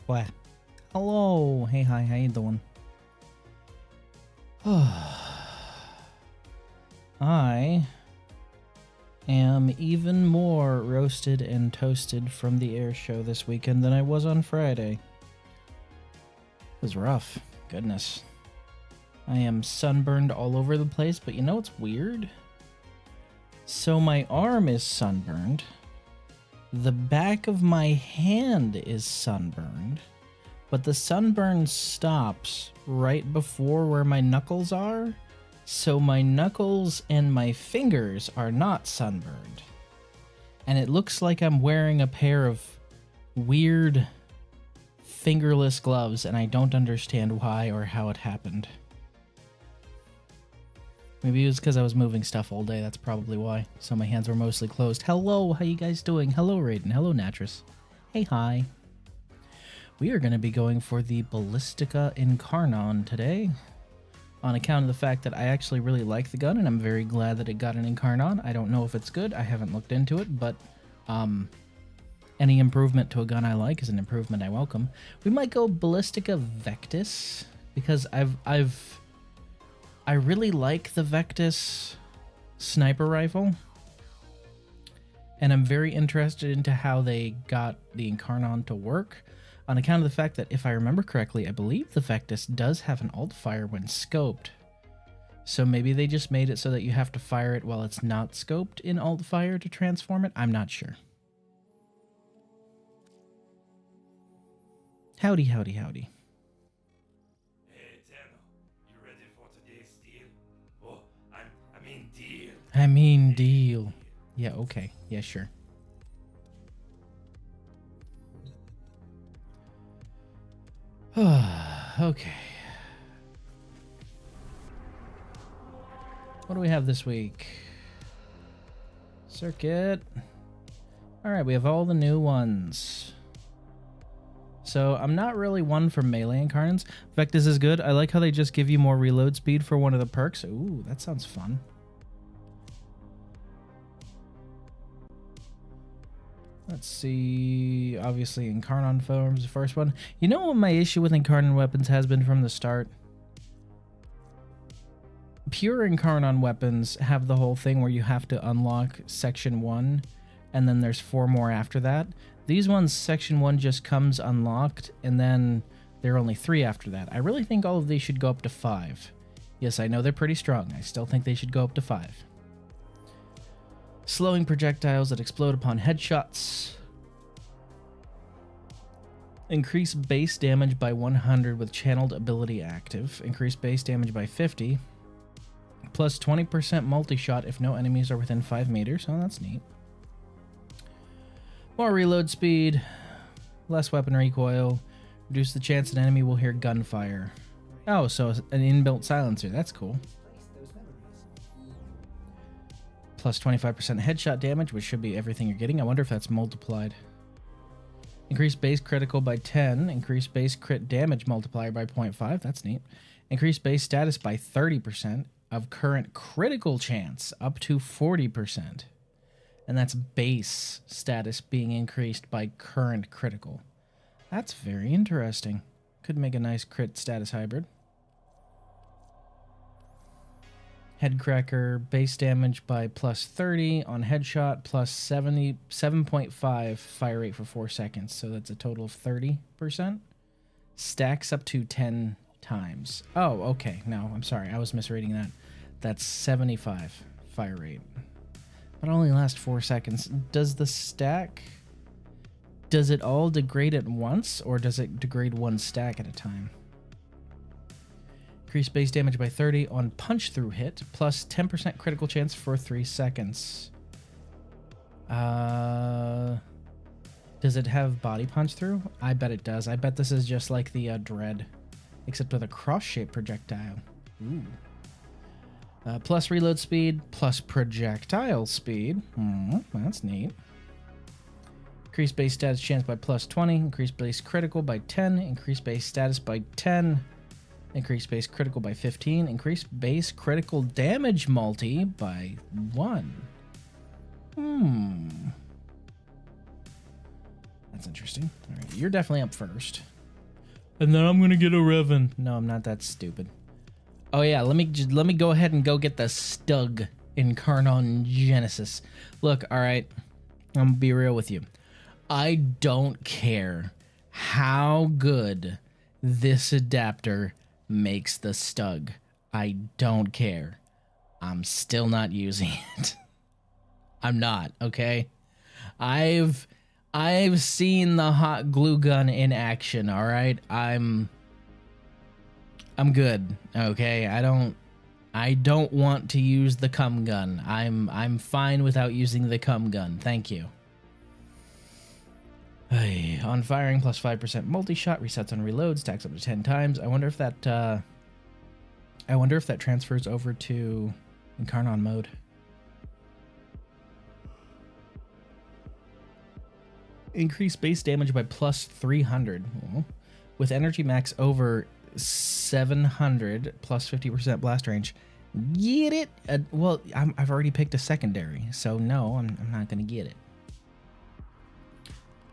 What? Hello. Hey, hi. How you doing? I am even more roasted and toasted from the air show this weekend than I was on Friday. It was rough. Goodness. I am sunburned all over the place, but you know what's weird? So my arm is sunburned. The back of my hand is sunburned. But the sunburn stops right before where my knuckles are. So my knuckles and my fingers are not sunburned. And it looks like I'm wearing a pair of weird fingerless gloves, and I don't understand why or how it happened. Maybe it was because I was moving stuff all day, that's probably why. So my hands were mostly closed. Hello, how you guys doing? Hello, Raiden. Hello, Natris. Hey, hi. We are going to be going for the Ballistica Incarnon today, on account of the fact that I actually really like the gun, and I'm very glad that it got an Incarnon. I don't know if it's good, I haven't looked into it, but any improvement to a gun I like is an improvement I welcome. We might go Ballistica Vectis, because I really like the Vectis sniper rifle, and I'm very interested into how they got the Incarnon to work, on account of the fact that, if I remember correctly, I believe the Vectis does have an alt fire when scoped. So maybe they just made it so that you have to fire it while it's not scoped in alt fire to transform it. I'm not sure. Howdy, howdy, howdy. Hey, Eternal, you ready for today's deal? Oh, I mean deal. I mean deal. Yeah, okay. Yeah, sure. Okay. What do we have this week? Circuit. Alright, we have all the new ones. So, I'm not really one for melee incarnates. Vectis is good. I like how they just give you more reload speed for one of the perks. Ooh, that sounds fun. Let's see. Obviously, Incarnon forms the first one. You know what my issue with Incarnon weapons has been from the start? Pure Incarnon weapons have the whole thing where you have to unlock Section 1, and then there's 4 more after that. These ones, Section 1 just comes unlocked, and then there are only 3 after that. I really think all of these should go up to 5. Yes, I know they're pretty strong. I still think they should go up to 5. Slowing projectiles that explode upon headshots. Increase base damage by 100 with channeled ability active. Increase base damage by 50. Plus 20% multi-shot if no enemies are within 5 meters. Oh, that's neat. More reload speed. Less weapon recoil. Reduce the chance an enemy will hear gunfire. Oh, so an inbuilt silencer. That's cool. Plus 25% headshot damage, which should be everything you're getting. I wonder if that's multiplied. Increase base critical by 10. Increase base crit damage multiplier by 0.5. That's neat. Increase base status by 30% of current critical chance up to 40%. And that's base status being increased by current critical. That's very interesting. Could make a nice crit status hybrid. Headcracker, base damage by plus 30 on headshot, plus 7.5 fire rate for 4 seconds. So that's a total of 30%. Stacks up to 10 times. Oh, okay. No, I'm sorry. I was misreading that. That's 75 fire rate. But only lasts 4 seconds. Does the stack... Does it all degrade at once, or does it degrade one stack at a time? Increase base damage by 30 on punch through hit, plus 10% critical chance for 3 seconds. Does it have body punch through? I bet it does. I bet this is just like the Dread, except with a cross-shaped projectile. Ooh. Plus reload speed, plus projectile speed. That's neat. Increase base status chance by plus 20. Increase base critical by 10. Increase base status by 10. Increase base critical by 15. Increase base critical damage multi by 1. That's interesting. All right, you're definitely up first. And then I'm gonna get a Revan. No, I'm not that stupid. Oh yeah, let me go ahead and go get the Stug Incarnon Genesis. Look, all right, I'm gonna be real with you. I don't care how good this adapter makes the Stug. I don't care. I'm still not using it. I'm not, okay? I've seen the hot glue gun in action, all right? I'm good, okay? I don't want to use the cum gun. I'm fine without using the cum gun. Thank you. Hey, on firing plus 5% multi-shot, resets on reloads, stacks up to 10 times. I wonder if that transfers over to Incarnon mode. Increase base damage by plus 300. With energy max over 700 plus 50% blast range. Get it? Well, I've already picked a secondary, so no, I'm not going to get it.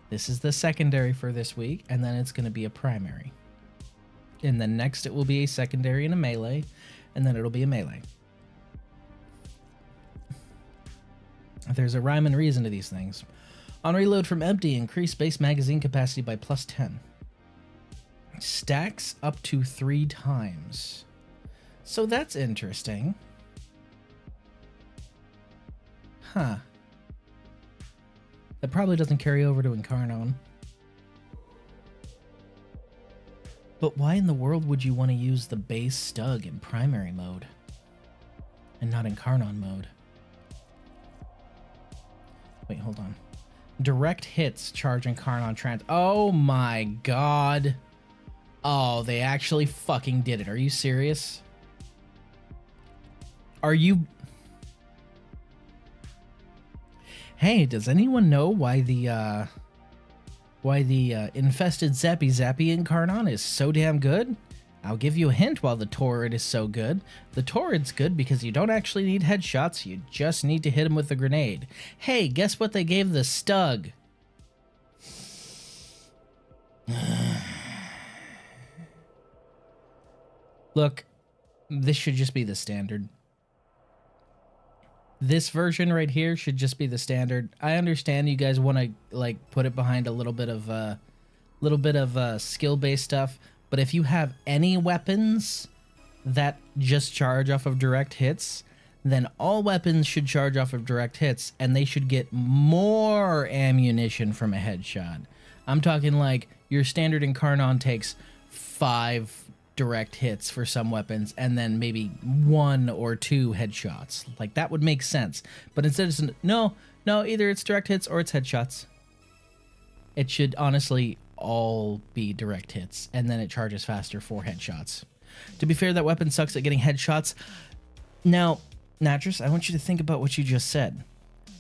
This is the secondary for this week, and then it's going to be a primary. And then next it will be a secondary and a melee, and then it'll be a melee. There's a rhyme and reason to these things. On reload from empty, increase base magazine capacity by plus 10. Stacks up to 3 times. So that's interesting. Huh. That probably doesn't carry over to Incarnon. But why in the world would you want to use the base Stug in primary mode and not Incarnon mode? Wait, hold on. Direct hits charge Incarnon trans. Oh my god. Oh, they actually fucking did it. Are you serious? Are you... Hey, does anyone know why the infested Zappy Incarnon is so damn good? I'll give you a hint while the Torrid is so good. The Torrid's good because you don't actually need headshots, you just need to hit him with a grenade. Hey, guess what they gave the Stug? Look, this should just be the standard. This version right here should just be the standard. I understand you guys want to like put it behind a little bit of skill-based stuff, but if you have any weapons that just charge off of direct hits, then all weapons should charge off of direct hits, and they should get more ammunition from a headshot. I'm talking like your standard Incarnon takes 5 direct hits for some weapons and then maybe 1 or 2 headshots. Like that would make sense. But instead it's no, either it's direct hits or it's headshots. It should honestly all be direct hits, and then it charges faster for headshots. To be fair, that weapon sucks at getting headshots. Now, Natris, I want you to think about what you just said.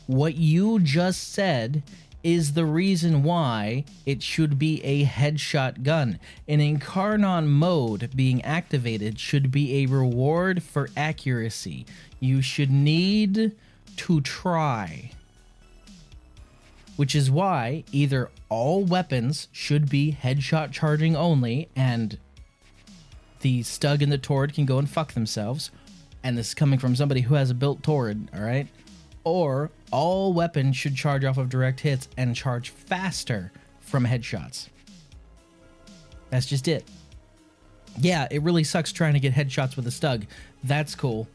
What you just said is the reason why it should be a headshot gun. An Incarnon mode being activated should be a reward for accuracy. You should need to try. Which is why either all weapons should be headshot charging only, and the Stug and the Torrid can go and fuck themselves. And this is coming from somebody who has a built Torrid, alright? Or all weapons should charge off of direct hits and charge faster from headshots. That's just it. Yeah, it really sucks trying to get headshots with a Stug. That's cool.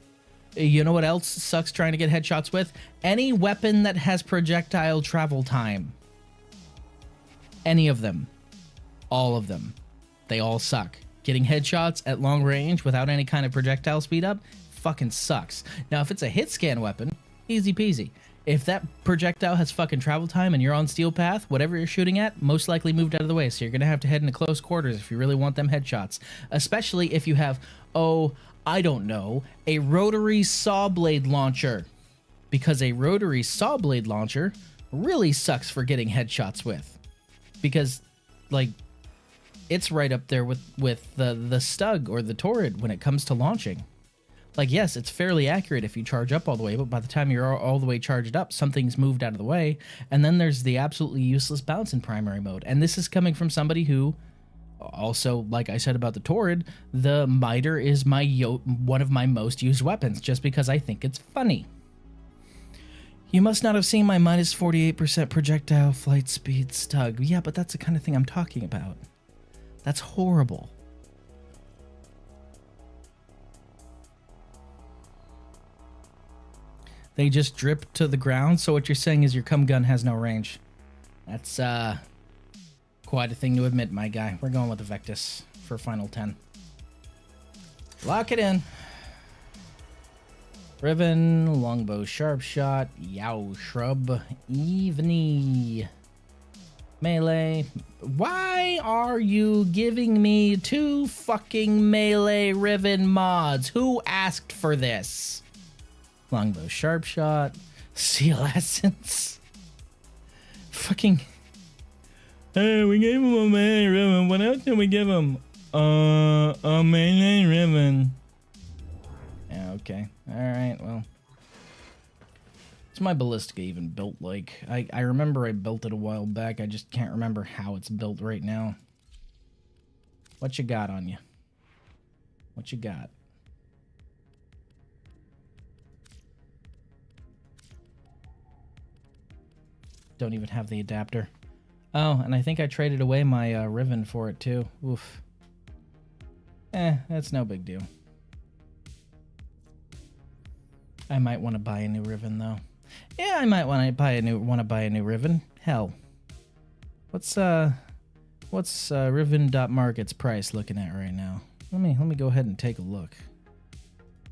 You know what else sucks trying to get headshots with? Any weapon that has projectile travel time. Any of them. All of them. They all suck. Getting headshots at long range without any kind of projectile speed up fucking sucks. Now, if it's a hit scan weapon, easy peasy. If that projectile has fucking travel time and you're on steel path, whatever you're shooting at, most likely moved out of the way. So you're going to have to head into close quarters if you really want them headshots. Especially if you have, oh, I don't know, a rotary saw blade launcher. Because a rotary saw blade launcher really sucks for getting headshots with. Because, like, it's right up there with the Stug or the Torrid when it comes to launching. Like, yes, it's fairly accurate if you charge up all the way, but by the time you're all the way charged up, something's moved out of the way. And then there's the absolutely useless bounce in primary mode. And this is coming from somebody who Also, like I said about the Torrid, the Miter is one of my most used weapons, just because I think it's funny. You must not have seen my minus 48% projectile flight speed stug. Yeah, but that's the kind of thing I'm talking about. That's horrible. They just drip to the ground, so what you're saying is your cum gun has no range. That's, quite a thing to admit, my guy. We're going with the Vectis for Final 10. Lock it in. Riven, longbow, sharp shot, yow, shrub, evening, melee. Why are you giving me 2 fucking melee Riven mods? Who asked for this? Longbow, sharp shot, seal essence. Fucking. Hey, we gave him a melee Riven. What else did we give him? A melee Riven. Yeah, okay. Alright, well. What's my Ballistica even built like? I remember I built it a while back. I just can't remember how it's built right now. What you got on you? What you got? Don't even have the adapter. Oh, and I think I traded away my Riven for it too. Oof. That's no big deal. I might want to buy a new Riven though. Yeah, I might want to buy a new Riven. Hell. What's Riven.market's price looking at right now? Let me go ahead and take a look.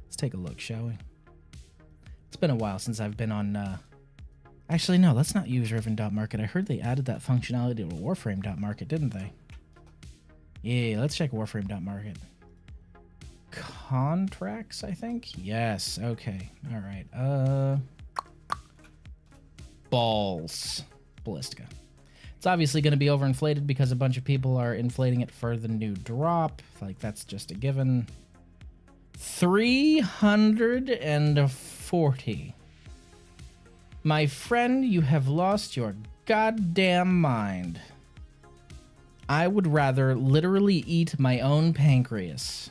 Let's take a look, shall we? It's been a while since I've been on actually no, let's not use Riven.market. I heard they added that functionality to Warframe.market, didn't they? Yeah, let's check Warframe.market. Contracts, I think? Yes, okay. Alright. Balls. Ballistica. It's obviously going to be overinflated because a bunch of people are inflating it for the new drop. Like, that's just a given. 340. My friend, you have lost your goddamn mind. I would rather literally eat my own pancreas.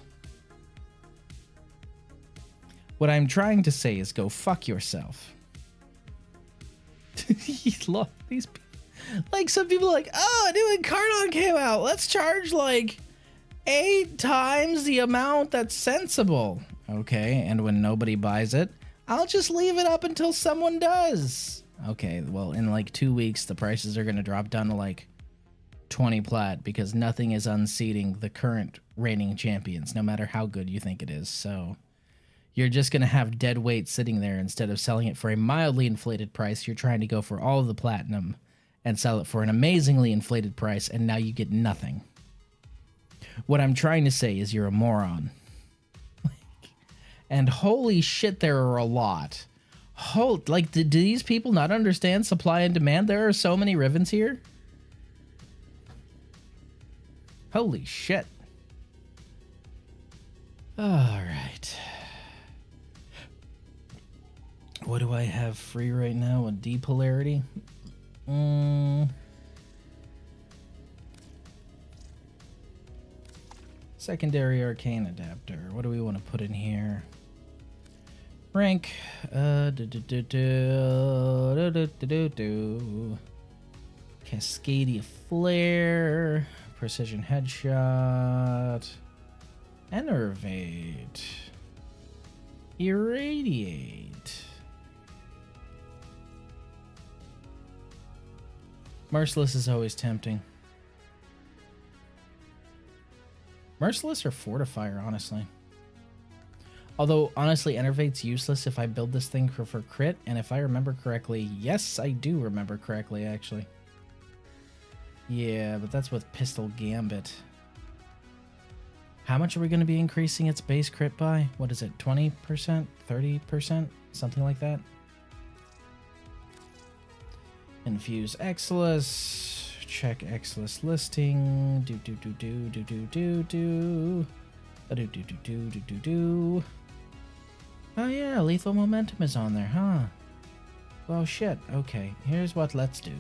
What I'm trying to say is go fuck yourself. These people. Like, some people are like, oh, a new Incarnon came out. Let's charge like 8 times the amount that's sensible. Okay, and when nobody buys it, I'll just leave it up until someone does. Okay, well, in like 2 weeks, the prices are going to drop down to like 20 plat because nothing is unseating the current reigning champions, no matter how good you think it is. So you're just going to have dead weight sitting there instead of selling it for a mildly inflated price. You're trying to go for all of the platinum and sell it for an amazingly inflated price, and now you get nothing. What I'm trying to say is you're a moron. And holy shit, there are a lot. Like, do these people not understand supply and demand? There are so many Rivens here. Holy shit. All right. What do I have free right now? A depolarity? Secondary arcane adapter. What do we want to put in here? Rank. Cascadia flare. Precision headshot. Enervate. Irradiate. Merciless is always tempting. Merciless or Fortifier, honestly. Although, honestly, Enervate's useless if I build this thing for crit, and if I remember correctly, yes, I do remember correctly, actually. Yeah, but that's with Pistol Gambit. How much are we going to be increasing its base crit by? What is it, 20%? 30%? Something like that? Infuse Exilus. Check Exilus listing. Oh yeah, Lethal Momentum is on there, huh? Well, shit. Okay, here's what let's do.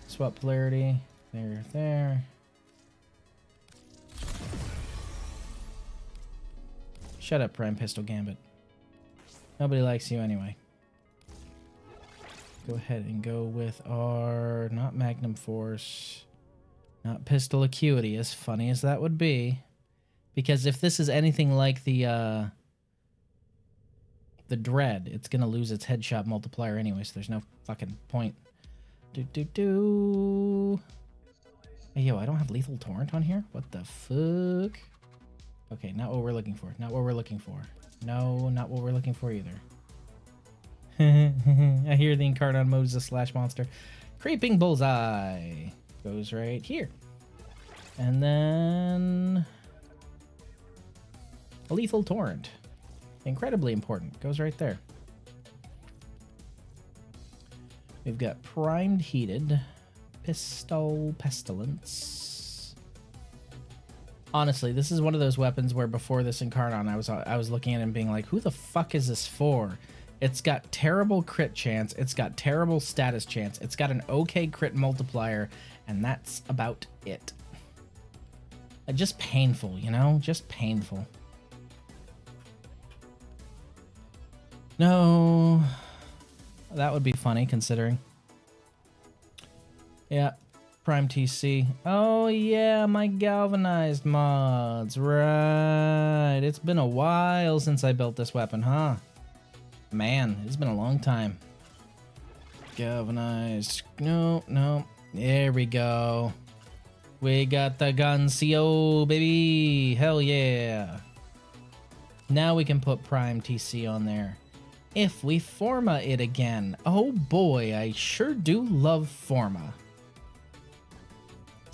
Swap polarity. There. Shut up, Prime Pistol Gambit. Nobody likes you anyway. Go ahead and go with our... Not Magnum Force. Not Pistol Acuity, as funny as that would be. Because if this is anything like the Dread, it's going to lose its headshot multiplier anyway, so there's no fucking point. Hey, yo, I don't have Lethal Torrent on here? What the fuck? Okay, not what we're looking for. Not what we're looking for. No, not what we're looking for either. I hear the Incarnon mode is a slash monster. Creeping Bullseye goes right here. And then... a Lethal Torrent. Incredibly important. Goes right there. We've got Primed Heated. Pistol Pestilence. Honestly, this is one of those weapons where before this Incarnon, I was looking at it and being like, who the fuck is this for? It's got terrible crit chance. It's got terrible status chance. It's got an okay crit multiplier, and that's about it. Just painful, you know? Just painful. No. That would be funny, considering. Yeah. Prime TC. Oh, yeah, my galvanized mods. Right. It's been a while since I built this weapon, huh? Man, it's been a long time. Galvanized. No, no. There we go. We got the gun CO, baby. Hell yeah. Now we can put Prime TC on there. If we Forma it again. Oh boy, I sure do love Forma.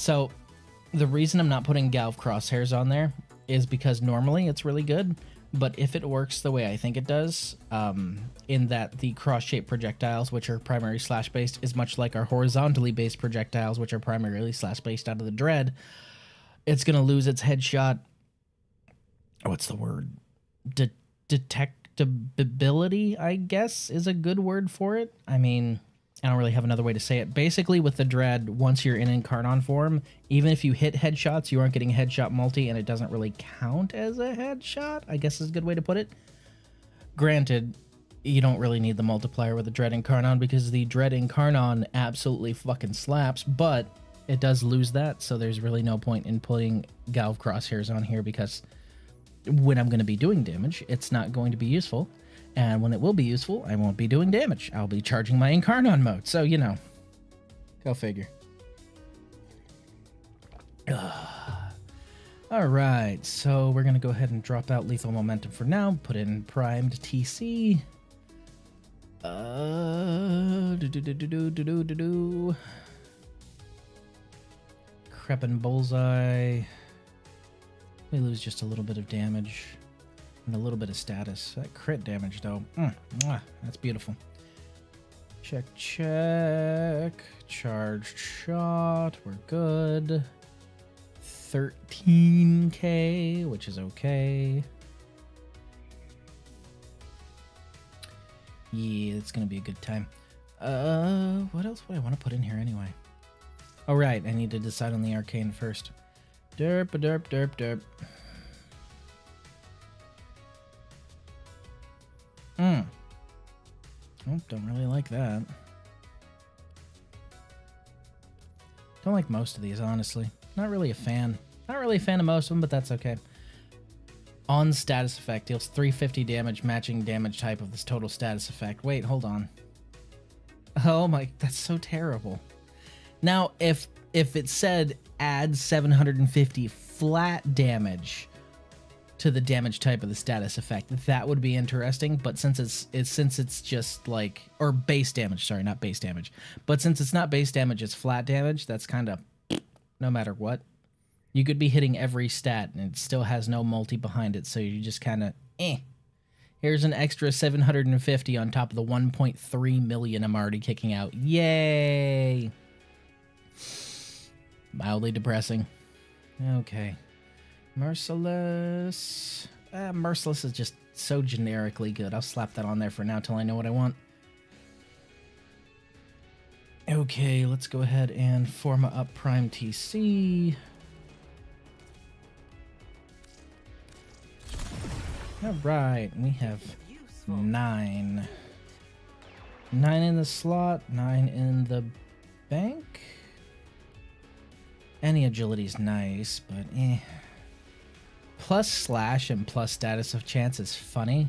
So, the reason I'm not putting Galv Crosshairs on there is because normally it's really good, but if it works the way I think it does, in that the cross-shaped projectiles, which are primary slash-based, is much like our horizontally based projectiles, which are primarily slash-based out of the Dread, it's going to lose its headshot... what's the word? Detectability, I guess, is a good word for it. I mean... I don't really have another way to say it. Basically, with the Dread, once you're in Incarnon form, even if you hit headshots, you aren't getting a headshot multi, and it doesn't really count as a headshot, I guess is a good way to put it. Granted, you don't really need the multiplier with the Dread Incarnon, because the Dread Incarnon absolutely fucking slaps, but it does lose that, so there's really no point in putting Galv Crosshairs on here, because when I'm going to be doing damage, it's not going to be useful. And when it will be useful, I won't be doing damage. I'll be charging my Incarnon mode. So, you know. Go figure. Alright, so we're going to go ahead and drop out Lethal Momentum for now. Put in Primed TC. Creeping Bullseye. We lose just a little bit of damage. And a little bit of status. That crit damage, though. That's beautiful. Check, check. Charged shot. We're good. 13k, which is okay. Yeah, it's going to be a good time. What else would I want to put in here anyway? Oh, right. I need to decide on the arcane first. Derp, derp, derp, derp. Oh, don't really like that. Don't like most of these, honestly. Not really a fan. Not really a fan of most of them, but that's okay. On status effect, deals 350 damage, matching damage type of this total status effect. Wait, hold on. Oh my, that's so terrible. Now, if it said add 750 flat damage to the damage type of the status effect, that would be interesting, but since it's just like, or base damage, sorry, not base damage, but since it's not base damage, it's flat damage, that's kind of no matter what. You could be hitting every stat and it still has no multi behind it, so you just kind of here's an extra 750 on top of the 1.3 million I'm already kicking out. Yay. Mildly depressing. Okay. Merciless. Merciless is just so generically good. I'll slap that on there for now till I know what I want. Okay, let's go ahead and Forma up Prime TC. All right, we have 9. 9 in the slot, 9 in the bank. Any agility's nice, but eh. Plus slash and plus status of chance is funny,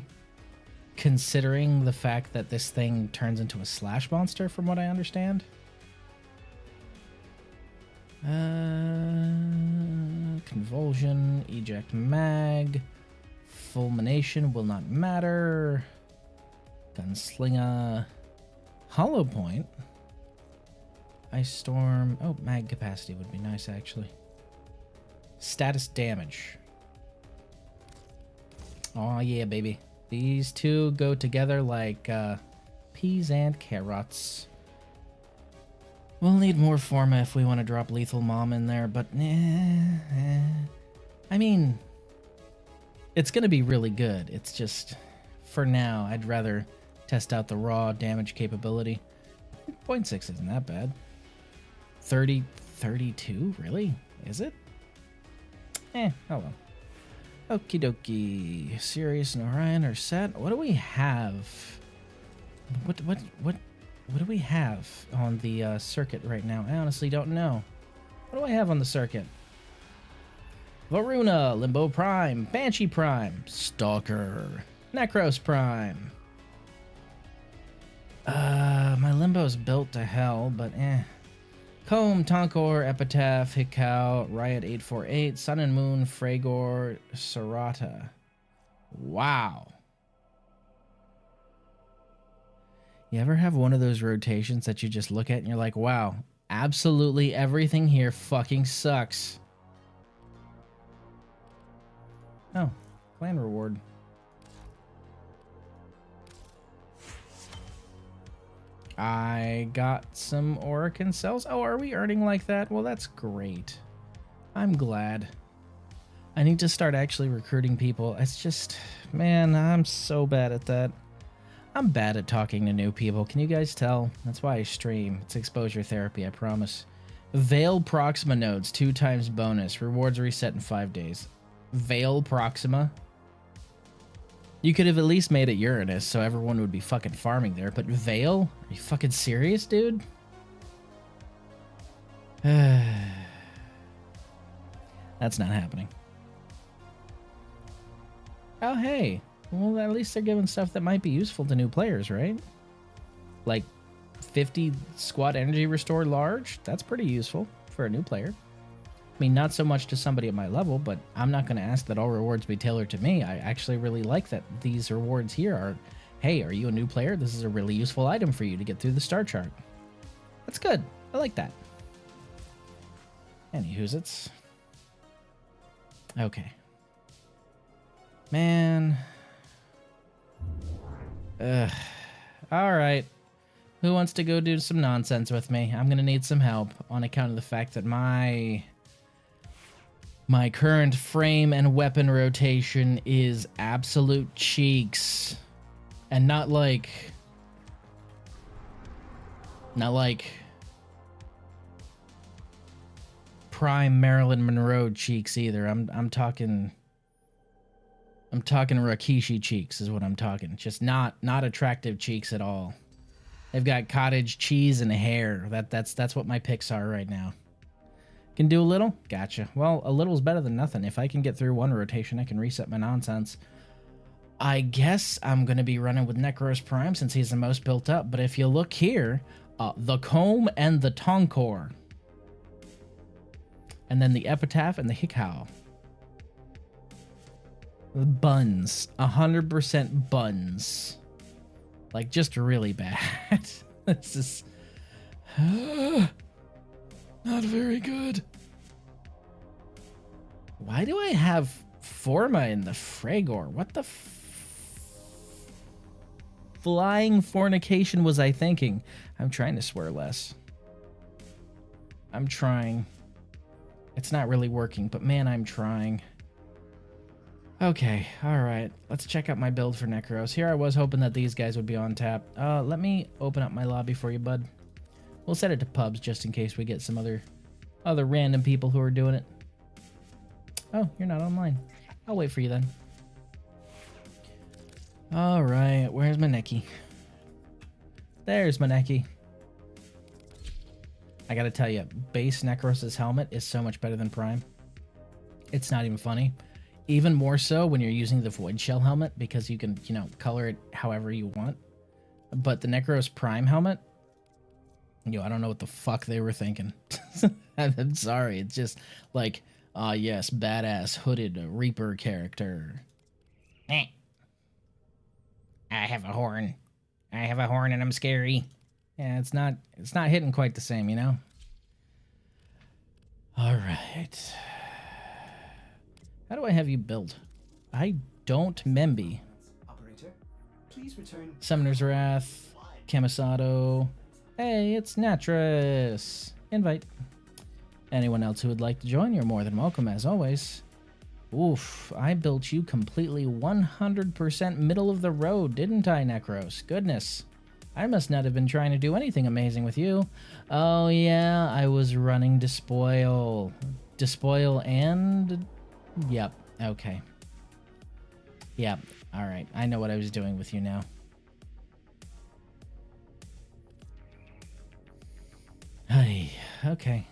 considering the fact that this thing turns into a slash monster, from what I understand. Convulsion, eject mag, fulmination will not matter. Gunslinger, hollow point. Ice storm. Oh, mag capacity would be nice actually. Status damage. Oh yeah, baby. These two go together like peas and carrots. We'll need more Forma if we want to drop Lethal Mom in there, but I mean, it's going to be really good. It's just, for now, I'd rather test out the raw damage capability. 0.6 isn't that bad. 30, 32? Really? Is it? Oh well. Okie dokie. Sirius and Orion are set. What do we have? What do we have on the circuit right now? I honestly don't know. What do I have on the circuit? Varuna, Limbo Prime, Banshee Prime, Stalker, Necros Prime. My Limbo's built to hell, but eh. Comb, Tonkor, Epitaph, Hikau, Riot 848, Sun and Moon, Fragor, Sarata. Wow. You ever have one of those rotations that you just look at and you're like, wow, absolutely everything here fucking sucks. Oh, clan reward. I got some Orokin cells. Oh, are we earning like that? Well, that's great. I'm glad. I need to start actually recruiting people. It's just, man, I'm so bad at that. I'm bad at talking to new people. Can you guys tell? That's why I stream. It's exposure therapy, I promise. Veil Proxima nodes, 2 times bonus. Rewards reset in 5 days. Veil Proxima? You could have at least made it Uranus so everyone would be fucking farming there, but Veil? Are you fucking serious, dude? That's not happening. Oh, hey. Well, at least they're giving stuff that might be useful to new players, right? Like 50 squad energy restore large? That's pretty useful for a new player. I mean, not so much to somebody at my level, but I'm not going to ask that all rewards be tailored to me. I actually really like that these rewards here are, hey, are you a new player? This is a really useful item for you to get through the star chart. That's good. I like that. Anywho's it's... Okay. Man... Ugh. Alright. Who wants to go do some nonsense with me? I'm gonna need some help on account of the fact that my current frame and weapon rotation is absolute cheeks. And not like prime Marilyn Monroe cheeks either. I'm talking Rakishi cheeks is what I'm talking. Just not attractive cheeks at all. They've got cottage cheese and hair. That's what my picks are right now. Can do a little? Gotcha. Well, a little's better than nothing. If I can get through one rotation, I can reset my nonsense. I guess I'm going to be running with Necros Prime since he's the most built up. But if you look here, the Comb and the Tonkor. And then the Epitaph and the Hikau. Buns. 100% buns. Like, just really bad. This is... not very good. Why do I have Forma in the Fragor? What the flying fornication was I thinking? I'm trying to swear less. I'm trying. It's not really working, but man, I'm trying. Okay, alright. Let's check out my build for Necros. Here I was hoping that these guys would be on tap. Let me open up my lobby for you, bud. We'll set it to pubs just in case we get some other random people who are doing it. Oh, you're not online. I'll wait for you then. All right, where's Maneki? There's Maneki. I gotta tell you, base Necros' helmet is so much better than Prime. It's not even funny. Even more so when you're using the Void Shell helmet, because you can, you know, color it however you want. But the Necros Prime helmet, I don't know what the fuck they were thinking. I'm sorry. It's just like, yes, badass hooded Reaper character. I have a horn. I have a horn and I'm scary. Yeah, it's not hitting quite the same, you know? All right. How do I have you build? I don't Memby. Operator, please return. Summoner's Wrath, Camisado. Hey, it's Natris. Invite. Anyone else who would like to join, you're more than welcome, as always. Oof, I built you completely 100% middle of the road, didn't I, Necros? Goodness. I must not have been trying to do anything amazing with you. Oh, yeah, I was running Despoil. Despoil and... Yep, okay. Yep, alright. I know what I was doing with you now. Hey, okay.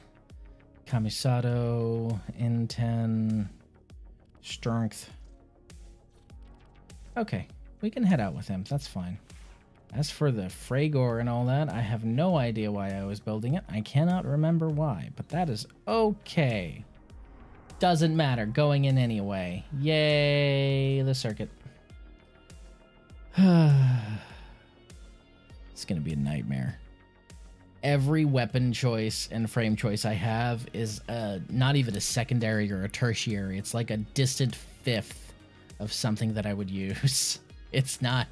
Camisado, N10, Strength. Okay, we can head out with him. That's fine. As for the Fragor and all that, I have no idea why I was building it. I cannot remember why, but that is okay. Doesn't matter. Going in anyway. Yay, the circuit. It's gonna be a nightmare. Every weapon choice and frame choice I have is not even a secondary or a tertiary. It's like a distant fifth of something that I would use. It's not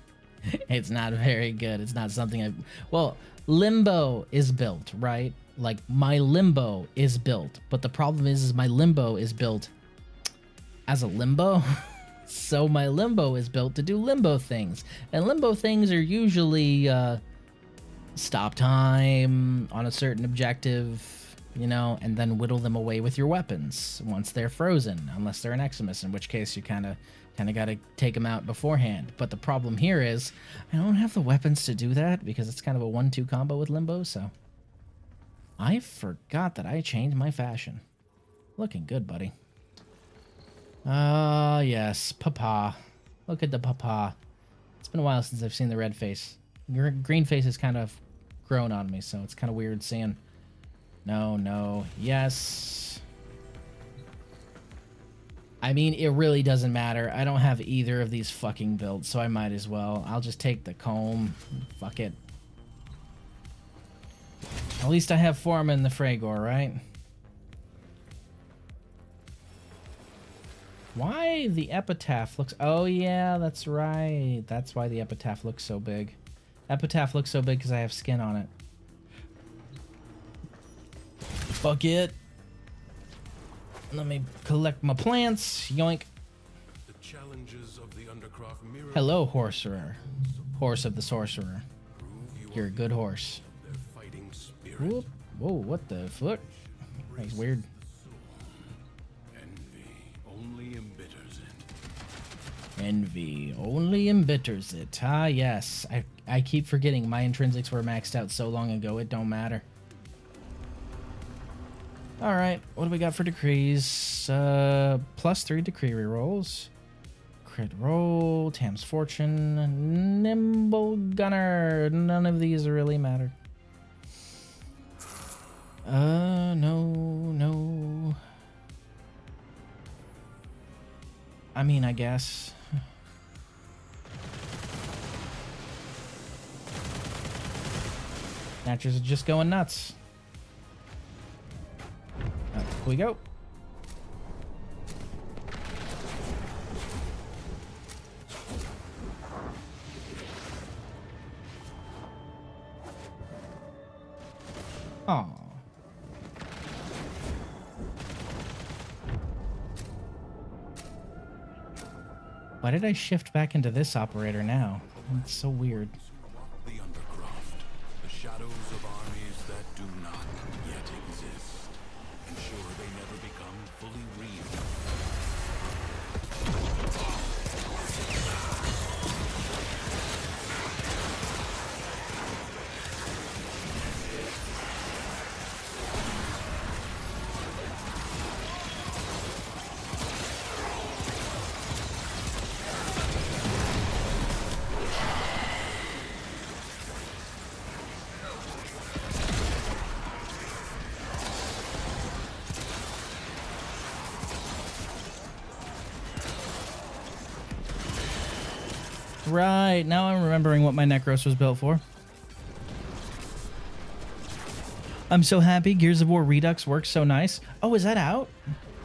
very good. It's not something well, Limbo is built, right? Like my Limbo is built, but the problem is my Limbo is built as a Limbo. So my Limbo is built to do Limbo things, and Limbo things are usually stop time on a certain objective, you know, and then whittle them away with your weapons once they're frozen, unless they're an Eximus, in which case you kind of got to take them out beforehand. But the problem here is I don't have the weapons to do that because it's kind of a 1-2 combo with Limbo, so I forgot that I changed my fashion. Looking good, buddy. Ah, yes, Papa. Look at the Papa. It's been a while since I've seen the red face. Green face has kind of grown on me, so it's kind of weird seeing. No, yes. I mean, it really doesn't matter. I don't have either of these fucking builds, so I might as well. I'll just take the comb. Fuck it. At least I have Forma and the Fragor, right? Why the Epitaph looks... Oh, yeah, that's right. That's why the Epitaph looks so big. Epitaph looks so big because I have skin on it. Fuck it. Let me collect my plants. Yoink. The challenges of the Undercroft mirror. Hello, Horserer. Horse of the Sorcerer. You're a good horse. Their fighting spirit. Whoop. Whoa, what the fuck? That's weird. Envy only embitters it. Envy only embitters it. Ah, yes. I keep forgetting my intrinsics were maxed out so long ago, it don't matter. Alright, what do we got for decrees? +3 decree rerolls. Crit roll, Tam's Fortune, Nimble Gunner. None of these really matter. No. I mean, I guess. Natchers are just going nuts. Up we go. Aww. Why did I shift back into this operator now? It's so weird. The Undercroft, the shadows of armies that do not yet exist. Ensure they never become fully real. Right, now I'm remembering what my Necros was built for. I'm so happy Gears of War Redux works so nice. Oh, is that out?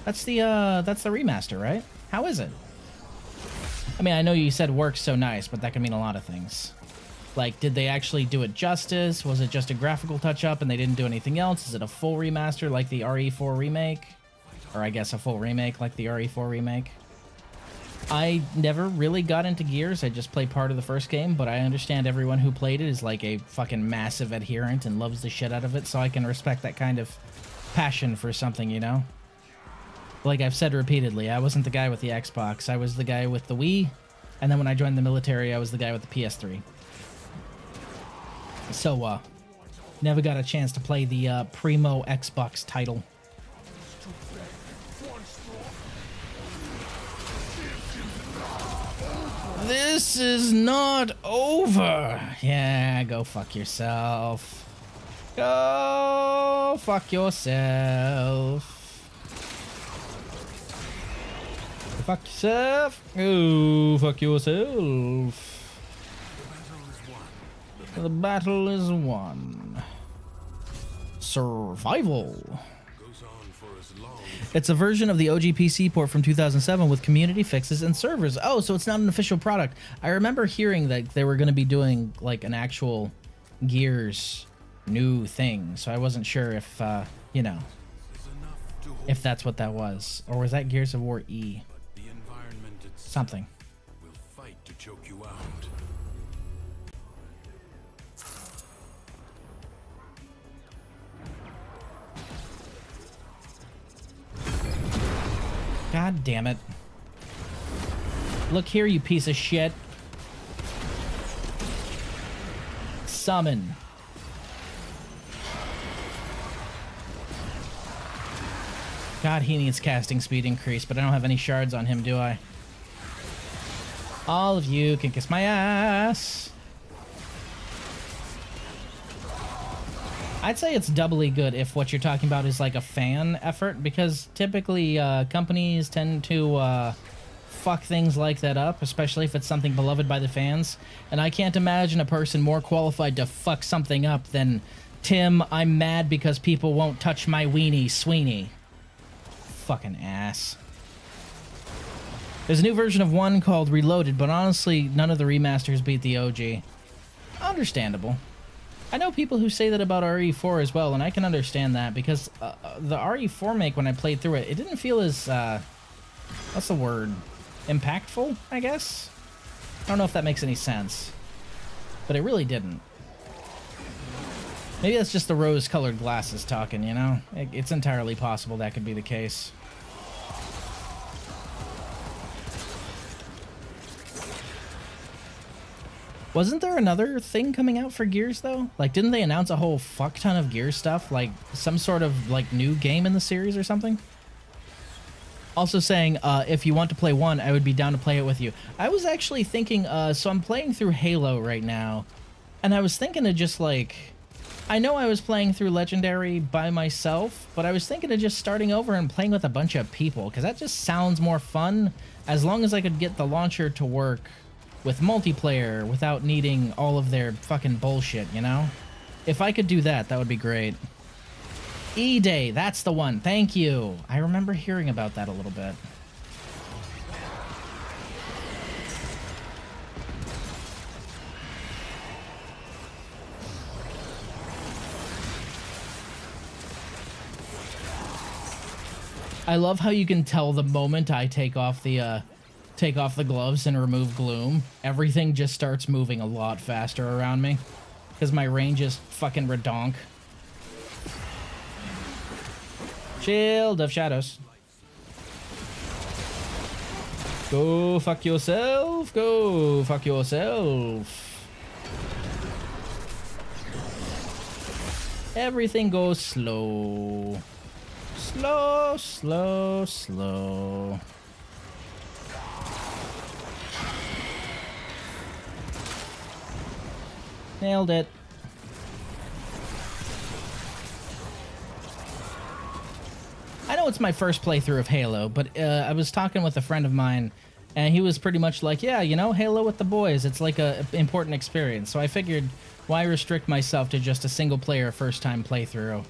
That's the remaster, right? How is it? I mean, I know you said works so nice, but that can mean a lot of things. Like, did they actually do it justice? Was it just a graphical touch-up and they didn't do anything else? Is it a full remaster like the RE4 remake? Or I guess a full remake like the RE4 remake? I never really got into Gears. I just played part of the first game, but I understand everyone who played it is like a fucking massive adherent and loves the shit out of it, so I can respect that kind of passion for something, you know? Like I've said repeatedly, I wasn't the guy with the Xbox. I was the guy with the Wii, and then when I joined the military, I was the guy with the PS3. So, never got a chance to play the primo Xbox title. This is not over. Yeah, go fuck yourself. Go fuck yourself. Fuck yourself. Go fuck yourself. The battle is won. Survival. It's a version of the OG PC port from 2007 with community fixes and servers. Oh, so it's not an official product. I remember hearing that they were going to be doing like an actual Gears new thing. So I wasn't sure if, you know, if that's what that was. Or was that Gears of War E? Something. Will fight to choke you out. God damn it. Look here, you piece of shit. Summon. God, he needs casting speed increase, but I don't have any shards on him, do I? All of you can kiss my ass. I'd say it's doubly good if what you're talking about is like a fan effort, because typically companies tend to fuck things like that up, especially if it's something beloved by the fans. And I can't imagine a person more qualified to fuck something up than Tim. I'm mad because people won't touch my weenie, Sweeney. Fucking ass. There's a new version of 1 called Reloaded, but honestly, none of the remasters beat the OG. Understandable. I know people who say that about RE4 as well, and I can understand that, because the RE4 make, when I played through it, it didn't feel as, what's the word? Impactful, I guess? I don't know if that makes any sense. But it really didn't. Maybe that's just the rose-colored glasses talking, you know? It's entirely possible that could be the case. Wasn't there another thing coming out for Gears, though? Like, didn't they announce a whole fuck ton of Gears stuff? Like, some sort of, like, new game in the series or something? Also saying, if you want to play 1, I would be down to play it with you. I was actually thinking, so I'm playing through Halo right now, and I was thinking of just, like... I know I was playing through Legendary by myself, but I was thinking of just starting over and playing with a bunch of people, because that just sounds more fun, as long as I could get the launcher to work with multiplayer without needing all of their fucking bullshit, you know? If I could do that, that would be great. E-Day, that's the one. Thank you. I remember hearing about that a little bit. I love how you can tell the moment I take off the gloves and remove gloom, everything just starts moving a lot faster around me. Because my range is fucking redonk. Shield of Shadows. Go fuck yourself. Go fuck yourself. Everything goes slow. Slow, slow, slow. Nailed it. I know it's my first playthrough of Halo, but I was talking with a friend of mine, And he was pretty much like, yeah, you know, Halo with the boys, it's like a important experience. So I figured, why restrict myself to just a single player first time playthrough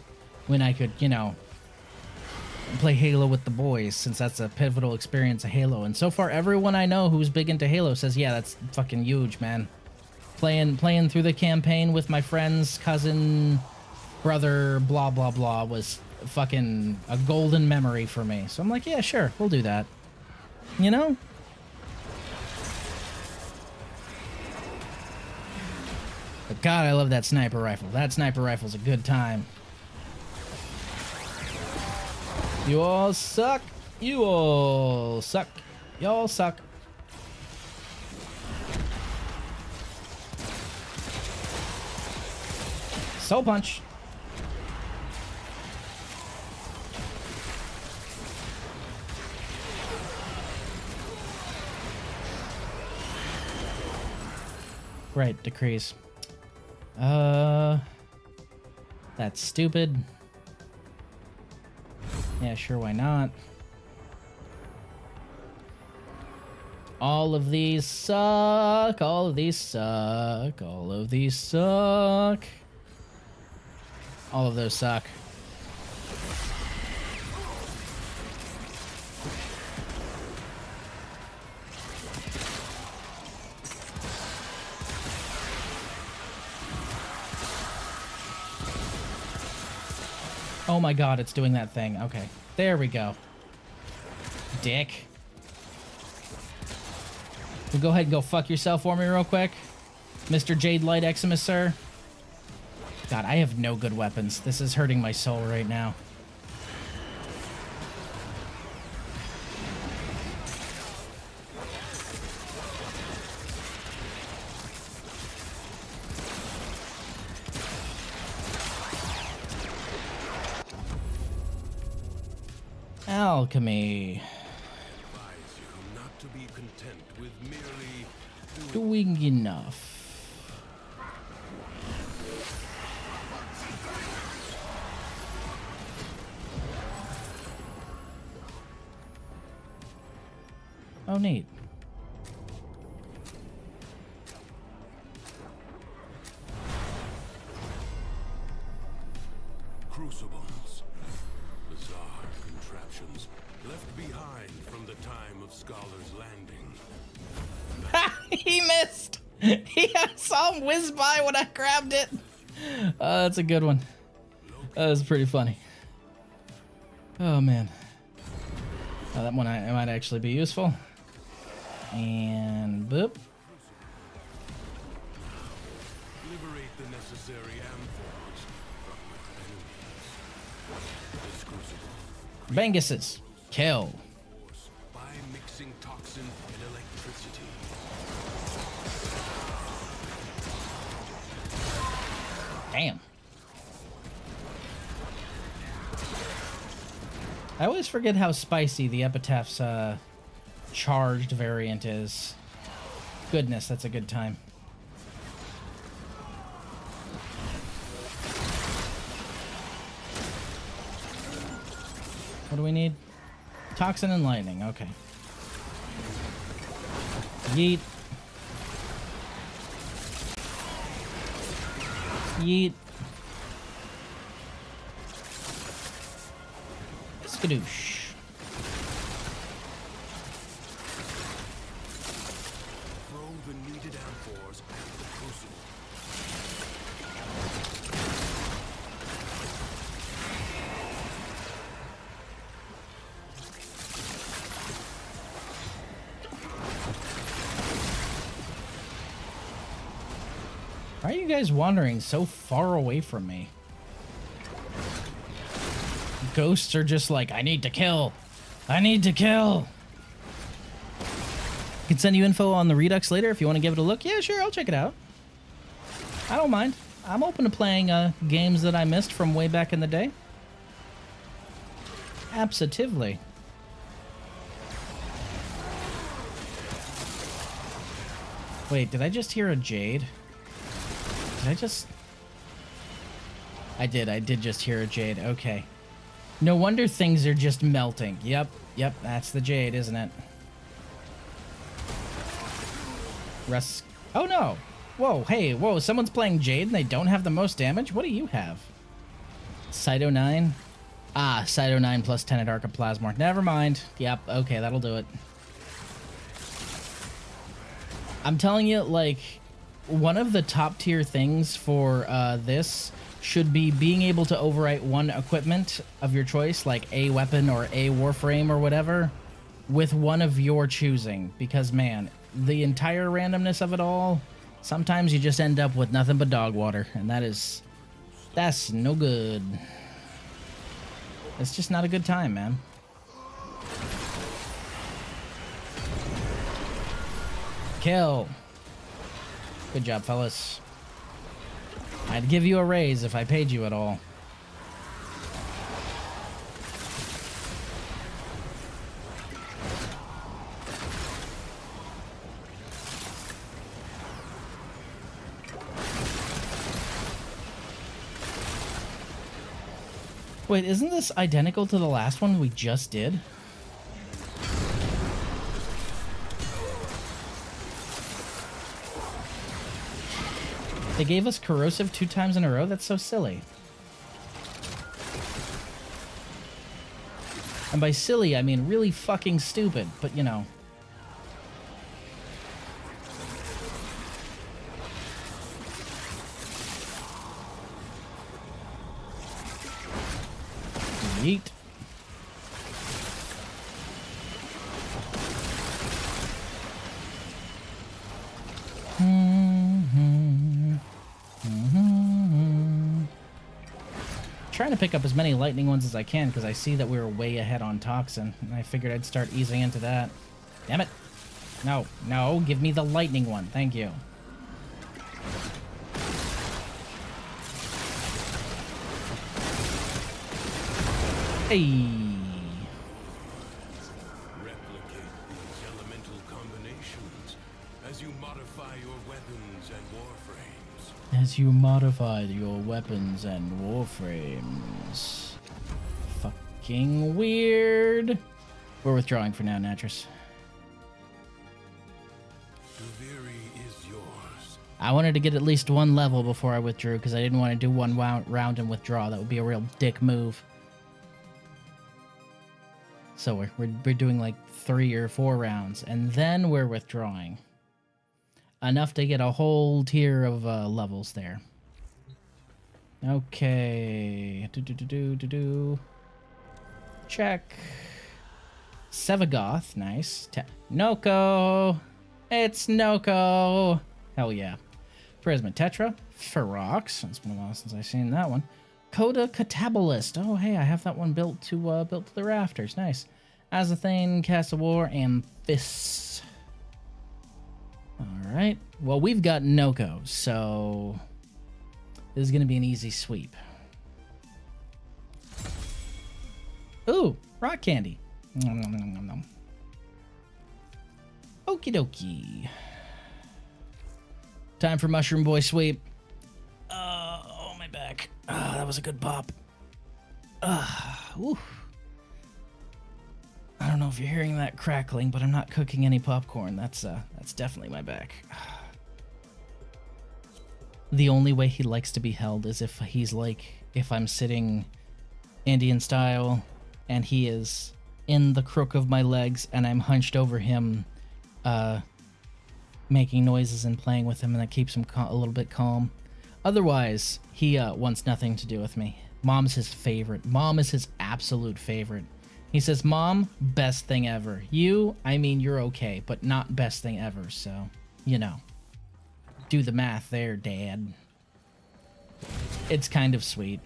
when I could, you know, play Halo with the boys, since that's a pivotal experience of Halo. And so far, everyone I know who's big into Halo says, yeah, that's fucking huge, man. Playing through the campaign with my friends, cousin, brother, blah, blah, blah, was fucking a golden memory for me. So I'm like, yeah, sure, we'll do that. You know? But God, I love that sniper rifle. That sniper rifle's a good time. You all suck. You all suck. Y'all suck. Soul punch. Right, decrease. That's stupid. Yeah, sure, why not? All of these suck. All of these suck. All of these suck. All of those suck. Oh my god, it's doing that thing. Okay. There we go. Dick. You go ahead and go fuck yourself for me real quick. Mr. Jade Light Eximus, sir. God, I have no good weapons. This is hurting my soul right now. Alchemy. Advise you not to be content with merely Doing enough. Oh, neat. crucibles. Bizarre contraptions left behind from the time of Scholar's Landing. He missed. I saw him whiz by when I grabbed it. That's a good one. That was pretty funny. Oh man. That one it might actually be useful. And boop. Liberate the necessary amphors from enemies. This crucible Bangus's. Kill. by mixing toxin and electricity. Damn. I always forget how spicy the Epitaph's charged variant is. Goodness, that's a good time. What do we need? Toxin and lightning, okay. Yeet. Yeet. Skadoosh. Throw the needed amphors at the crucible. Why are you guys wandering so far away from me? Ghosts are just like, I need to kill. I need to kill. I can send you info on the Redux later if you want to give it a look. Yeah, sure, I'll check it out. I don't mind. I'm open to playing games that I missed from way back in the day. Absolutely. Wait, did I just hear a Jade? Did I just... I did just hear a Jade. Okay. No wonder things are just melting. Yep, that's the Jade, isn't it? Oh no! Whoa, hey, whoa, someone's playing Jade and they don't have the most damage? What do you have? Cyto 9? Ah, Cyto 9 plus 10 at Arc of Plasmor. Never mind. Yep, okay, that'll do it. I'm telling you, like, one of the top tier things for this should be being able to overwrite one equipment of your choice, like a weapon or a warframe or whatever, with one of your choosing. Because, man, the entire randomness of it all, sometimes you just end up with nothing but dog water, and that's no good. It's just not a good time, man. Kill. Good job, fellas. I'd give you a raise if I paid you at all. Wait, isn't this identical to the last one we just did? They gave us corrosive 2 times in a row? That's so silly. And by silly, I mean really fucking stupid, but you know. Yeet. Trying to pick up as many lightning ones as I can because I see that we were way ahead on Toxin, and I figured I'd start easing into that. Damn it. No, no, give me the lightning one. Thank you. Hey. Replicate these elemental combinations as you modify your weapons and warframes. As you modify your weapons and warframes. Fucking weird. We're withdrawing for now, Natris. Duviri is yours. I wanted to get at least one level before I withdrew because I didn't want to do one round and withdraw. That would be a real dick move. So we're doing like 3 or 4 rounds, and then we're withdrawing. Enough to get a whole tier of levels there. Okay. Check. Sevagoth, nice. Noko! It's Noko! Hell yeah. Prisma Tetra. Ferox. It's been a while since I've seen that one. Coda Catabolist. Oh, hey, I have that one built to the rafters. Nice. Azathane, Cast of War, and Fists. All right. Well, we've got Noko, so this is going to be an easy sweep. Ooh, rock candy. Nom, nom, nom, nom, nom. Okie dokie. Time for Mushroom Boy sweep. Oh, my back. Ah, that was a good pop. Ooh. I don't know if you're hearing that crackling, but I'm not cooking any popcorn. That's definitely my back. The only way he likes to be held is if he's like, if I'm sitting Indian style and he is in the crook of my legs and I'm hunched over him, making noises and playing with him, and that keeps him a little bit calm. Otherwise, he wants nothing to do with me. Mom's his favorite. Mom is his absolute favorite. He says, Mom, best thing ever. You, I mean, you're okay, but not best thing ever, so, you know. Do the math there, Dad. It's kind of sweet.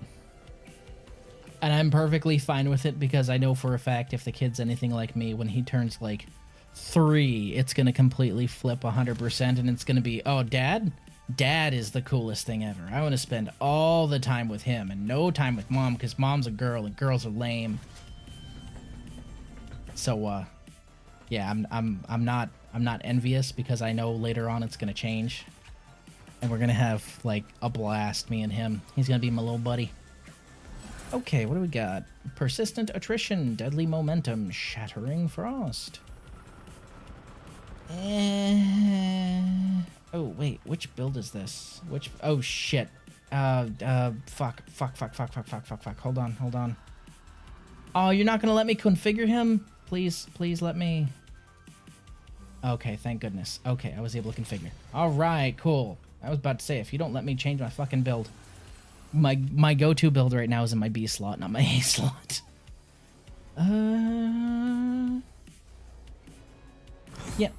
And I'm perfectly fine with it because I know for a fact if the kid's anything like me, when he turns like 3, it's going to completely flip 100% and it's going to be, oh, Dad? Dad is the coolest thing ever. I want to spend all the time with him and no time with Mom because Mom's a girl and girls are lame. So, yeah, I'm not envious because I know later on it's gonna change, and we're gonna have like a blast, me and him. He's gonna be my little buddy. Okay, what do we got? Persistent attrition, deadly momentum, shattering frost. Oh, wait. Which build is this? Which... Oh, shit. Fuck. Hold on. Oh, you're not gonna let me configure him? Please let me... Okay, thank goodness. Okay, I was able to configure. Alright, cool. I was about to say, if you don't let me change my fucking build... My go-to build right now is in my B slot, not my A slot. Yeah.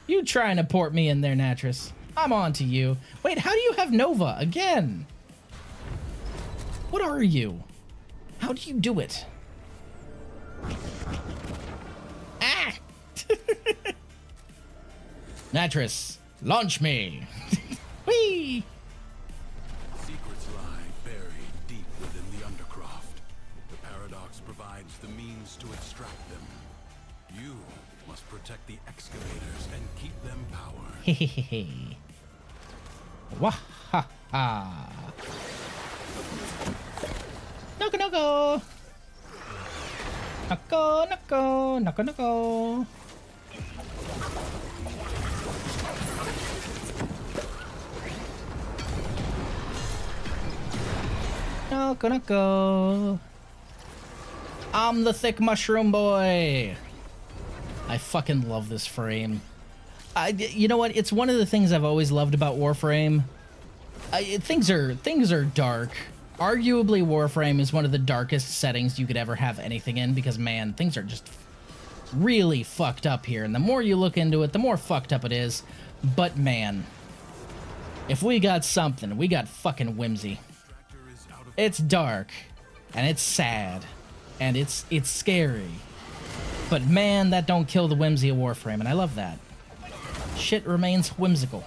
You trying to port me in there, Natris. I'm on to you. Wait, how do you have Nova again? What are you? How do you do it? Ah! Natris, launch me. Whee! Secrets lie buried deep within the Undercroft. The Paradox provides the means to extract them. You must protect the excavators and keep them powered. Hehehe. Wahaha. Noko. Noko. I'm the thick mushroom boy. I fucking love this frame. You know what? It's one of the things I've always loved about Warframe. Things are dark. Arguably, Warframe is one of the darkest settings you could ever have anything in because, man, things are just really fucked up here. And the more you look into it, the more fucked up it is. But, man, if we got something, we got fucking whimsy. It's dark, and it's sad, and it's scary. But, man, that don't kill the whimsy of Warframe, and I love that. Shit remains whimsical.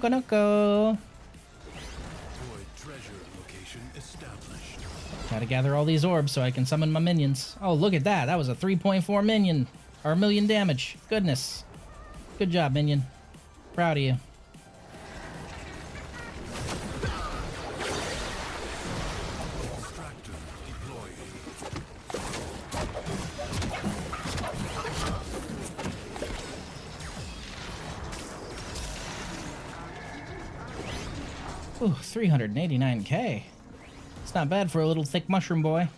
Noko. Void treasure location established. Gotta gather all these orbs so I can summon my minions. Oh, look at that. That was a 3.4 million damage. Goodness. Good job, minion. Proud of you. Extractor deployed. Ooh, 389k. It's not bad for a little thick mushroom boy.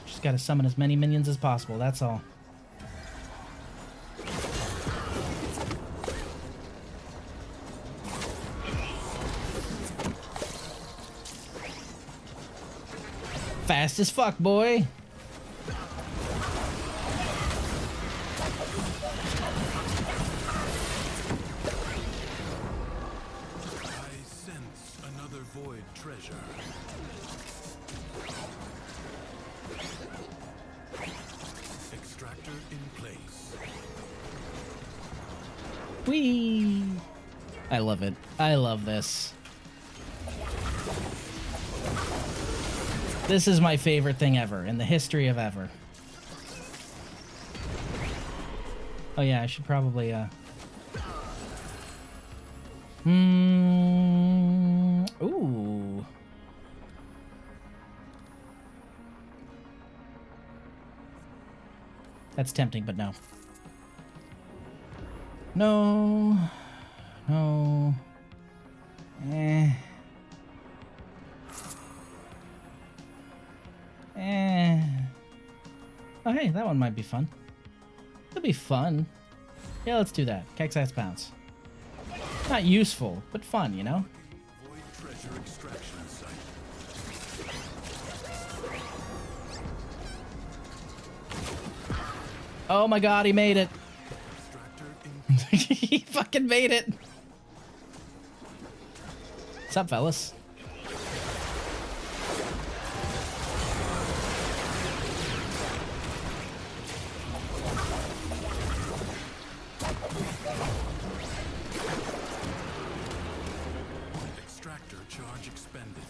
Just gotta summon as many minions as possible, that's all. Fast as fuck, boy. I sense another void treasure. Extractor in place. Whee! I love it. I love this. This is my favorite thing ever in the history of ever. Oh yeah, I should probably ooh. That's tempting, but no. No. Oh, hey, that one might be fun. It'll be fun. Yeah, let's do that. Kek's Pounce. Not useful, but fun, you know? Void treasure extraction site. Oh my god, he made it. Extractor in He fucking made it. What's up, fellas? extractor charge expended.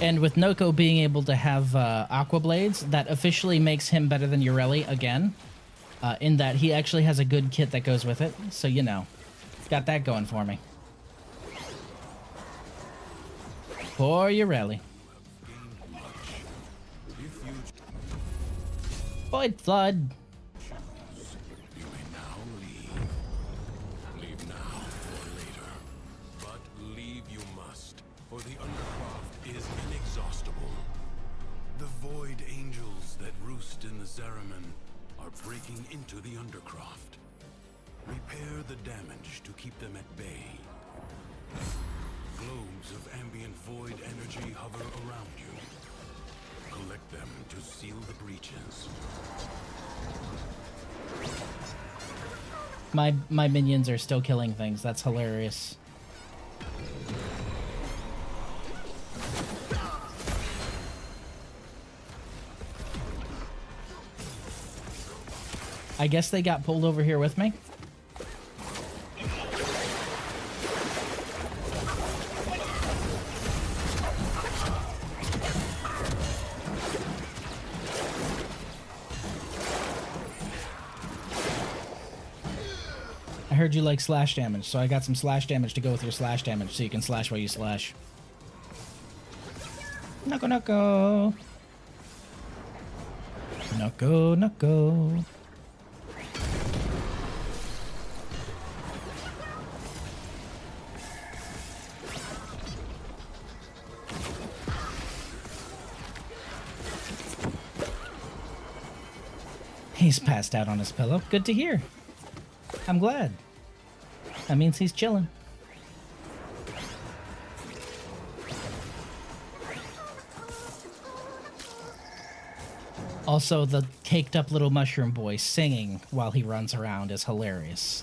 And with Noko being able to have Aqua Blades, that officially makes him better than Ureli again. In that he actually has a good kit that goes with it. So, you know, got that going for me. Poor Ureli. Gained much. If you Void Flood. You may now leave. Leave now or later. But leave you must, for the Undercroft is inexhaustible. The Void Angels that roost in the Zariman are breaking into the Undercroft. Repair the damage to keep them at bay. Globes of ambient void energy hover around you. Collect them to seal the breaches. My minions are still killing things. That's hilarious. I guess they got pulled over here with me. I heard you like slash damage, so I got some slash damage to go with your slash damage so you can slash while you slash. Knuckle knuckle. Knuckle knuckle. He's passed out on his pillow. Good to hear. I'm glad. That means he's chilling. Also, the caked up little mushroom boy singing while he runs around is hilarious.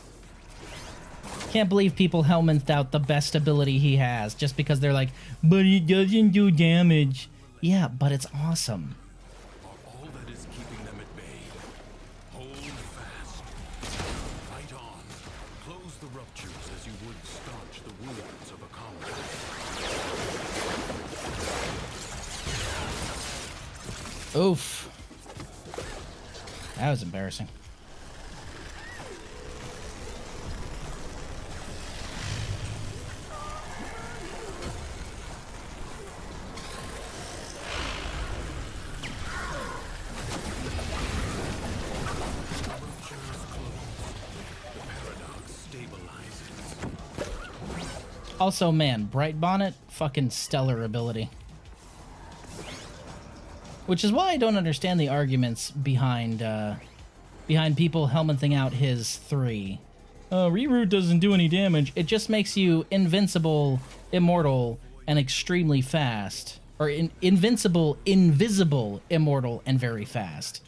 Can't believe people Helminthed out the best ability he has just because they're like, but he doesn't do damage. Yeah, but it's awesome. Are all that is keeping them at bay. Hold fast. Fight on. Close the ruptures as you would staunch the wounds of a comrade. Oof. That was embarrassing. Also, man, Bright Bonnet, fucking stellar ability. Which is why I don't understand the arguments behind people Helmething out his 3. Reroot doesn't do any damage. It just makes you invincible, immortal, and extremely fast. Or invincible, invisible, immortal, and very fast.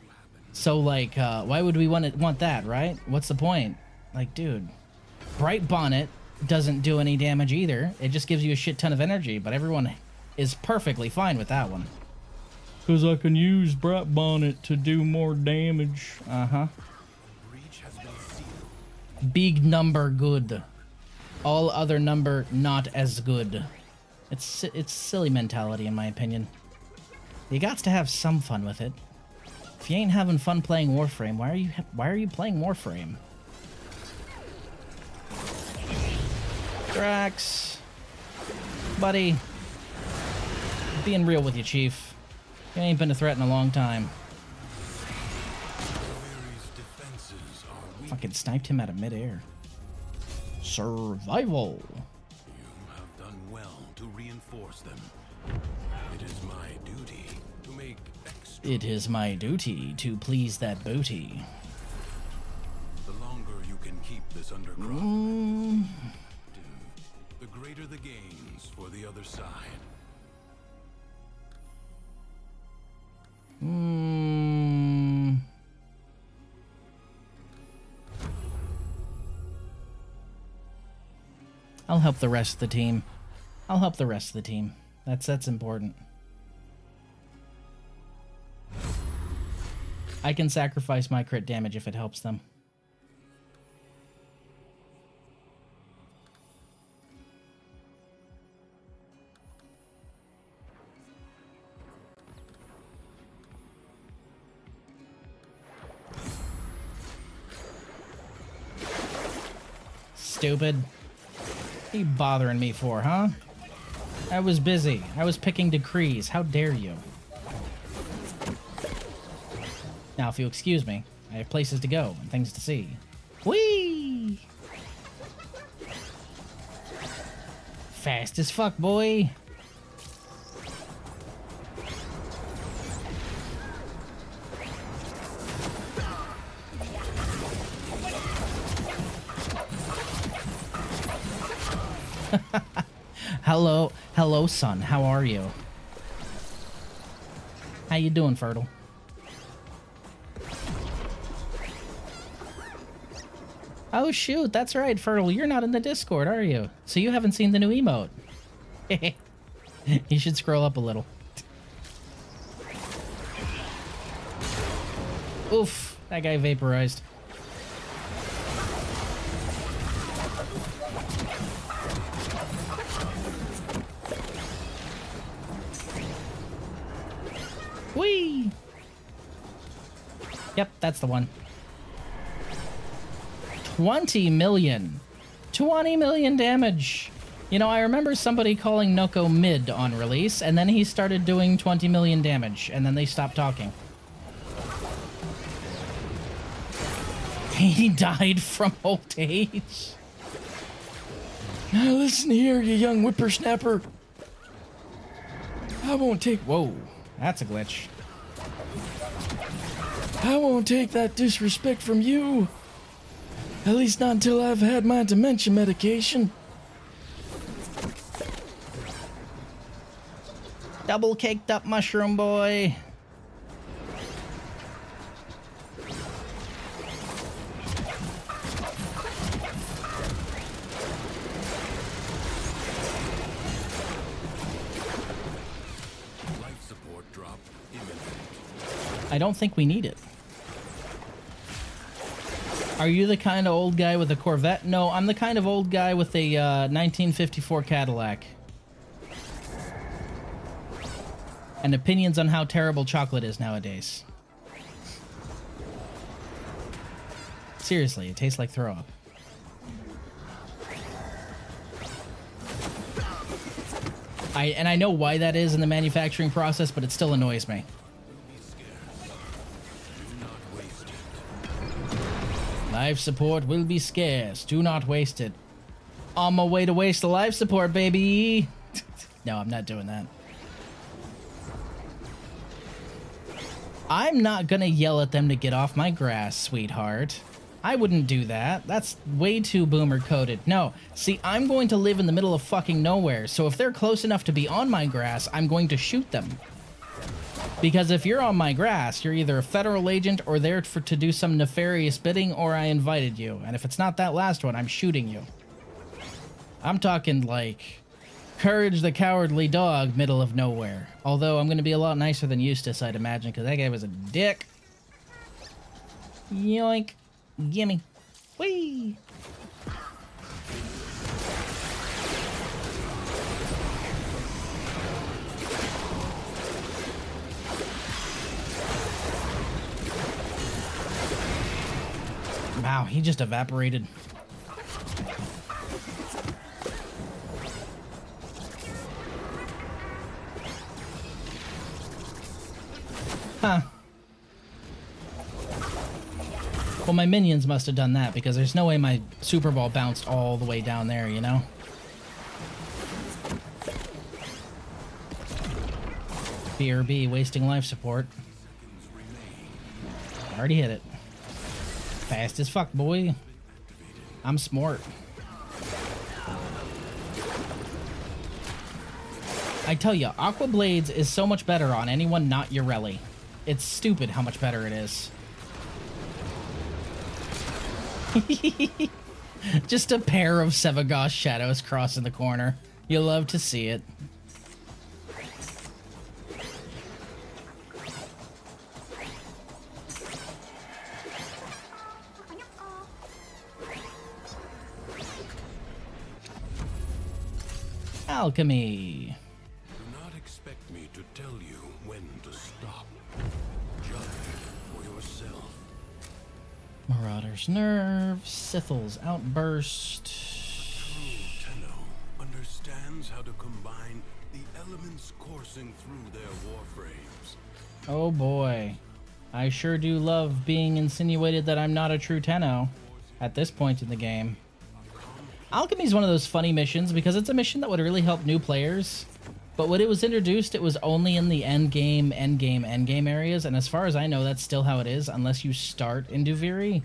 So, like, why would we want that, right? What's the point? Like, dude, Bright Bonnet doesn't do any damage either. It just gives you a shit ton of energy, but everyone is perfectly fine with that one. Because I can use Bright Bonnet to do more damage. Uh-huh. Breach has been sealed. Big number good. All other number not as good. It's silly mentality in my opinion. You got to have some fun with it. If you ain't having fun playing Warframe, why are you playing Warframe? Drax, buddy, being real with you, Chief. You ain't been a threat in a long time. Ares' defenses are weak. Fucking sniped him out of midair. Survival. You have done well to reinforce them. It is my duty to make extra. It is my duty to please that booty. The longer you can keep this undercroft, the greater the gains for the other side. I'll help the rest of the team. I'll help the rest of the team. That's important. I can sacrifice my crit damage if it helps them. Stupid. What are you bothering me for, huh? I was busy. I was picking decrees. How dare you? Now, if you excuse me, I have places to go and things to see. Whee! Fast as fuck, boy. Hello, son. How are you? How you doing, Fertile? Oh, shoot. That's right, Fertile. You're not in the Discord, are you? So you haven't seen the new emote. You should scroll up a little. Oof. That guy vaporized. Whee! Yep, that's the one. 20 million. 20 million damage. You know, I remember somebody calling Noko mid on release, and then he started doing 20 million damage, and then they stopped talking. He died from old age. Now listen here, you young whippersnapper. I won't take... Whoa, that's a glitch. I won't take that disrespect from you. At least not until I've had my dementia medication. Double caked up mushroom boy. Life support drop imminent. I don't think we need it. Are you the kind of old guy with a Corvette? No, I'm the kind of old guy with a 1954 Cadillac. And opinions on how terrible chocolate is nowadays. Seriously, it tastes like throw up. I know why that is in the manufacturing process, but it still annoys me. Life support will be scarce. Do not waste it. On my way to waste the life support, baby. No, I'm not doing that. I'm not gonna yell at them to get off my grass, sweetheart. I wouldn't do that. That's way too boomer coded. No, see, I'm going to live in the middle of fucking nowhere, so if they're close enough to be on my grass, I'm going to shoot them. Because if you're on my grass, you're either a federal agent or there to do some nefarious bidding, or I invited you. And if it's not that last one, I'm shooting you. I'm talking like Courage the Cowardly Dog, middle of nowhere. Although I'm going to be a lot nicer than Eustace, I'd imagine, because that guy was a dick. Yoink. Gimme. Whee! Wow, he just evaporated. Huh. Well, my minions must have done that, because there's no way my Super Ball bounced all the way down there, you know? BRB, wasting life support. Already hit it. Fast as fuck, boy. I'm smart. I tell ya, Aqua Blades is so much better on anyone not Urelli. It's stupid how much better it is. Just a pair of Sevagoth shadows crossing the corner. You'll love to see it. Alchemy. Do not expect me to tell you when to stop. Judge for yourself. Marauder's Nerve, Sithel's Outburst. True Tenno understands how to combine the elements coursing through their warframes. Oh boy. I sure do love being insinuated that I'm not a true Tenno at this point in the game. Alchemy is one of those funny missions because it's a mission that would really help new players. But when it was introduced, it was only in the end game areas, and as far as I know, that's still how it is, unless you start in Duviri.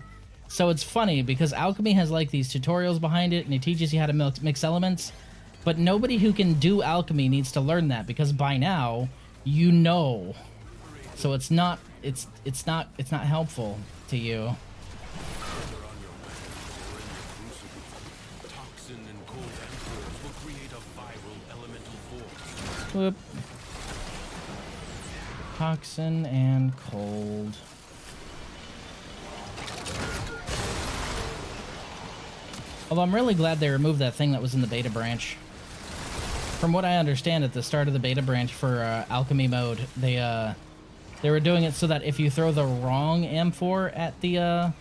So it's funny, because Alchemy has, like, these tutorials behind it, and it teaches you how to mix elements, but nobody who can do Alchemy needs to learn that, because by now, you know. So it's not helpful to you. Whoop. Toxin and cold. Although I'm really glad they removed that thing that was in the beta branch. From what I understand, at the start of the beta branch for alchemy mode, they were doing it so that if you throw the wrong amphor at the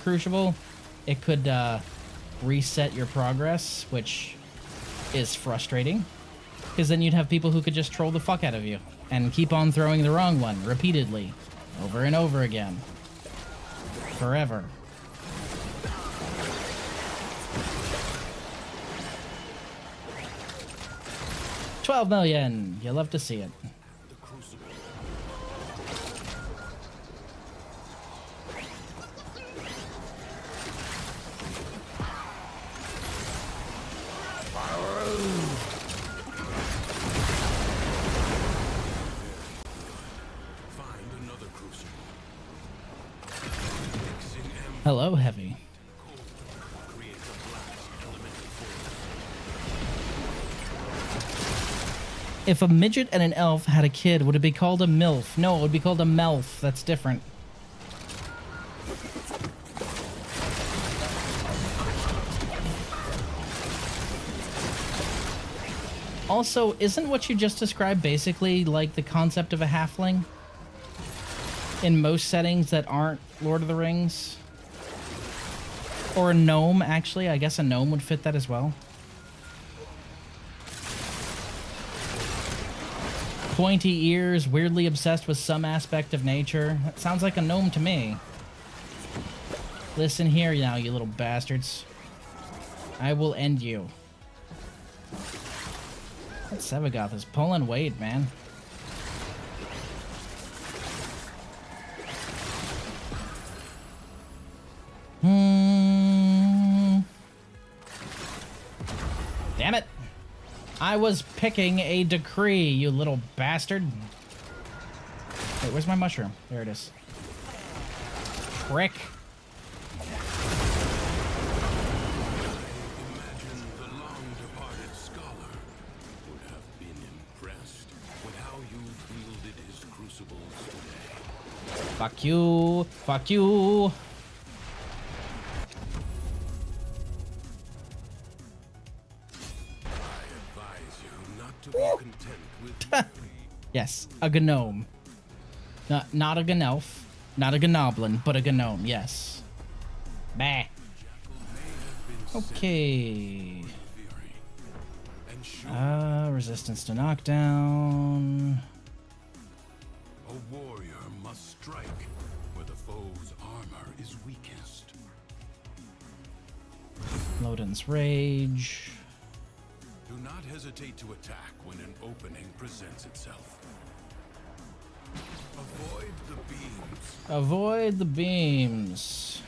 crucible, it could reset your progress, which is frustrating. Because then you'd have people who could just troll the fuck out of you and keep on throwing the wrong one repeatedly, over and over again. Forever. $12 million. You love to see it. Hello, Heavy. If a midget and an elf had a kid, would it be called a MILF? No, it would be called a MELF. That's different. Also, isn't what you just described basically like the concept of a halfling? In most settings that aren't Lord of the Rings? Or a gnome, actually. I guess a gnome would fit that as well. Pointy ears, weirdly obsessed with some aspect of nature. That sounds like a gnome to me. Listen here now, you little bastards. I will end you. That Sevagoth is pulling weight, man. Damn it! I was picking a decree, you little bastard. Wait, where's my mushroom? There it is. Prick. Imagine the long-departed scholar would have been impressed with how you wielded his crucibles today. Fuck you. Fuck you. Yes, a gnome. Not a gnelf, not a gnoblin, but a gnome, yes. Bah. Okay. Resistance to knockdown. A warrior must strike where the foe's armor is weakest. Loden's Rage. Do not hesitate to attack when an opening presents itself. Avoid the beams. Avoid the beams.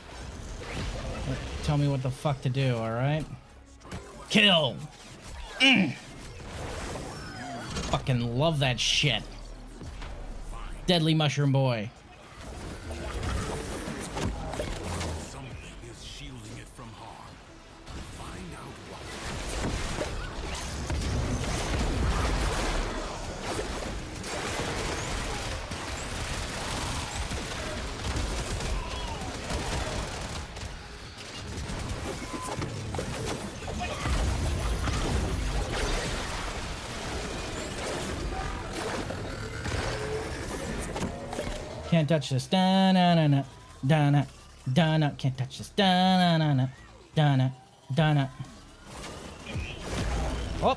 Tell me what the fuck to do, alright? Kill! Fucking love that shit. Deadly Mushroom Boy. Something is shielding it from harm. Find out what. Can't touch this. Da-na-na-na. Da-na. Da-na. Can't touch this. Da-na-na-na. Da-na. Da-na. Oh!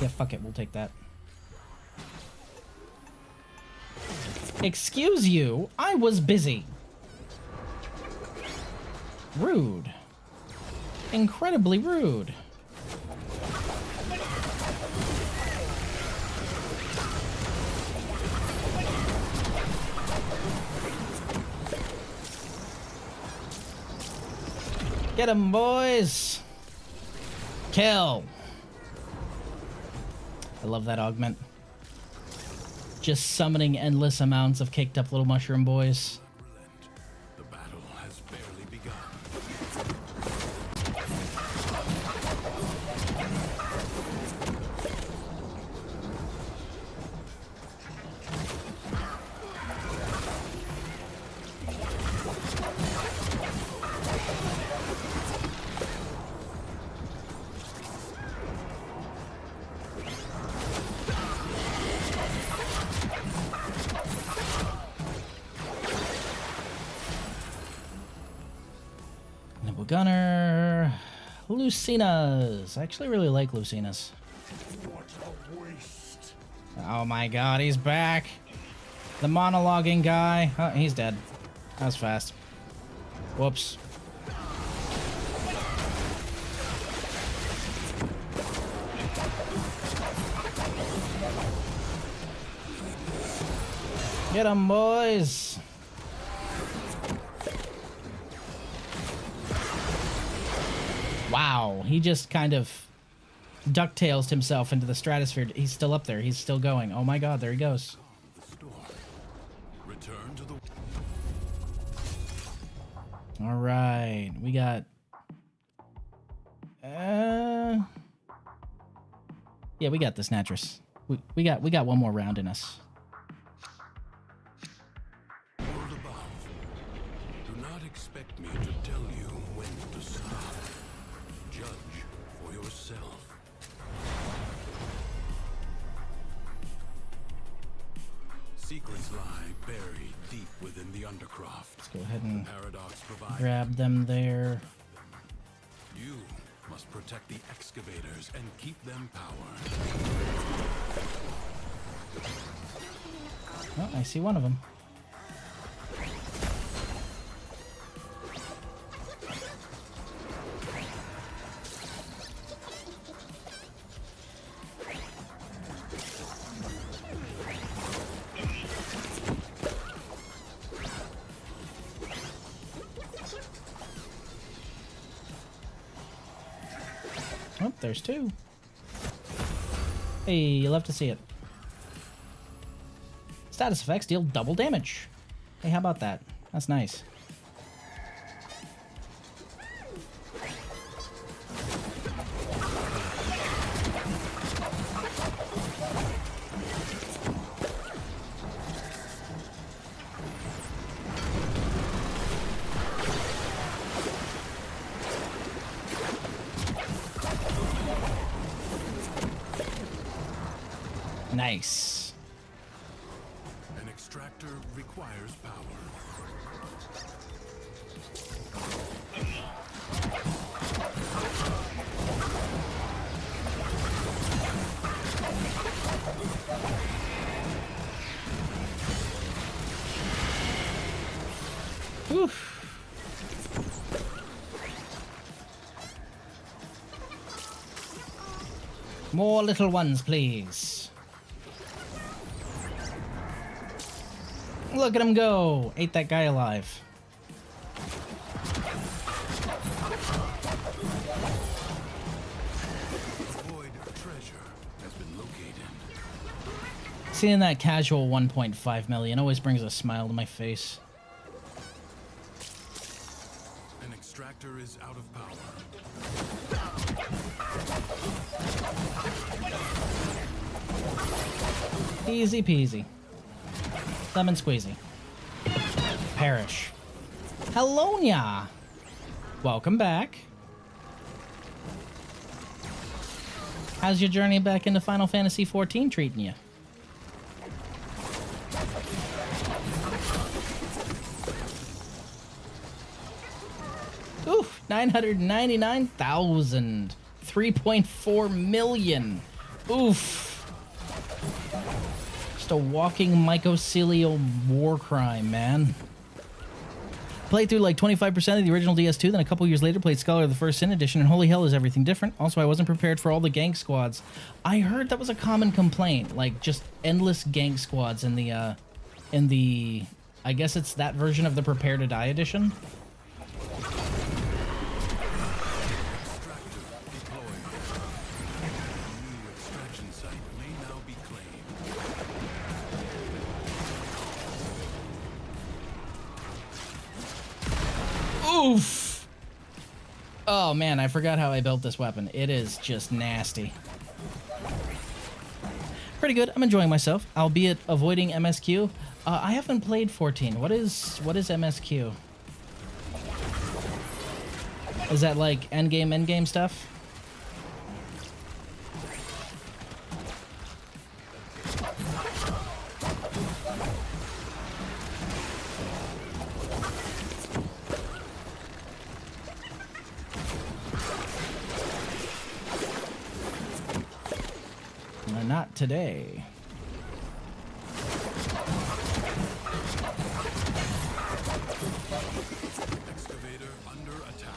Yeah, fuck it. We'll take that. Excuse you. I was busy. Rude. Incredibly rude. Get 'em, boys. Kill. I love that augment. Just summoning endless amounts of caked up little mushroom boys. The battle has barely begun. Nimble Gunner. Lucinas. I actually really like Lucinas. Oh my god, he's back. The monologuing guy. Oh, he's dead. That was fast. Whoops. Get 'em, boys. Wow, he just kind of ducktails himself into the stratosphere. He's still up there. He's still going. Oh my god, there he goes. The storm. Return to the... All right, we got... Yeah, we got this, Natris. We got one more round in us. world above. Do not expect me to tell you when to stop. Judge for yourself. Secrets lie buried deep within the Undercroft. Let's go ahead and Paradox provides. grab them there. You must protect the excavators and keep them powered. Oh, I see one of them. Oh, there's two. Hey, you love to see it. Status effects deal double damage. Hey, how about that? That's nice. Nice. An extractor requires power. Oof. More little ones, please. Look at him go! Ate that guy alive. Void treasure has been located. Seeing that casual 1.5 million always brings a smile to my face. An extractor is out of power. Easy peasy. Lemon squeezy. Perish. Hellonia! Welcome back. How's your journey back into Final Fantasy XIV treating you? Ooh, 999,000. 3.4 million. Oof. Just a walking mycelial war crime, man. Played through like 25% of the original DS2, then a couple years later played Scholar of the First Sin Edition, and holy hell is everything different. Also, I wasn't prepared for all the gank squads. I heard that was a common complaint, like just endless gank squads in the, I guess it's that version of the Prepare to Die edition. Oof! Oh man, I forgot how I built this weapon. It is just nasty. Pretty good. I'm enjoying myself, albeit avoiding MSQ. I haven't played 14. What is MSQ? Is that like endgame stuff? Not today. Excavator under attack.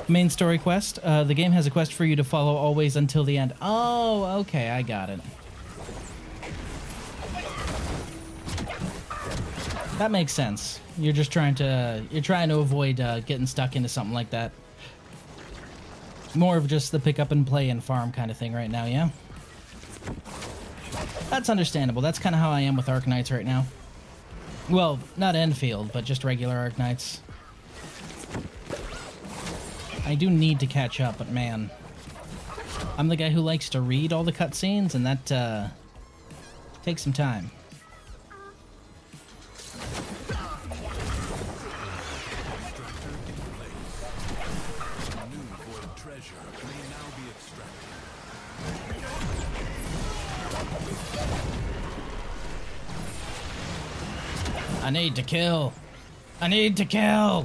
Main story quest. The game has a quest for you to follow always until the end. Oh, okay, I got it. That makes sense. You're just trying to avoid getting stuck into something like that. More of just the pick up and play and farm kind of thing right now, yeah? That's understandable. That's kind of how I am with Arknights right now. Well, not Enfield, but just regular Arknights. I do need to catch up, but man, I'm the guy who likes to read all the cutscenes, and that takes some time. I need to kill. I need to kill.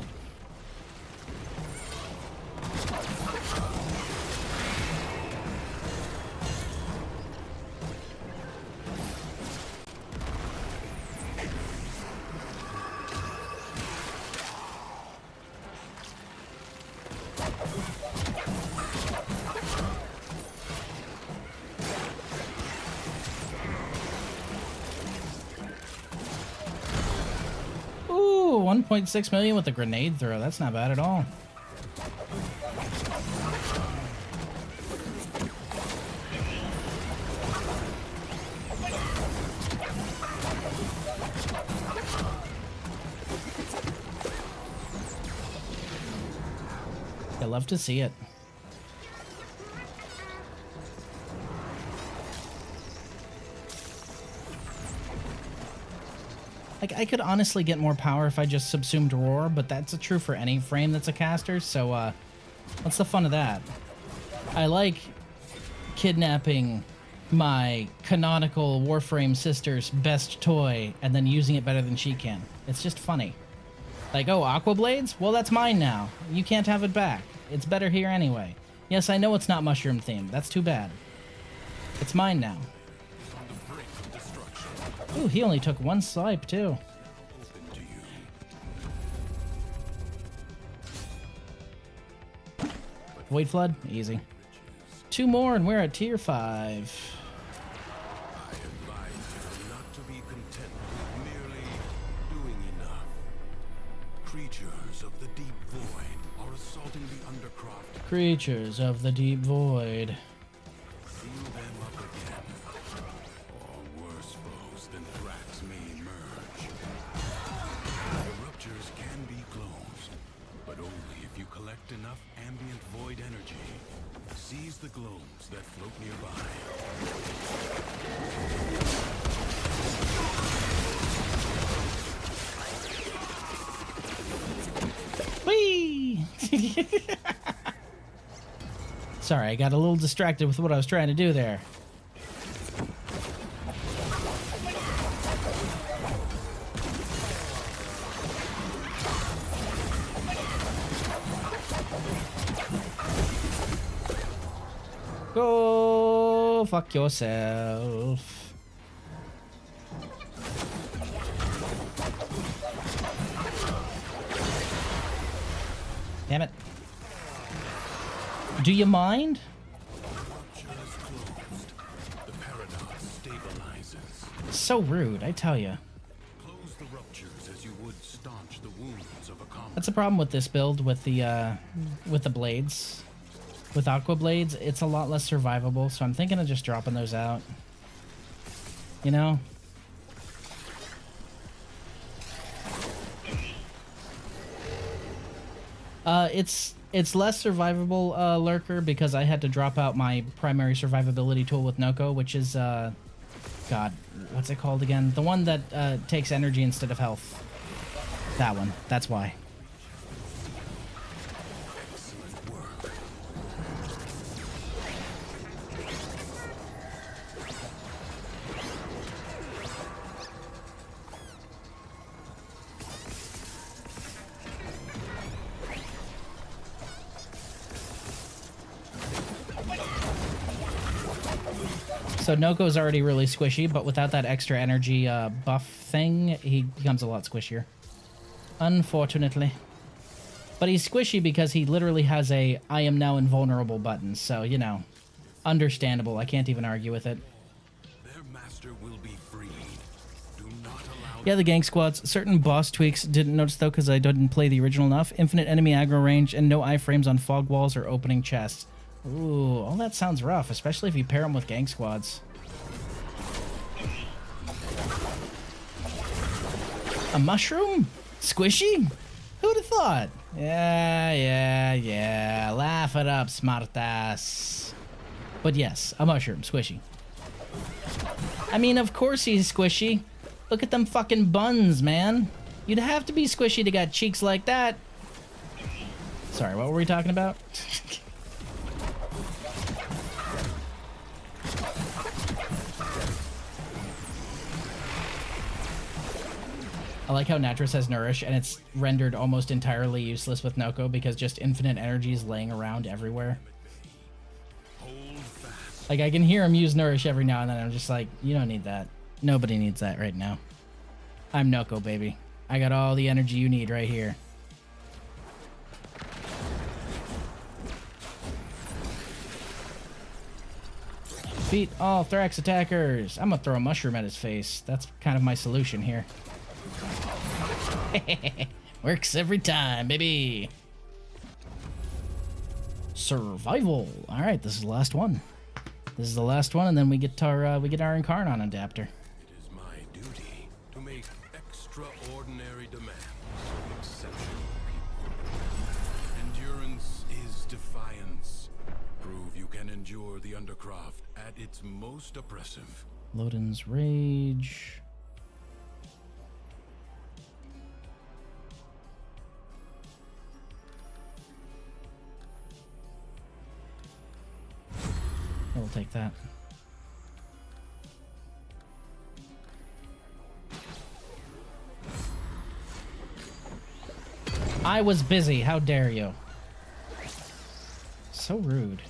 Ooh, 1.6 million with a grenade throw. That's not bad at all. I love to see it. Like, I could honestly get more power if I just subsumed Roar, but that's true for any frame that's a caster, so, what's the fun of that? I like kidnapping my canonical Warframe sister's best toy and then using it better than she can. It's just funny. Like, oh, Aqua Blades? Well, that's mine now. You can't have it back. It's better here anyway. Yes, I know it's not mushroom themed. That's too bad. It's mine now. Ooh, he only took one swipe, too. Void Flood? Easy. 2 more and we're at tier 5. I advise you not to be content with merely doing enough. Creatures of the deep void are assaulting the Undercroft. Creatures of the deep void. Seal them up again. Or worse foes than Thrax may emerge. The ruptures can be closed, but only if you collect enough ambient void energy. Seize the globes that float nearby. Whee! Sorry, I got a little distracted with what I was trying to do there. Go fuck yourself. Damn it. Do you mind? Rupture is closed. The paradox stabilizes. So rude, I tell you. Close the ruptures as you would staunch the wounds of a combat. That's the problem with this build with the blades. With Aqua Blades, it's a lot less survivable, so I'm thinking of just dropping those out. You know? It's less survivable, Lurker, because I had to drop out my primary survivability tool with Noko, which is, God, what's it called again? The one that takes energy instead of health. That one. That's why. Excellent work. So Noko's already really squishy, but without that extra energy buff thing, he becomes a lot squishier. Unfortunately. But he's squishy because he literally has a I am now invulnerable button, so, you know, understandable. I can't even argue with it. Their master will be freed. Do not allow Yeah, the gang squads. Certain boss tweaks didn't notice, though, because I didn't play the original enough. Infinite enemy aggro range and no iframes on fog walls or opening chests. Ooh, all that sounds rough, especially if you pair them with gang squads. A mushroom? Squishy? Who'd have thought? Yeah. Laugh it up, smartass. But yes, a mushroom, squishy. I mean, of course he's squishy. Look at them fucking buns, man. You'd have to be squishy to got cheeks like that. Sorry, what were we talking about? I like how Natris has Nourish, and it's rendered almost entirely useless with Noko because just infinite energy is laying around everywhere. hold fast. Like, I can hear him use Nourish every now and then. I'm just like, you don't need that. Nobody needs that right now. I'm Noko, baby. I got all the energy you need right here. Defeat all Thrax attackers. I'm gonna throw a mushroom at his face. That's kind of my solution here. Works every time, baby. Survival. All right, this is the last one. This is the last one, and then we get our Incarnon adapter. It is my duty to make extraordinary demands of exceptional people. Endurance is defiance. Prove you can endure the Undercroft at its most oppressive. Loden's Rage. We'll take that. I was busy. How dare you? So rude.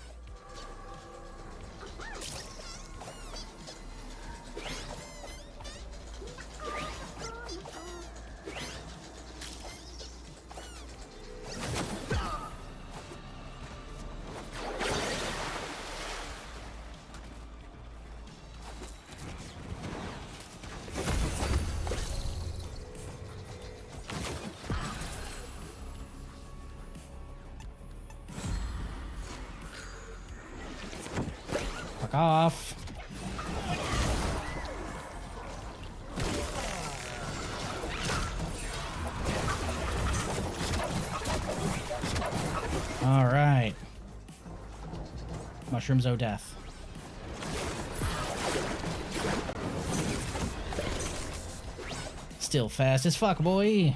Fuck off. All right. Mushrooms O death. Still fast as fuck, boy.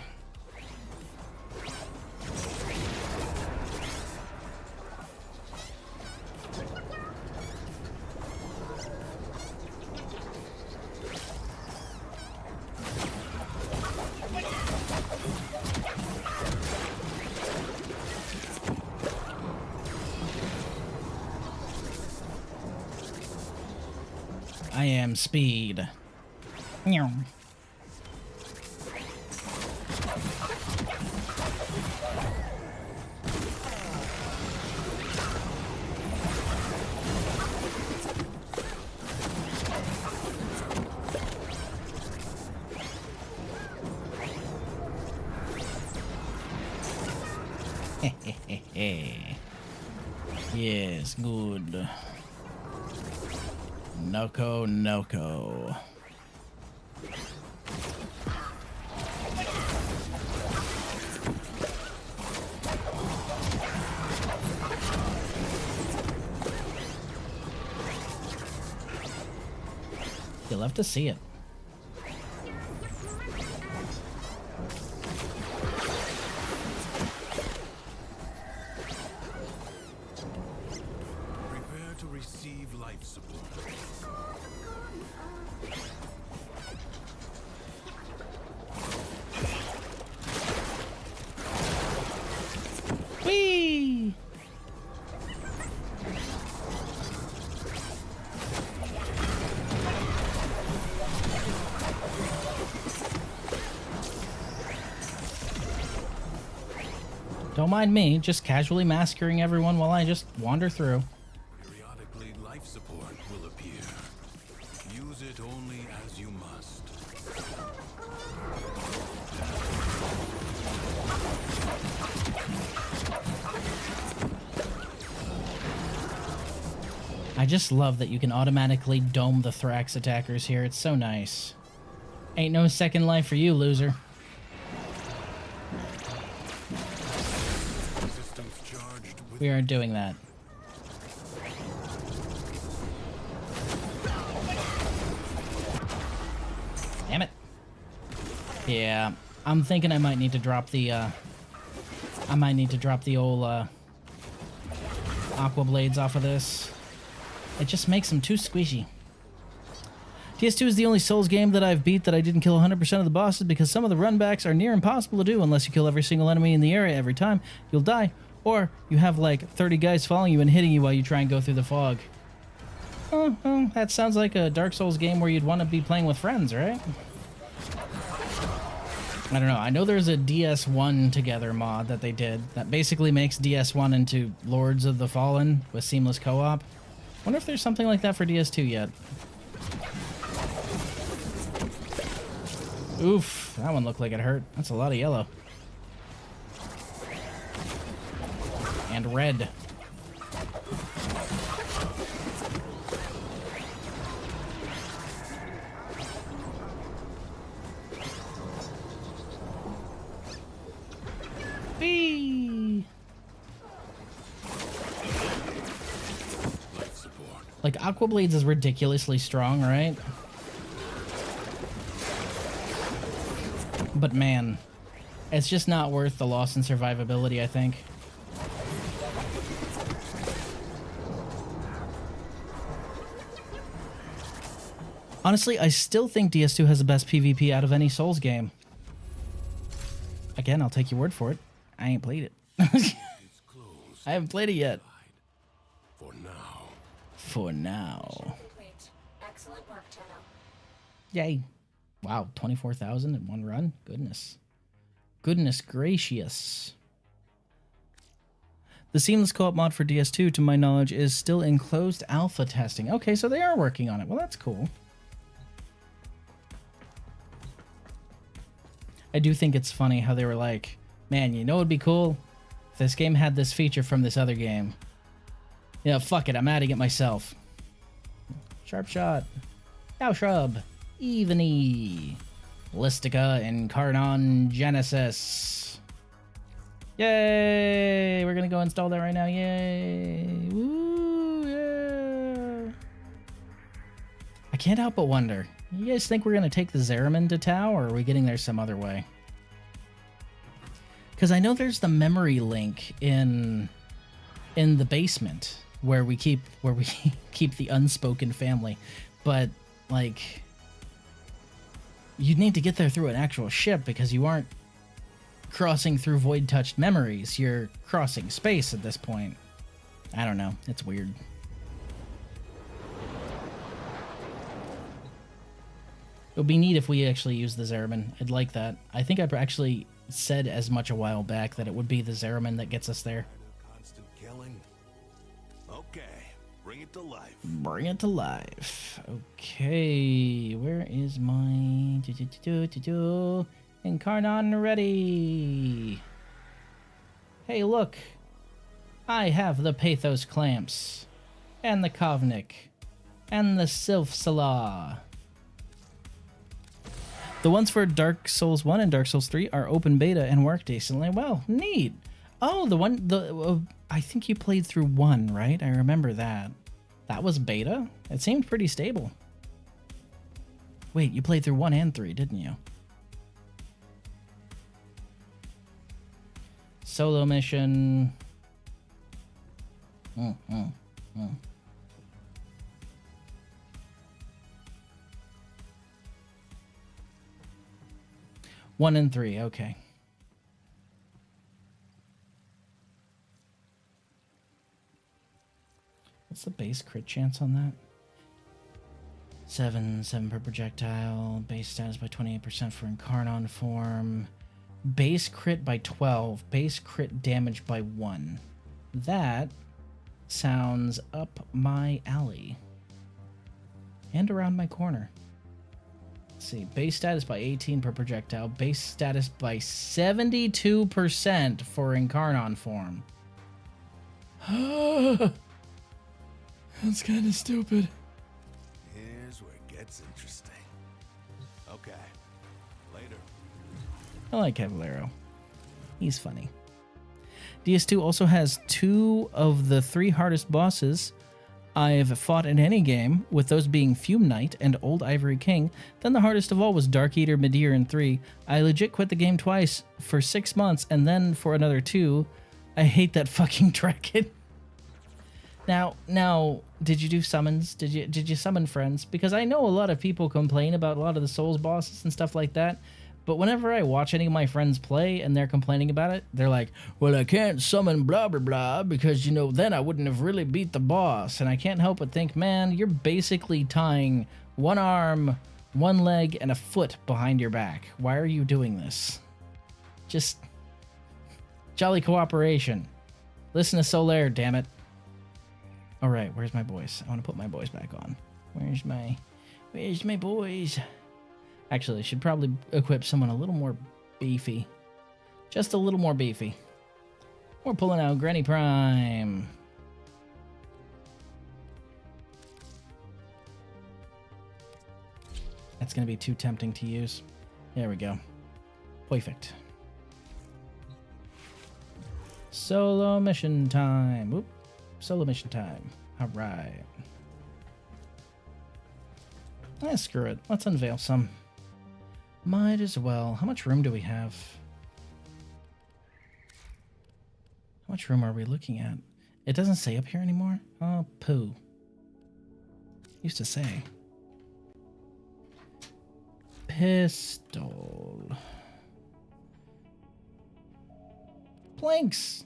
I am speed. Meow. Yes, good. Noko. You'll have to see it. Prepare to receive life support. Whee! Don't mind me, just casually massacring everyone while I just wander through. Periodically, life support will appear. Use it only as you must. I just love that you can automatically dome the Thrax attackers here. It's so nice. Ain't no second life for you, loser. Systems charged with We aren't doing that. Damn it. Yeah, I'm thinking I might need to drop the, old, Aqua Blades off of this. It just makes them too squishy. TS2 is the only Souls game that I've beat that I didn't kill 100% of the bosses because some of the runbacks are near impossible to do unless you kill every single enemy in the area every time. You'll die, or you have like 30 guys following you and hitting you while you try and go through the fog. Oh, that sounds like a Dark Souls game where you'd want to be playing with friends, right? I don't know. I know there's a DS1 Together mod that they did that basically makes DS1 into Lords of the Fallen with seamless co-op. Wonder if there's something like that for DS2 yet. Oof, that one looked like it hurt. That's a lot of yellow. And red. Whee! life support. Like, Aqua Blades is ridiculously strong, right? But man, it's just not worth the loss in survivability, I think. Honestly, I still think DS2 has the best PvP out of any Souls game. Again, I'll take your word for it. I ain't played it. It's closed. I haven't played it yet. For now. For now. Complete. Excellent work, Tenno. Yay. Wow, 24,000 in one run? Goodness. Goodness gracious. The Seamless Co-op mod for DS2, to my knowledge, is still in closed alpha testing. Okay, so they are working on it. Well, that's cool. I do think it's funny how they were like, man, you know what would be cool? If this game had this feature from this other game. Yeah, fuck it, I'm adding it myself. Sharp shot. Now shrub. Eveny. Listica Incarnon Genesis. Yay! We're gonna go install that right now. Yay! Woo! Yeah! I can't help but wonder. You guys think we're gonna take the Zeraman to Tau, or are we getting there some other way? Because I know there's the memory link in the basement where we keep keep the unspoken family, but like, you need to get there through an actual ship because you aren't crossing through void-touched memories. You're crossing space at this point. I don't know. It's weird. It would be neat if we actually used the Zeraman. I'd like that. I think I actually said as much a while back that it would be the Zeraman that gets us there. Constant killing. Okay, bring it to life. Bring it to life. Okay, where is my Incarnon ready? Hey, look. I have the Pathos Clamps, and the Kovnik, and the Sylph Salah. The ones for Dark Souls 1 and Dark Souls 3 are open beta and work decently well. Neat. Oh, I think you played through 1, right? I remember that. That was beta? It seemed pretty stable. Wait, you played through 1 and 3, didn't you? Solo mission. 1 and 3, okay. What's the base crit chance on that? 7 per projectile. Base status by 28% for Incarnon form. Base crit by 12. Base crit damage by 1. That sounds up my alley. And around my corner. Let's see. Base status by 18 per projectile. Base status by 72% for Incarnon form. That's kind of stupid. Here's where it gets interesting. Okay, later. I like Cavallero. He's funny. DS2 also has 2 of the 3 hardest bosses I've fought in any game, with those being Fume Knight and Old Ivory King. Then the hardest of all was Dark Eater Midir in 3. I legit quit the game twice for 6 months and then for another 2. I hate that fucking dragon. Now, did you do summons? Did you summon friends? Because I know a lot of people complain about a lot of the Souls bosses and stuff like that. But whenever I watch any of my friends play and they're complaining about it, they're like, well, I can't summon blah, blah, blah, because, then I wouldn't have really beat the boss. And I can't help but think, man, you're basically tying 1 arm, 1 leg, and a foot behind your back. Why are you doing this? Just jolly cooperation. Listen to Solaire, damn it. All right, where's my boys? I want to put my boys back on. Where's my boys? Actually, I should probably equip someone a little more beefy. Just a little more beefy. We're pulling out Granny Prime. That's going to be too tempting to use. There we go. Perfect. Solo mission time. Whoop. Solo mission time. All right. Screw it. Let's unveil some. Might as well. How much room do we have? How much room are we looking at? It doesn't say up here anymore? Oh, poo. Used to say. Pistol. Planks.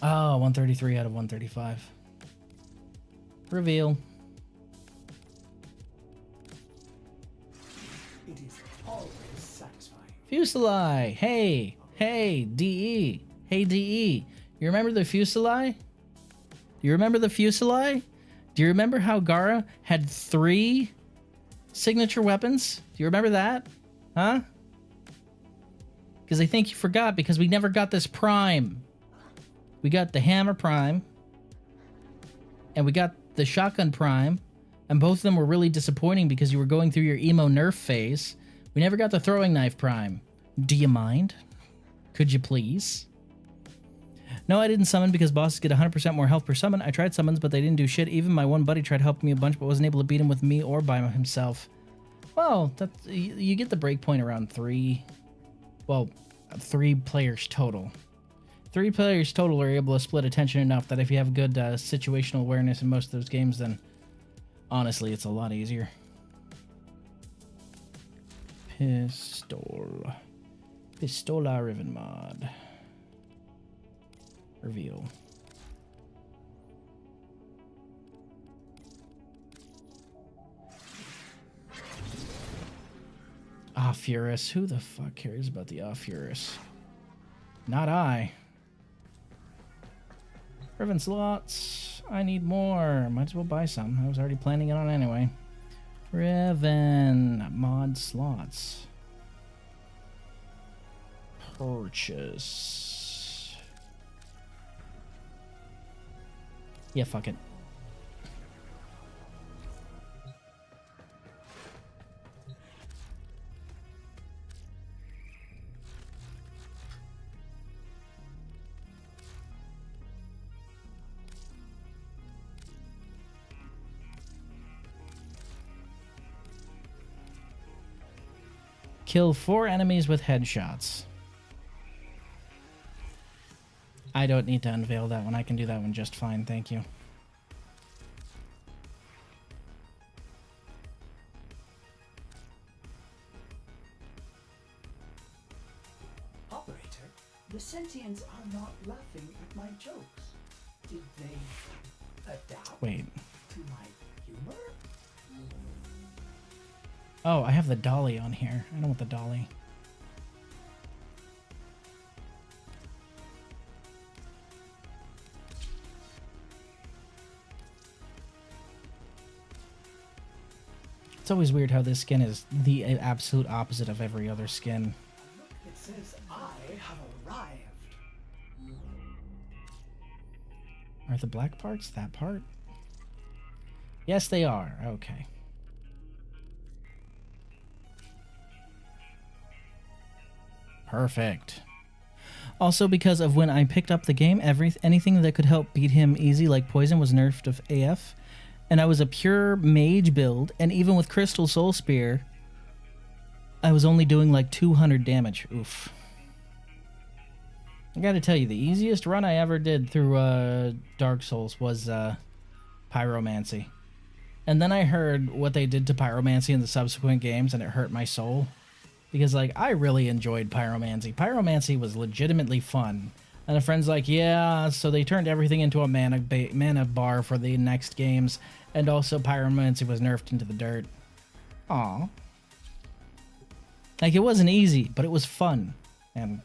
Oh, 133 out of 135. Reveal. It is always satisfying. Fuseli. Hey, DE. Hey, DE. You remember the Fuseli? Do you remember the Fuseli? Do you remember how Gara had 3 signature weapons? Do you remember that? Huh? Because I think you forgot, because we never got this Prime. We got the Hammer Prime, and we got the Shotgun Prime, and both of them were really disappointing because you were going through your emo nerf phase. We never got the Throwing Knife Prime. Do you mind? Could you please? No, I didn't summon because bosses get 100% more health per summon. I tried summons, but they didn't do shit. Even my one buddy tried helping me a bunch, but wasn't able to beat him with me or by himself. Well, you get the breakpoint around 3. Well, 3 players total. 3 players total are able to split attention enough that if you have good situational awareness in most of those games, then honestly, it's a lot easier. Pistol. Pistola Riven mod. Reveal. Ophurus. Who the fuck cares about the Ophurus? Not I. Riven slots. I need more. Might as well buy some. I was already planning it on anyway. Riven mod slots. Purchase. Yeah, fuck it. Kill 4 enemies with headshots. I don't need to unveil that one. I can do that one just fine, thank you. Operator, the sentients are not laughing at my jokes. Did they adapt Wait. to my humor? Oh, I have the dolly on here. I don't want the dolly. It's always weird how this skin is the absolute opposite of every other skin. Look, it says I have arrived. Are the black parts that part? Yes, they are. Okay. Perfect. Also, because of when I picked up the game, anything that could help beat him easy, like poison, was nerfed of AF. And I was a pure mage build, and even with Crystal Soul Spear, I was only doing like 200 damage. Oof. I gotta tell you, the easiest run I ever did through Dark Souls was Pyromancy. And then I heard what they did to Pyromancy in the subsequent games, and it hurt my soul. Because, like, I really enjoyed Pyromancy. Pyromancy was legitimately fun. And a friend's like, yeah, so they turned everything into a mana bar for the next games. And also Pyromancy was nerfed into the dirt. Aw. Like, it wasn't easy, but it was fun. And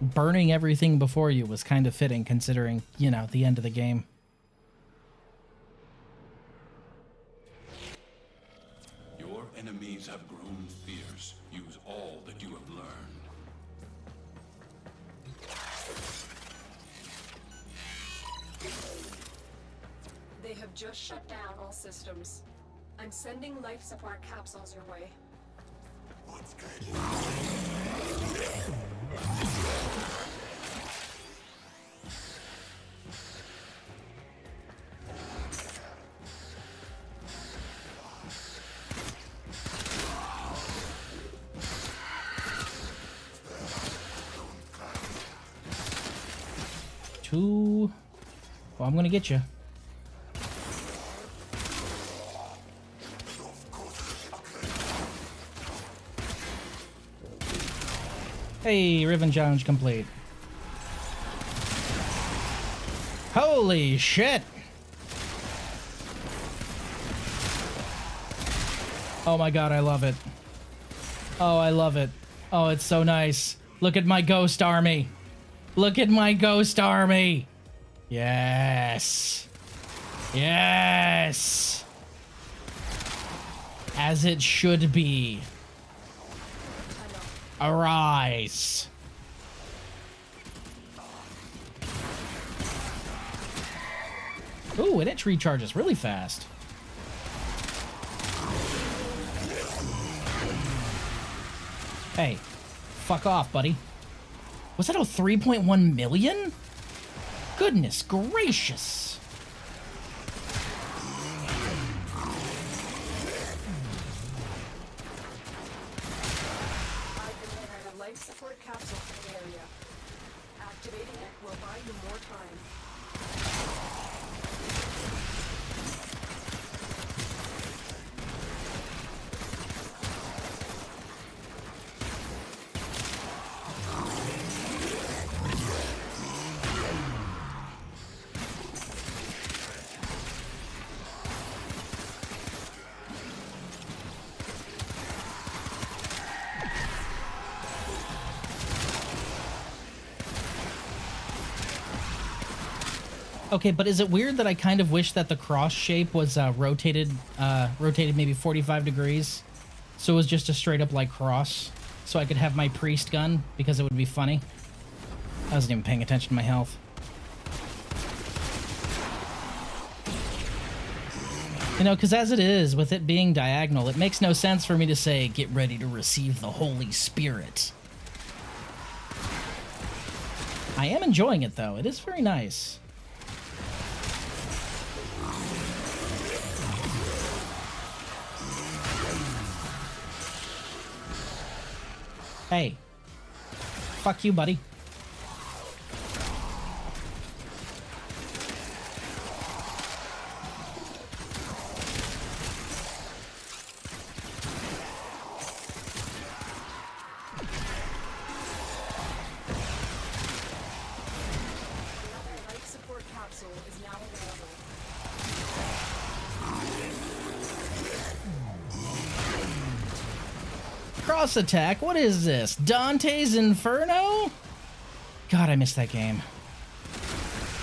burning everything before you was kind of fitting, considering, you know, the end of the game. Your enemies have grown fierce. Use all that you have learned. They have just shut down all systems. I'm sending life support capsules your way. Two. Well, I'm gonna get you. Hey, Riven challenge complete. Holy shit! Oh my god, I love it. Oh, I love it. Oh, it's so nice. Look at my ghost army. Look at my ghost army. Yes. Yes. As it should be. Arise. Ooh, and it recharges really fast. Hey, fuck off, buddy. Was that a 3.1 million? Goodness gracious. I've delivered a life support capsule to the area. Activating it will buy you more time. Okay, but is it weird that I kind of wish that the cross shape was rotated maybe 45 degrees? So it was just a straight up like cross. So I could have my priest gun because it would be funny. I wasn't even paying attention to my health. You know, because as it is, with it being diagonal, it makes no sense for me to say, get ready to receive the Holy Spirit. I am enjoying it, though. It is very nice. Hey. Fuck you, buddy. Life support capsule is now available. Cross attack? What is this? Dante's Inferno? God, I missed that game.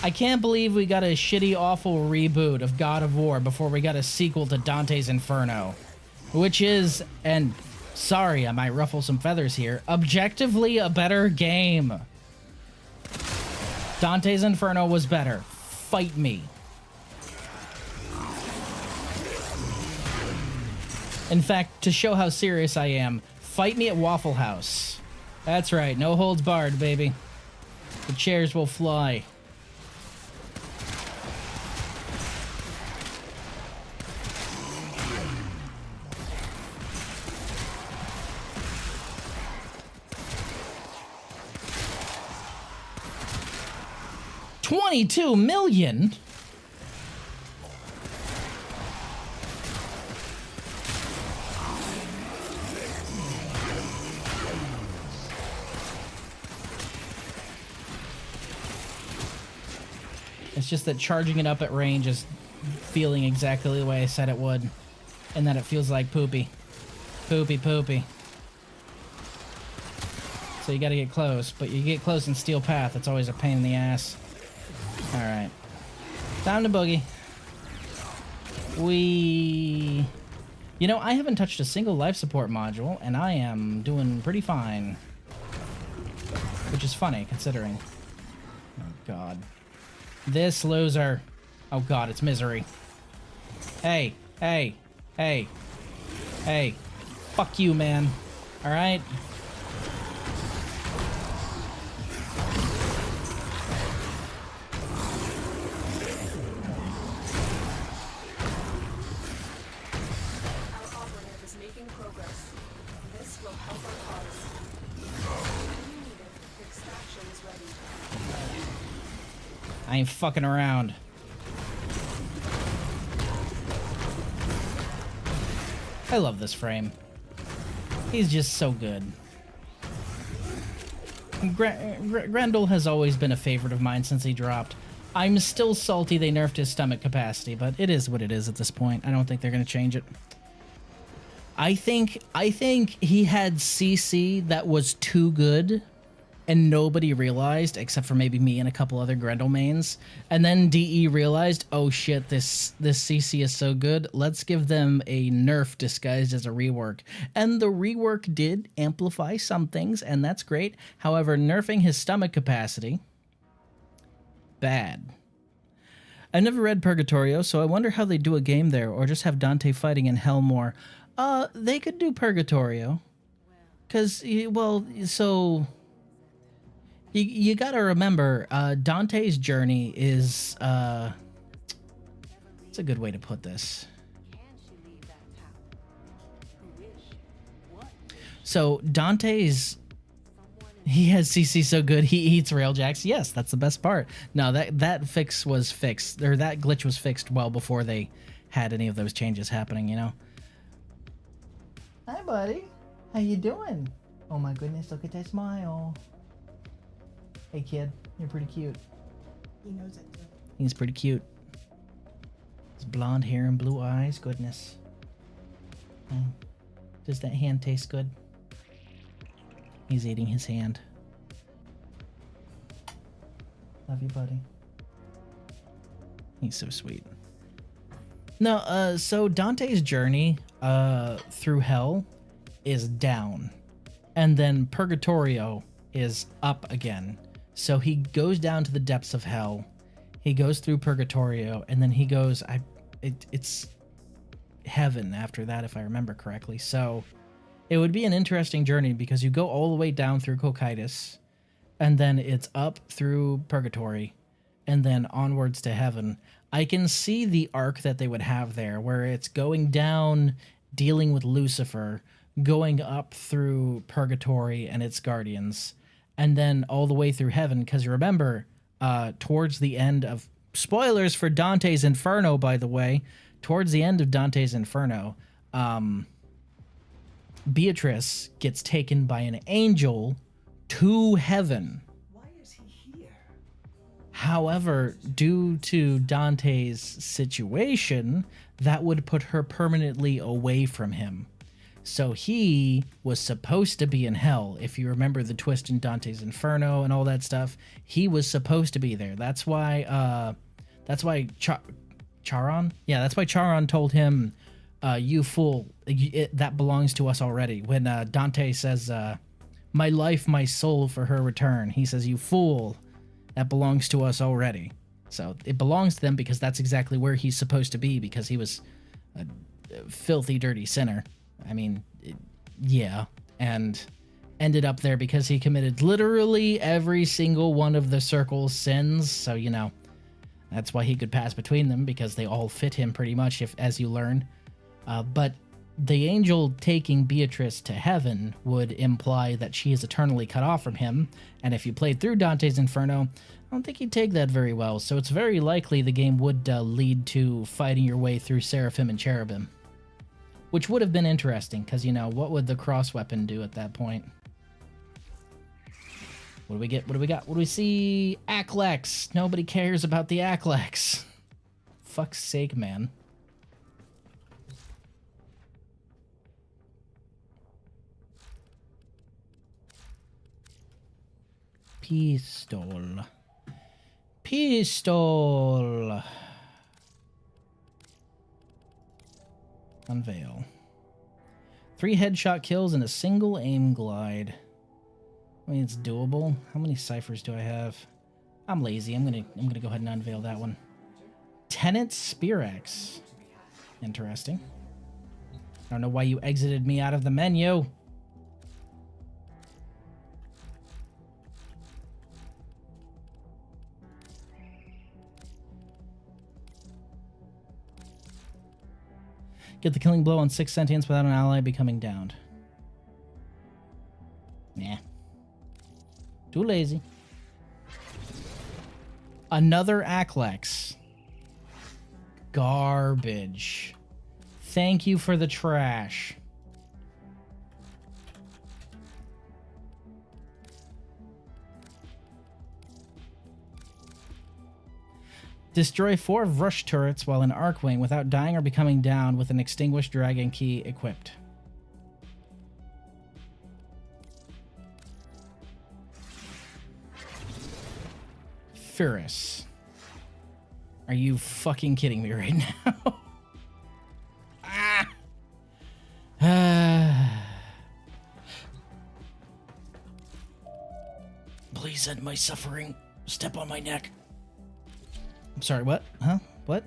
I can't believe we got a shitty, awful reboot of God of War before we got a sequel to Dante's Inferno. Which is, and sorry, I might ruffle some feathers here, objectively a better game. Dante's Inferno was better. Fight me. In fact, to show how serious I am, fight me at Waffle House. That's right, no holds barred, baby. The chairs will fly. $22 million? It's just that charging it up at range is feeling exactly the way I said it would. And that it feels like poopy. Poopy, poopy. So you gotta get close, but you get close in Steel Path, it's always a pain in the ass. Alright. Time to boogie. You know, I haven't touched a single life support module, and I am doing pretty fine. Which is funny, considering. Oh, God. This loser. Oh, God, it's Misery. Hey, hey, hey, hey. Fuck you, man. Alright? Our operative is making progress. This will help our cause. When you need it, the extraction is ready. I ain't fucking around. I love this frame. He's just so good. Grendel has always been a favorite of mine since he dropped. I'm still salty they nerfed his stomach capacity, but it is what it is at this point. I don't think they're going to change it. I think he had CC that was too good, and nobody realized, except for maybe me and a couple other Grendel mains. And then DE realized, oh shit, this CC is so good, let's give them a nerf disguised as a rework. And the rework did amplify some things, and that's great. However, nerfing his stomach capacity, bad. I've never read Purgatorio, so I wonder how they do a game there, or just have Dante fighting in Hell more. They could do Purgatorio. Because, well, so... You gotta remember, Dante's journey is, it's a good way to put this. So, Dante's, he has CC so good, he eats Railjacks. Yes, that's the best part. No, that fix was fixed, or that glitch was fixed well before they had any of those changes happening, you know? Hi, buddy. How you doing? Oh my goodness, look at that smile. Hey kid, you're pretty cute. He knows it too. He's pretty cute. His blonde hair and blue eyes, goodness. Does that hand taste good? He's eating his hand. Love you, buddy. He's so sweet. No, so Dante's journey through hell is down, and then Purgatorio is up again. So he goes down to the depths of hell, he goes through Purgatorio, and then he goes it's heaven after that, if I remember correctly. So it would be an interesting journey because you go all the way down through Cocytus, and then it's up through Purgatory, and then onwards to heaven. I can see the arc that they would have there, where it's going down, dealing with Lucifer, going up through Purgatory and its guardians, and then all the way through heaven. Because you remember, towards the end of... Spoilers for Dante's Inferno, by the way. Towards the end of Dante's Inferno, Beatrice gets taken by an angel to heaven. Why is he here? However, due to Dante's situation, that would put her permanently away from him. So he was supposed to be in hell. If you remember the twist in Dante's Inferno and all that stuff, he was supposed to be there. That's why Charon? Yeah, that's why Charon told him, you fool, that belongs to us already. When Dante says, my life, my soul for her return, he says, you fool, that belongs to us already. So it belongs to them because that's exactly where he's supposed to be, because he was a filthy, dirty sinner. I mean, yeah, and ended up there because he committed literally every single one of the circle's sins. So, you know, that's why he could pass between them, because they all fit him pretty much, as you learn. But the angel taking Beatrice to heaven would imply that she is eternally cut off from him. And if you played through Dante's Inferno, I don't think he'd take that very well. So it's very likely the game would lead to fighting your way through Seraphim and Cherubim. Which would have been interesting, because, you know, what would the cross weapon do at that point? What do we get? What do we got? What do we see? Aklex. Nobody cares about the Aklex. Fuck's sake, man. Pistol. Pistol. Unveil. 3 headshot kills and a single aim glide. I mean, it's doable. How many ciphers do I have? I'm lazy. I'm gonna go ahead and unveil that one. Tenet Spear Axe. Interesting. I don't know why you exited me out of the menu. Get the killing blow on 6 sentience without an ally becoming downed. Nah. Too lazy. Another Aklex. Garbage. Thank you for the trash. Destroy 4 Rush turrets while in Arcwing without dying or becoming down with an Extinguished Dragon Key equipped. Ferris. Are you fucking kidding me right now? Please end my suffering. Step on my neck. I'm sorry, what? Huh? What?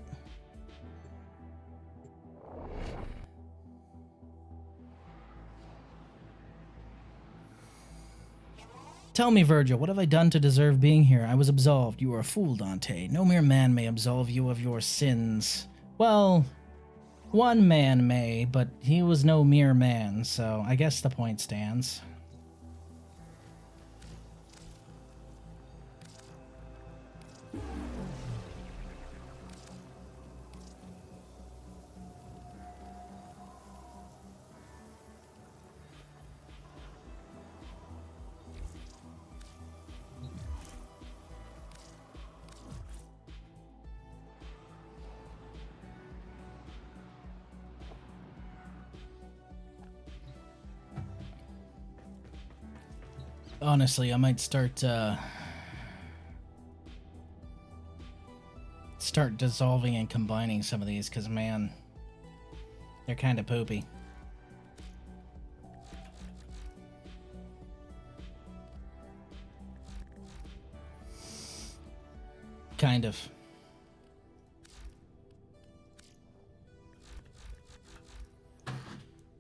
Tell me, Virgil, what have I done to deserve being here? I was absolved. You are a fool, Dante. No mere man may absolve you of your sins. Well, one man may, but he was no mere man, so I guess the point stands. Honestly, I might start start dissolving and combining some of these, because, man, they're kind of poopy. Kind of.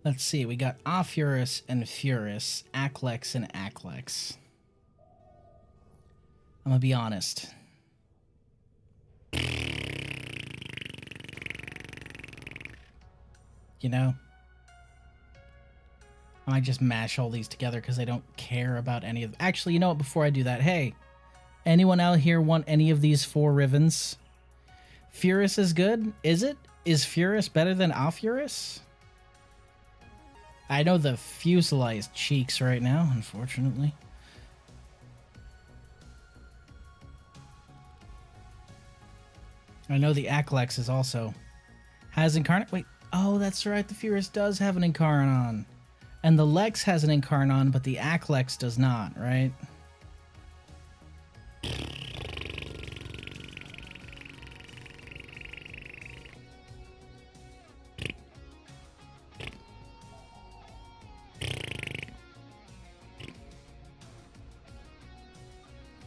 Let's see, we got Aphurus and Furus, Aklex and Aklex. I'm gonna be honest. You know? I might just mash all these together because I don't care about any of them. Actually, you know what? Before I do that, hey, anyone out here want any of these 4 Rivens? Furus is good? Is it? Is Furus better than Aphurus? I know the Fusilized cheeks right now, unfortunately. I know the Aklex is also has Incarnate. Wait, oh, that's right. The Furus does have an Incarnon. And the Lex has an Incarnon, but the Aklex does not, right?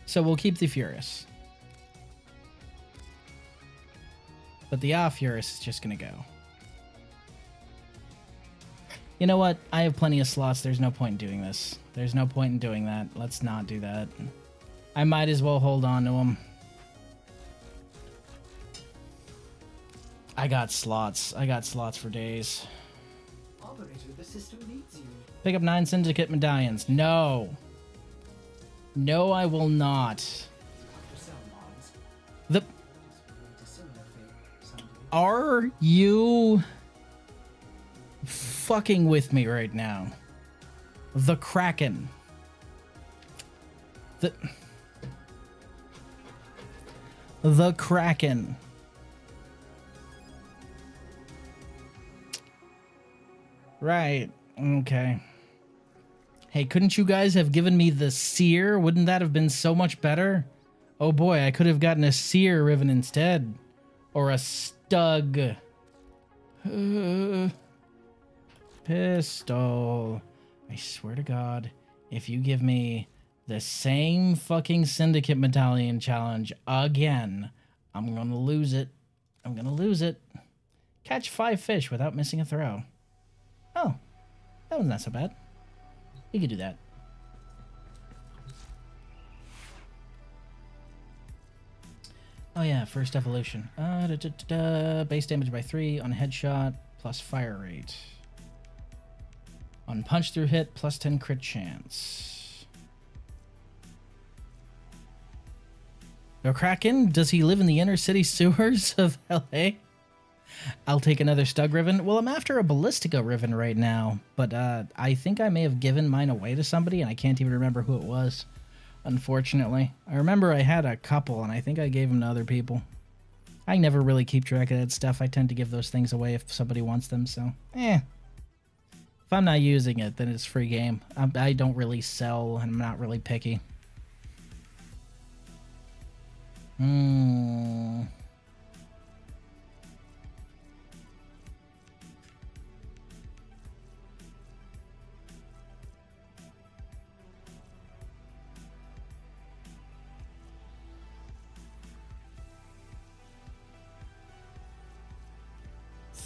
So we'll keep the Furus. But the Aphurus is just going to go. You know what? I have plenty of slots. There's no point in doing this. There's no point in doing that. Let's not do that. I might as well hold on to them. I got slots. I got slots for days. Operator, the system needs you. Pick up 9 Syndicate medallions. No. No, I will not. To sell mods. The... To similar fate someday. Are you fucking with me right now? The Kraken. The Kraken. Right. Okay. Hey, couldn't you guys have given me the Seer? Wouldn't that have been so much better? Oh boy, I could have gotten a Seer Riven instead. Or a Stug. Pistol. I swear to God, if you give me the same fucking Syndicate Medallion challenge again, I'm gonna lose it. I'm gonna lose it. Catch 5 fish without missing a throw. Oh, that was not so bad. You could do that. Oh yeah, first evolution. Base damage by 3 on headshot, plus fire rate. On punch through hit, plus 10 crit chance. The Kraken, does he live in the inner city sewers of LA? I'll take another Stug Riven. Well, I'm after a Ballistica Riven right now, but I think I may have given mine away to somebody, and I can't even remember who it was, unfortunately. I remember I had a couple, and I think I gave them to other people. I never really keep track of that stuff. I tend to give those things away if somebody wants them, so, If I'm not using it, then it's free game. I don't really sell, and I'm not really picky.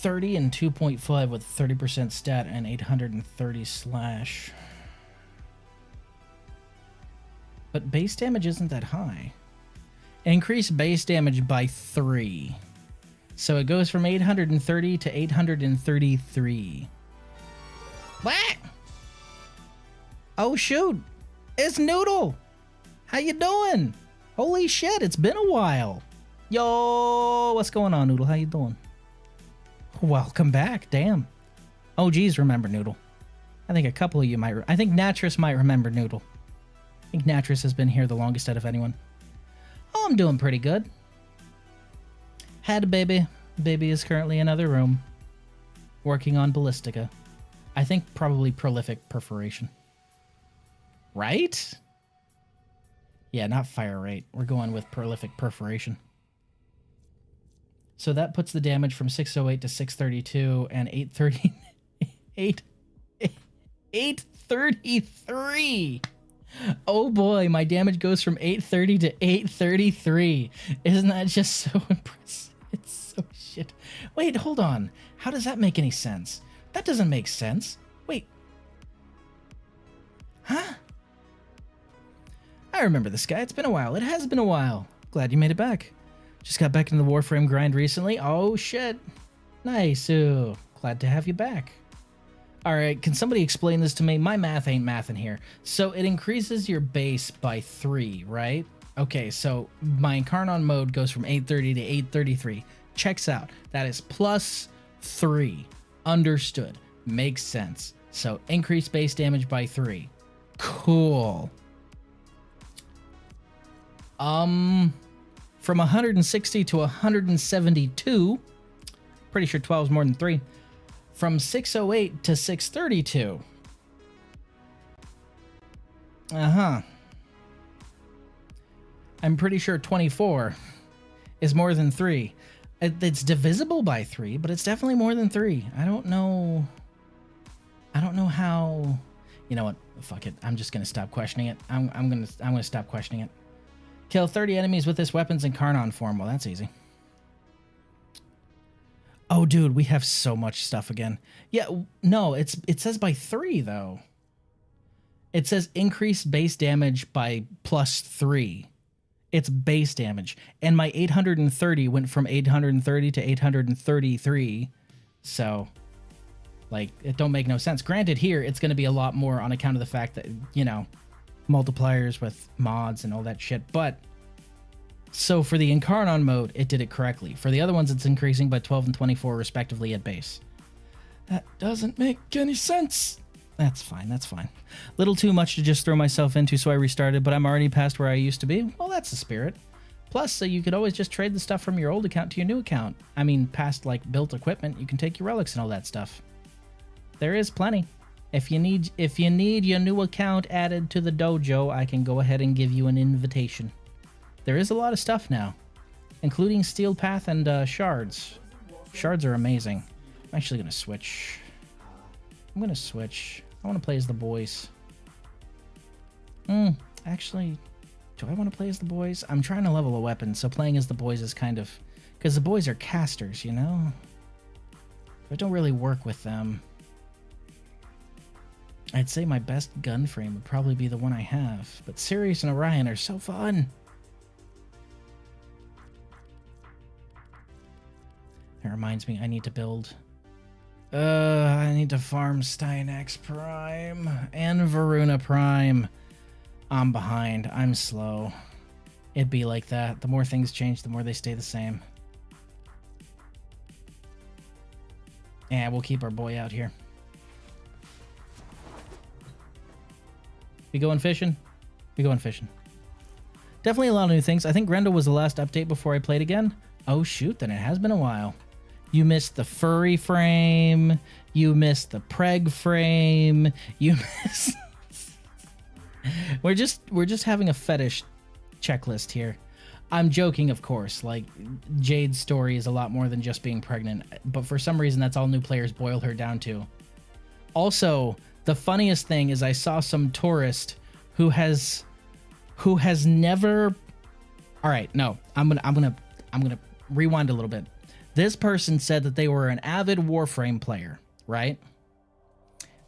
.30 and 2.5 with 30% stat and 830 slash. But base damage isn't that high. Increase base damage by 3. So it goes from 830 to 833. What? Oh shoot! It's Noodle! How you doing? Holy shit, it's been a while. Yo, what's going on, Noodle? How you doing? Welcome back. Damn. Oh, geez, remember Noodle. I think a couple of you might... I think Natris might remember Noodle. I think Natris has been here the longest out of anyone. Oh, I'm doing pretty good. Had a baby. Baby is currently in another room. Working on Ballistica. I think probably Prolific Perforation. Right? Yeah, not Fire Rate. We're going with Prolific Perforation. So that puts the damage from 608 to 632 and 830 833. Oh boy, my damage goes from 830 to 833. Isn't that just so impressive? It's so shit. Wait, hold on. How does that make any sense? That doesn't make sense. Wait. Huh? I remember this guy. It's been a while. It has been a while. Glad you made it back. Just got back into the Warframe grind recently. Oh shit. Nice. Ooh, glad to have you back. Alright, can somebody explain this to me? My math ain't math in here. So it increases your base by 3, right? Okay, so my Incarnon mode goes from 830 to 833. Checks out. That is plus 3. Understood. Makes sense. So increase base damage by 3. Cool. From 160 to 172. Pretty sure 12 is more than 3. From 608 to 632. Uh-huh. I'm pretty sure 24 is more than 3. It's divisible by 3, but it's definitely more than 3. I don't know how. You know what? Fuck it. I'm just gonna stop questioning it. I'm gonna stop questioning it. Kill 30 enemies with this weapon's Incarnon form. Well, that's easy. Oh, dude, we have so much stuff again. Yeah, no, it says by 3 though. It says increase base damage by plus 3. It's base damage, and my 830 went from 830 to 833. So, like, it don't make no sense. Granted, here it's going to be a lot more on account of the fact that, you know, multipliers with mods and all that shit. But so for the Incarnon mode, it did it correctly. For the other ones, it's increasing by 12 and 24 respectively at base. That doesn't make any sense. That's fine. That's fine. Little too much to just throw myself into, so I restarted, but I'm already past where I used to be. Well, that's the spirit. Plus, so you could always just trade the stuff from your old account to your new account. I mean, past, like, built equipment, you can take your relics and all that stuff. There is plenty. If you need your new account added to the dojo, I can go ahead and give you an invitation. There is a lot of stuff now, including Steel Path and Shards. Shards are amazing. I'm actually going to switch. I want to play as the boys. Actually, do I want to play as the boys? I'm trying to level a weapon, so playing as the boys is kind of... Because the boys are casters, you know? I don't really work with them. I'd say my best gun frame would probably be the one I have, but Sirius and Orion are so fun. That reminds me, I need to build... I need to farm Stynax Prime and Varuna Prime. I'm behind. I'm slow. It'd be like that. The more things change, the more they stay the same. And we'll keep our boy out here. We going fishing? We going fishing. Definitely a lot of new things. I think Grendel was the last update before I played again. Oh shoot, then it has been a while. You missed the furry frame. You missed the preg frame. You missed... We're just having a fetish checklist here. I'm joking, of course. Like, Jade's story is a lot more than just being pregnant, but for some reason that's all new players boil her down to. Also, the funniest thing is I saw some tourist who has never... All right, no. I'm going to rewind a little bit. This person said that they were an avid Warframe player, right?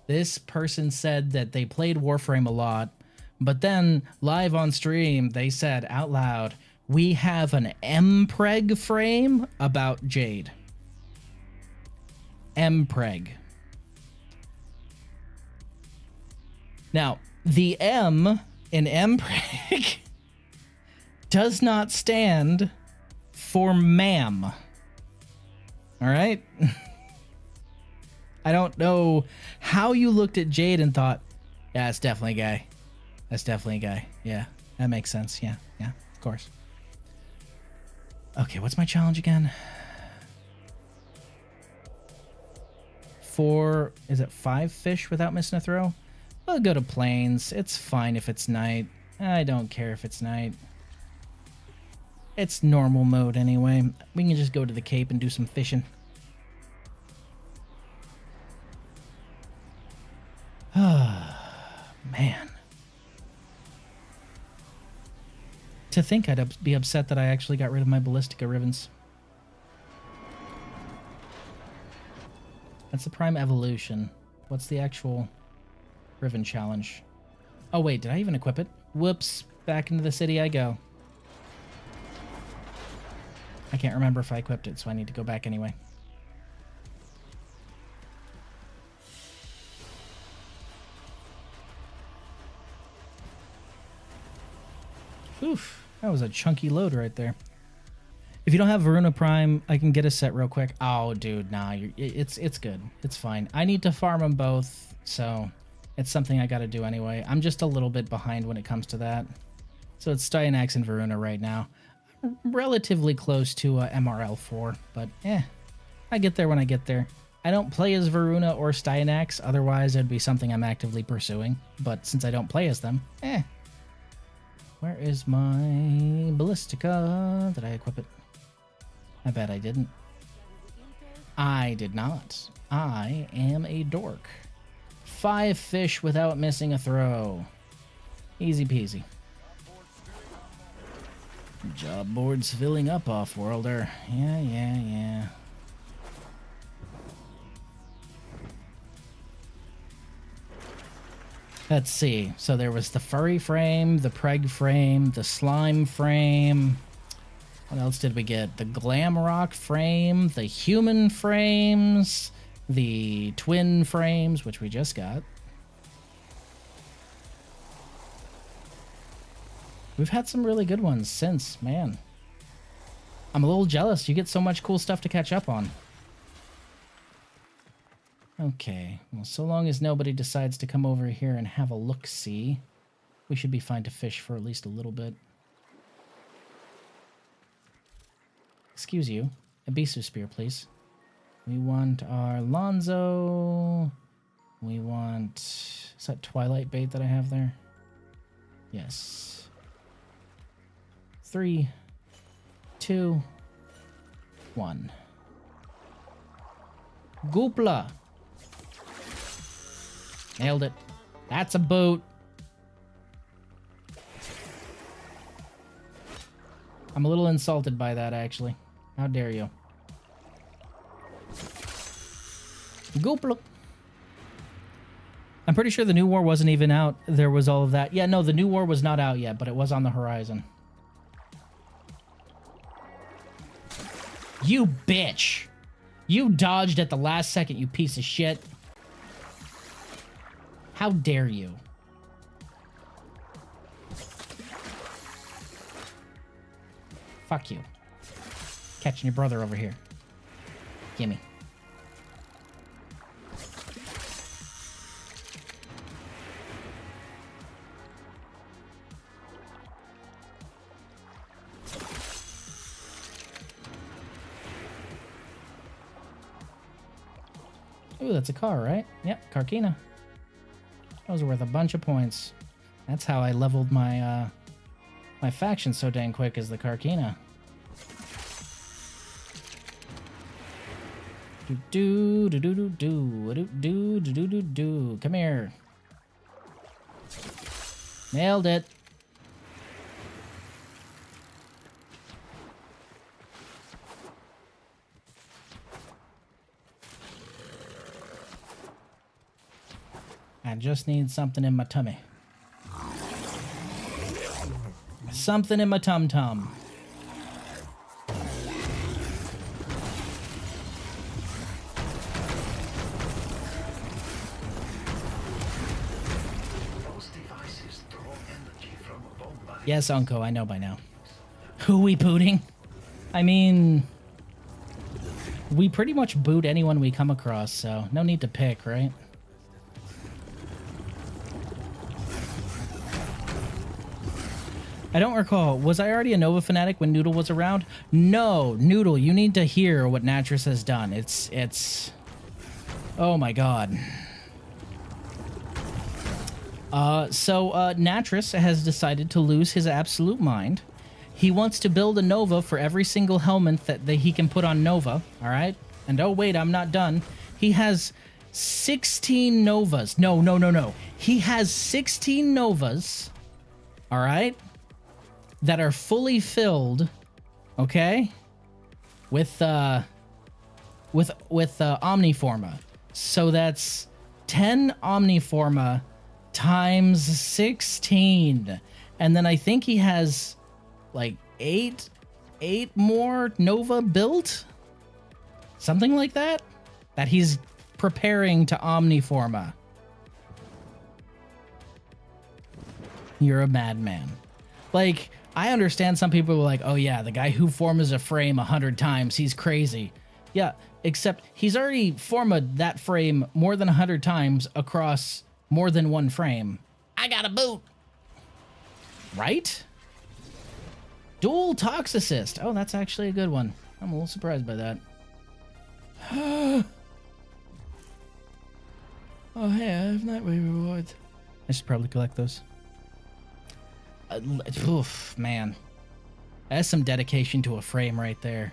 This person said that they played Warframe a lot, but then live on stream, they said out loud, "We have an Mpreg frame about Jade." Mpreg. Now, the M in Mpreg does not stand for ma'am. All right? I don't know how you looked at Jade and thought, yeah, that's definitely a guy. That's definitely a guy. Yeah, that makes sense. Yeah, of course. Okay, what's my challenge again? Is it 5 fish without missing a throw? I'll go to plains. It's fine if it's night. I don't care if it's night. It's normal mode anyway. We can just go to the Cape and do some fishing. Man. To think I'd be upset that I actually got rid of my Ballistica Rivens. That's the Prime Evolution. What's the actual Riven challenge? Oh wait, did I even equip it? Whoops, back into the city I go. I can't remember if I equipped it, so I need to go back anyway. Oof, that was a chunky load right there. If you don't have Varuna Prime, I can get a set real quick. Oh, dude, nah, it's good. It's fine. I need to farm them both, so it's something I got to do anyway. I'm just a little bit behind when it comes to that. So it's Styanax and Varuna right now. I'm relatively close to MRL4, but I get there when I get there. I don't play as Varuna or Styanax, otherwise it'd be something I'm actively pursuing. But since I don't play as them, Where is my Ballistica? Did I equip it? I bet I didn't. I did not. I am a dork. 5 fish without missing a throw. Easy peasy. Job board's filling up, Offworlder. Yeah. Let's see. So there was the furry frame, the preg frame, the slime frame. What else did we get? The glam rock frame, the human frames, the twin frames, which we just got. We've had some really good ones since, man. I'm a little jealous. You get so much cool stuff to catch up on. Okay, well, so long as nobody decides to come over here and have a look-see, we should be fine to fish for at least a little bit. Excuse you. A Bisu Spear, please. We want our Lonzo. We want... Is that Twilight bait that I have there? Yes. 3, 2, 1. Goopla! Nailed it. That's a boat. I'm a little insulted by that, actually. How dare you? Goopla. I'm pretty sure the new war wasn't even out. There was all of that. Yeah, no, the new war was not out yet, but it was on the horizon. You bitch! You dodged at the last second, you piece of shit. How dare you? Fuck you. Catching your brother over here. Gimme. Ooh, that's a car, right? Yep, Karkina. That was worth a bunch of points. That's how I leveled my my faction so dang quick, is the Karkina. Do. Come here. Nailed it. I just need something in my tummy. Something in my tum-tum. Yes, Unko, I know by now. Who we booting? I mean, we pretty much boot anyone we come across, so no need to pick, right? I don't recall. Was I already a Nova fanatic when Noodle was around? No, Noodle, you need to hear what Natris has done. It's... Oh my god. So Natris has decided to lose his absolute mind. He wants to build a Nova for every single helmet that he can put on Nova, all right? And oh, wait, I'm not done. He has 16 Novas. No. He has 16 Novas, all right, that are fully filled, okay, with Omniforma. So that's 10 Omniforma times 16. And then I think he has like eight more Nova built, something like that he's preparing to Omniforma. You're a madman. Like, I understand some people are like, oh yeah, the guy who forms a frame 100 times, he's crazy. Yeah, except he's already formed that frame more than 100 times across more than one frame. I got a boot. Right? Dual Toxicist. Oh, that's actually a good one. I'm a little surprised by that. Oh, hey, I have Nightwave rewards. I should probably collect those. Oof, man. That's some dedication to a frame right there.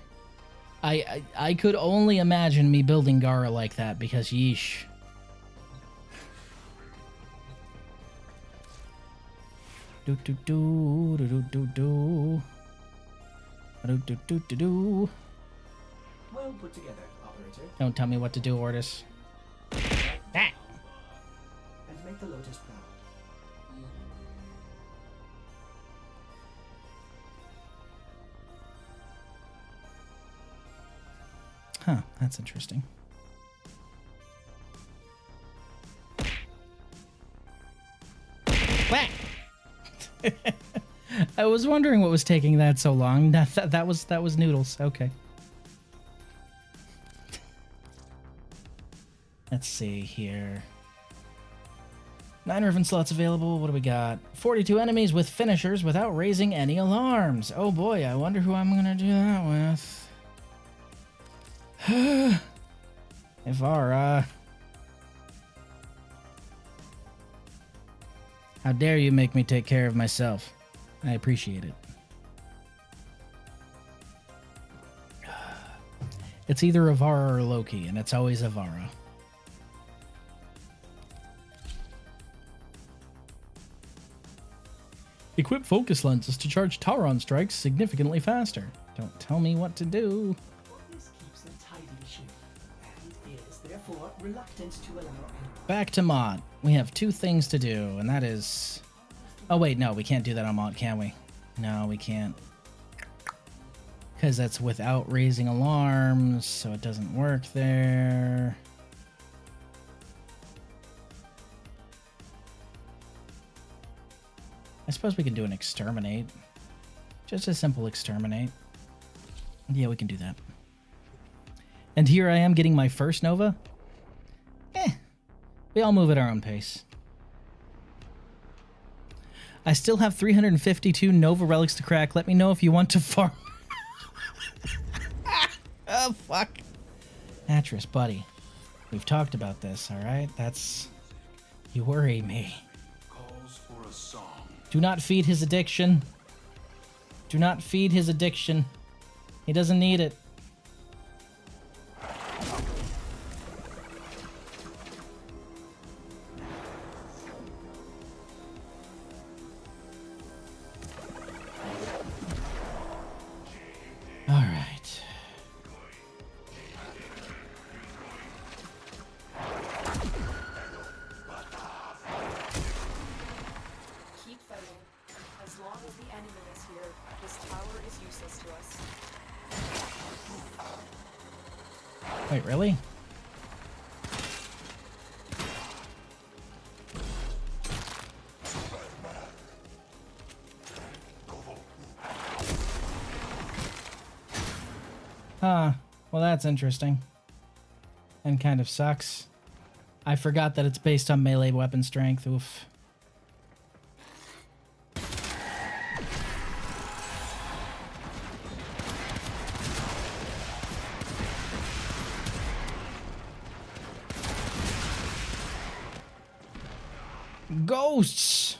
I could only imagine me building Gara like that because yeesh. Do do do do do do do do do do do. Well put together, operator. Don't tell me what to do, Ortis. That. And make the Lotus proud. Huh, that's interesting. Whack! I was wondering what was taking that so long. That was Noodles. Okay. Let's see here. 9 Riven slots available. What do we got? 42 enemies with finishers without raising any alarms. Oh boy, I wonder who I'm gonna do that with. Ivara. How dare you make me take care of myself? I appreciate it. It's either Ivara or Loki, and it's always Ivara. Equip focus lenses to charge Tauron strikes significantly faster. Don't tell me what to do. This keeps a tidy ship, and is therefore reluctant to allow error. Back to Mod. We have 2 things to do, and that is... Oh wait, no, we can't do that on Mod, can we? No, we can't. Because that's without raising alarms, so it doesn't work there. I suppose we can do an exterminate. Just a simple exterminate. Yeah, we can do that. And here I am getting my first Nova. We all move at our own pace. I still have 352 Nova relics to crack. Let me know if you want to farm. Oh, fuck. Atris, buddy. We've talked about this, alright? That's... You worry me. Calls for a song. Do not feed his addiction. Do not feed his addiction. He doesn't need it. All right. Keep fighting. As long as the enemy is here, this tower is useless to us. Wait, really? Huh. Well, that's interesting. And kind of sucks. I forgot that it's based on melee weapon strength. Oof. Ghosts!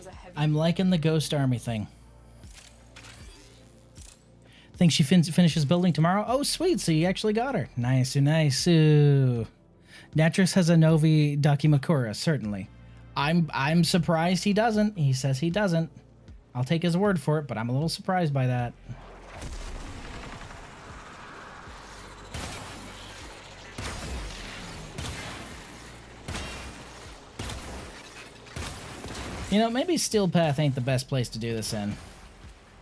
There's a heavy. I'm liking the Ghost Army thing. Think she finishes building tomorrow? Oh, sweet. So you actually got her. Nice, nice. Natris has a Novi Dakimakura, certainly. I'm surprised he doesn't. He says he doesn't. I'll take his word for it, but I'm a little surprised by that. You know, maybe Steel Path ain't the best place to do this in.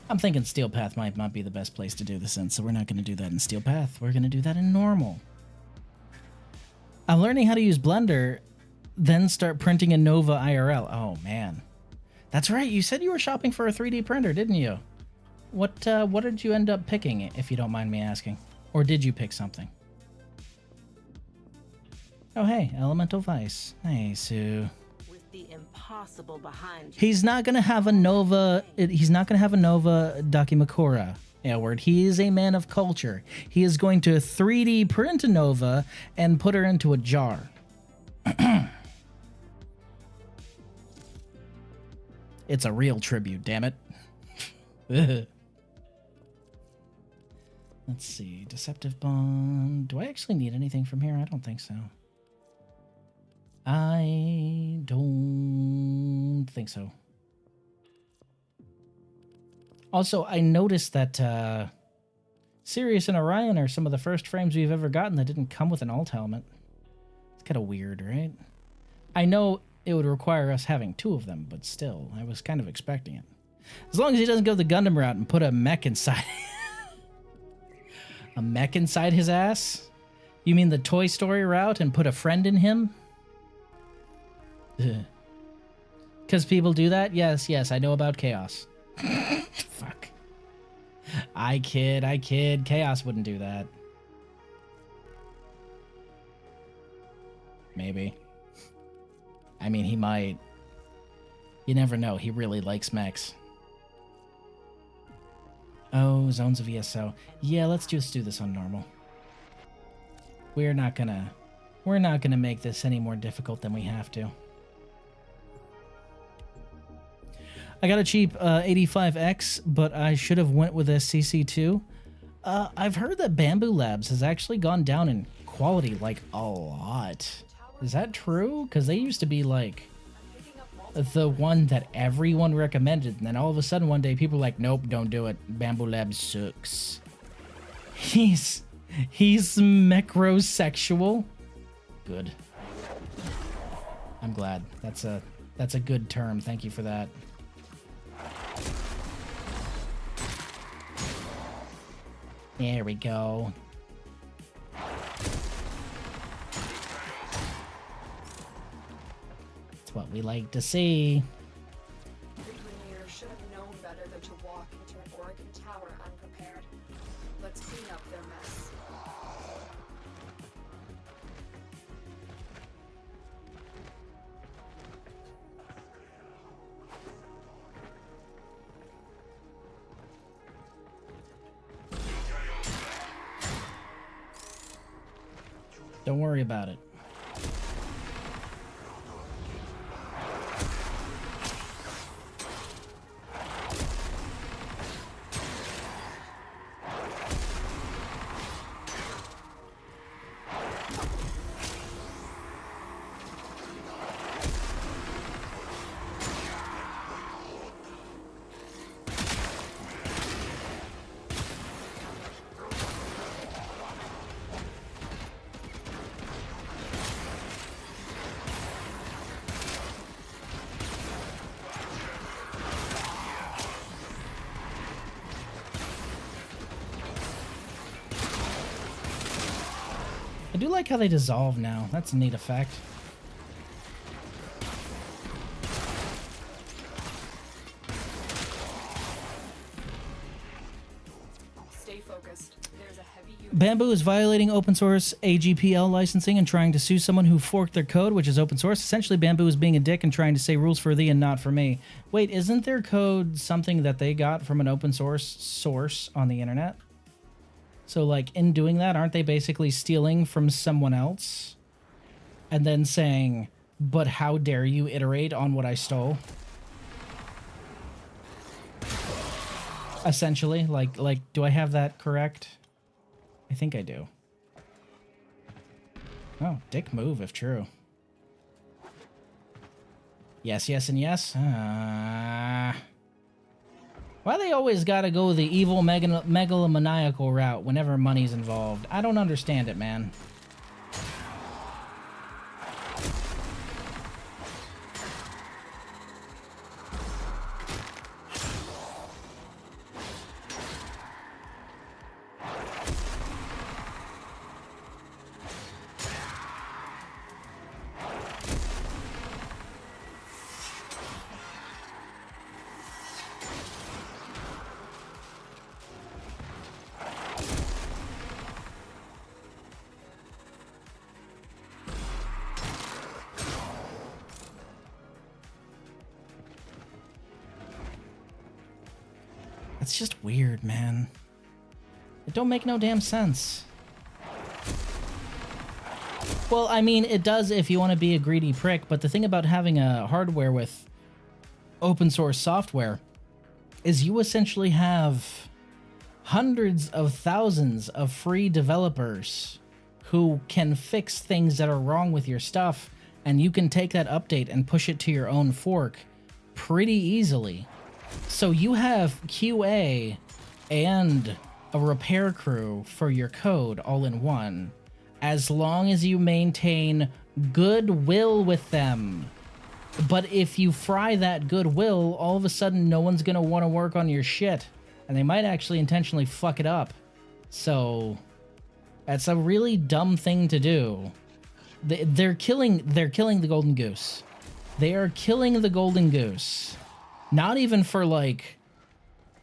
I'm thinking Steel Path might not be the best place to do this in, so we're not going to do that in Steel Path. We're going to do that in normal. I'm learning how to use Blender, then start printing in Nova IRL. Oh, man. That's right. You said you were shopping for a 3D printer, didn't you? What did you end up picking, if you don't mind me asking? Or did you pick something? Oh, hey, Elemental Vice. Nice. With the impossible behind you. He's not gonna have a Nova. He's not gonna have a Nova Dakimakura. Edward. He is a man of culture. He is going to 3D print a Nova and put her into a jar. It's a real tribute, damn it. Let's see. Deceptive Bond. Do I actually need anything from here? I don't think so. I don't think so. Also, I noticed that Sirius and Orion are some of the first frames we've ever gotten that didn't come with an alt helmet. It's kind of weird, right? I know it would require us having two of them, but still, I was kind of expecting it. As long as he doesn't go the Gundam route and put a mech inside. A mech inside his ass? You mean the Toy Story route and put a friend in him? Because people do that? Yes, I know about Chaos. Fuck. I kid. Chaos wouldn't do that. Maybe. I mean, he might. You never know. He really likes mechs. Oh, zones of ESO. Yeah, let's just do this on normal. We're not gonna make this any more difficult than we have to. I got a cheap 85X, but I should have went with a CC2. I've heard that Bamboo Labs has actually gone down in quality, like, a lot. Is that true? Because they used to be, like, the one that everyone recommended, and then all of a sudden one day people were like, nope, don't do it. Bamboo Labs sucks. He's macrosexual. Good. I'm glad. That's a good term. Thank you for that. There we go. That's what we like to see. Leader should have known better than to walk into an Oregon tower unprepared. Let's clean up their mess. Don't worry about it. I do like how they dissolve now. That's a neat effect. Stay focused. There's a heavy unit. Bamboo is violating open source AGPL licensing and trying to sue someone who forked their code, which is open source. Essentially, Bamboo is being a dick and trying to say rules for thee and not for me. Wait, isn't their code something that they got from an open source on the internet? So, like, in doing that, aren't they basically stealing from someone else? And then saying, but how dare you iterate on what I stole? Essentially, like, do I have that correct? I think I do. Oh, dick move if true. Yes, yes, and yes. Why they always gotta go the evil megalomaniacal route whenever money's involved? I don't understand it, man. It's just weird, man. It don't make no damn sense. Well, I mean, it does if you want to be a greedy prick, but the thing about having a hardware with open source software is you essentially have hundreds of thousands of free developers who can fix things that are wrong with your stuff, and you can take that update and push it to your own fork pretty easily. So you have QA and a repair crew for your code all in one, as long as you maintain goodwill with them. But if you fry that goodwill, all of a sudden no one's going to want to work on your shit, and they might actually intentionally fuck it up. So that's a really dumb thing to do. They're killing the golden goose. They are killing the golden goose. Not even for, like,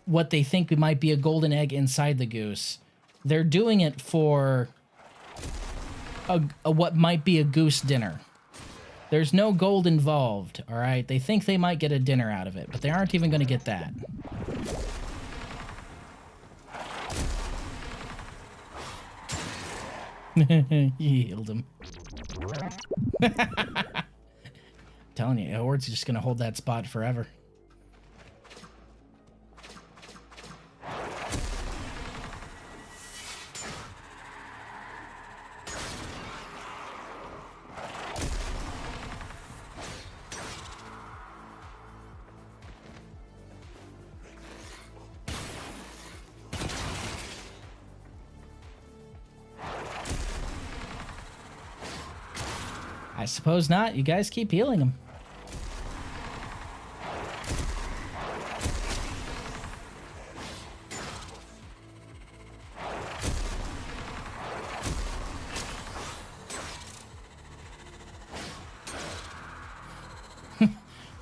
what they think might be a golden egg inside the goose. They're doing it for what might be a goose dinner. There's no gold involved, all right? They think they might get a dinner out of it, but they aren't even going to get that. You healed him. Telling you, Howard's just going to hold that spot forever. I suppose not. You guys keep healing him.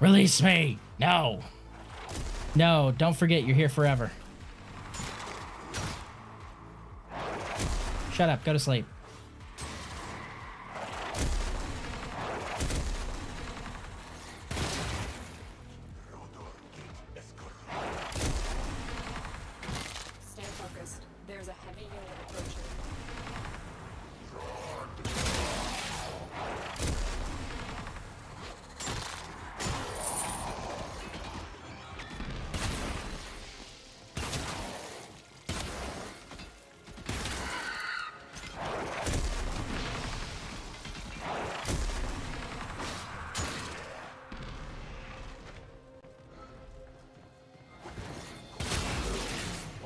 Release me! No! No, don't forget you're here forever. Shut up, go to sleep. Stay focused. There's a heavy unit approaching.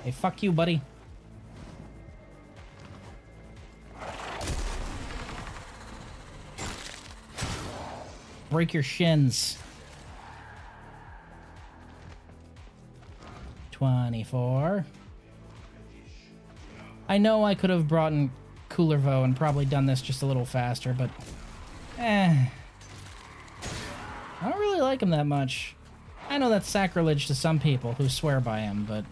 Hey, fuck you, buddy. Break your shins. 24. I know I could have brought in Coolervo and probably done this just a little faster, but I don't really like him that much. I know that's sacrilege to some people who swear by him, but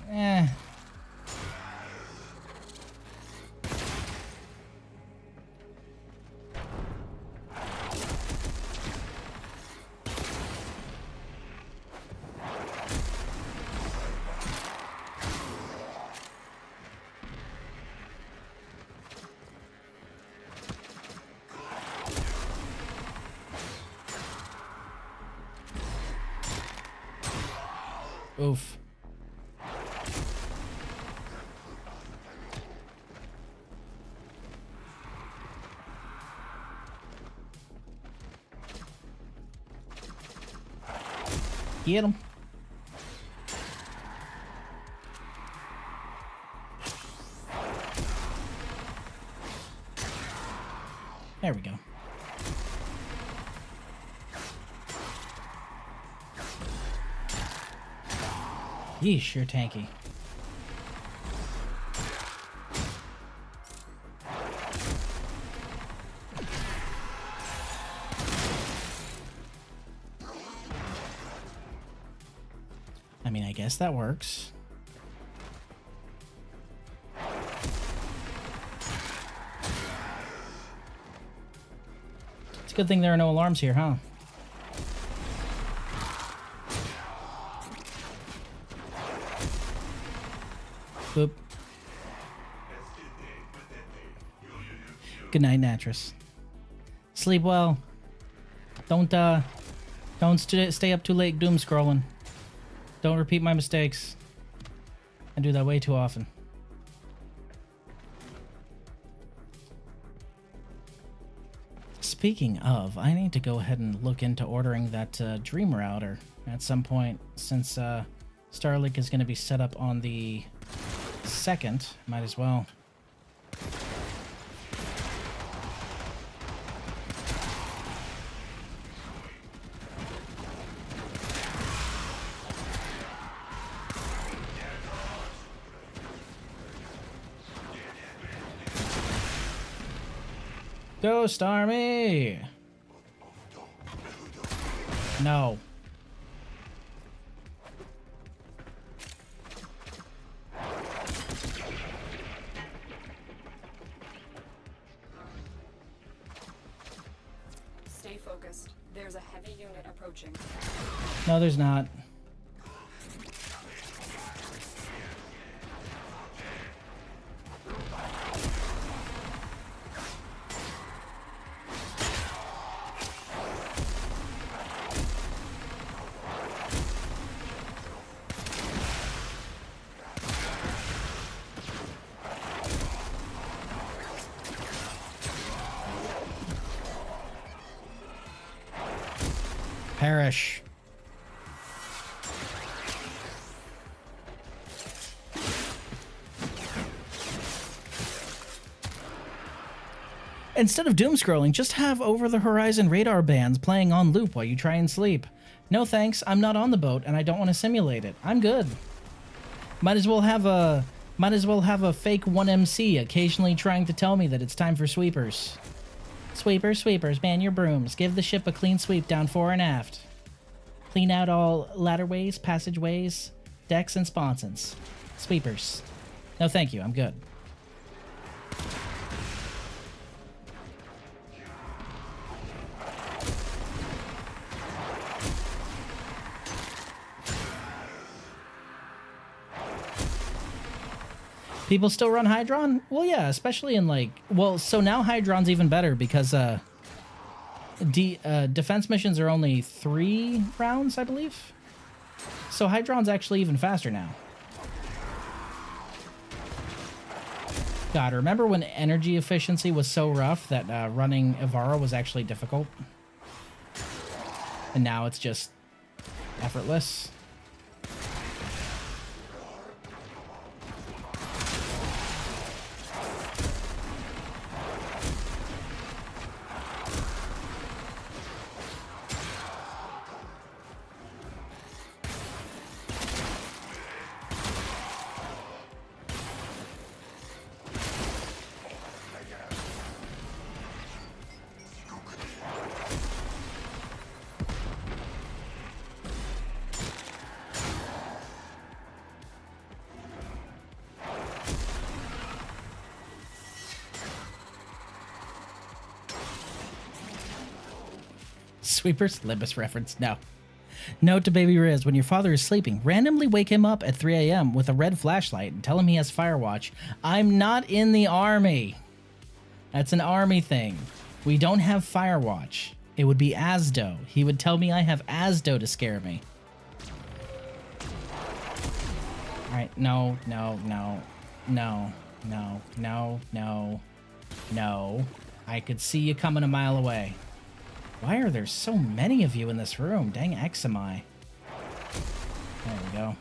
oof. Get him. There we go. Yeesh, you're tanky. I mean, I guess that works. It's a good thing there are no alarms here, huh? Boop. Good night, Natris. Sleep well. Don't stay up too late doom scrolling. Don't repeat my mistakes. I do that way too often. Speaking of, I need to go ahead and look into ordering that Dream Router at some point, since Starlink is going to be set up on the 2nd. Might as well. Ghost Army! No. Stay focused. There's a heavy unit approaching. No, there's not. Perish. Instead of doom scrolling, just have over-the-horizon radar bands playing on loop while you try and sleep. No thanks, I'm not on the boat and I don't want to simulate it. I'm good. Might as well have a fake 1MC occasionally trying to tell me that it's time for sweepers. Sweepers, sweepers, man your brooms. Give the ship a clean sweep down fore and aft. Clean out all ladderways, passageways, decks, and sponsons. Sweepers. No thank you, I'm good. People still run Hydron? Well, yeah, especially in like... Well, so now Hydron's even better because defense missions are only 3 rounds, I believe. So Hydron's actually even faster now. God, remember when energy efficiency was so rough that running Ivara was actually difficult? And now it's just effortless. Sweepers? Libus reference. No. Note to Baby Riz, when your father is sleeping, randomly wake him up at 3 a.m. with a red flashlight and tell him he has Firewatch. I'm not in the army. That's an army thing. We don't have Firewatch. It would be Asdo. He would tell me I have Asdo to scare me. Alright, no. I could see you coming a mile away. Why are there so many of you in this room? Dang Exami. There we go.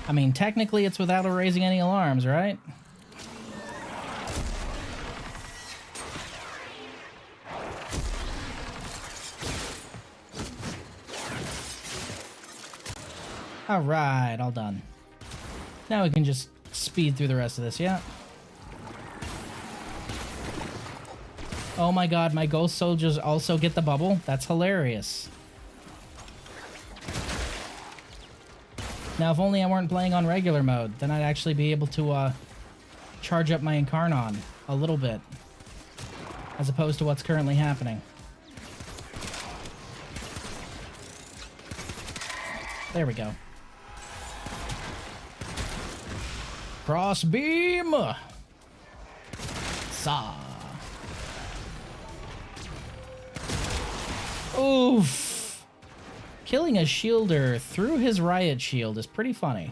I mean, technically it's without raising any alarms, right? Alright, all done. Now we can just speed through the rest of this, yeah? Oh my god, my ghost soldiers also get the bubble? That's hilarious. Now, if only I weren't playing on regular mode, then I'd actually be able to charge up my Incarnon a little bit, as opposed to what's currently happening. There we go. Cross beam! Saw. Oof! Killing a shielder through his riot shield is pretty funny.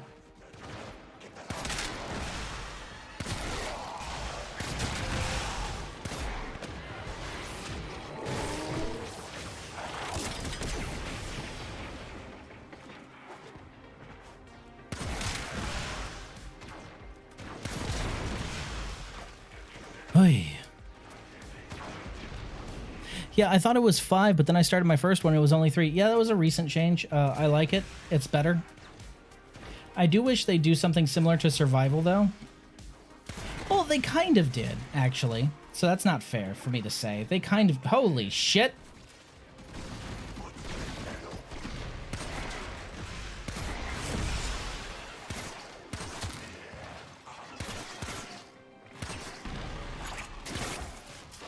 Oy. Yeah, I thought it was 5, but then I started my first one, it was only 3. Yeah, that was a recent change. I like it. It's better. I do wish they do something similar to survival, though. Well, they kind of did, actually. So that's not fair for me to say. They kind of... Holy shit!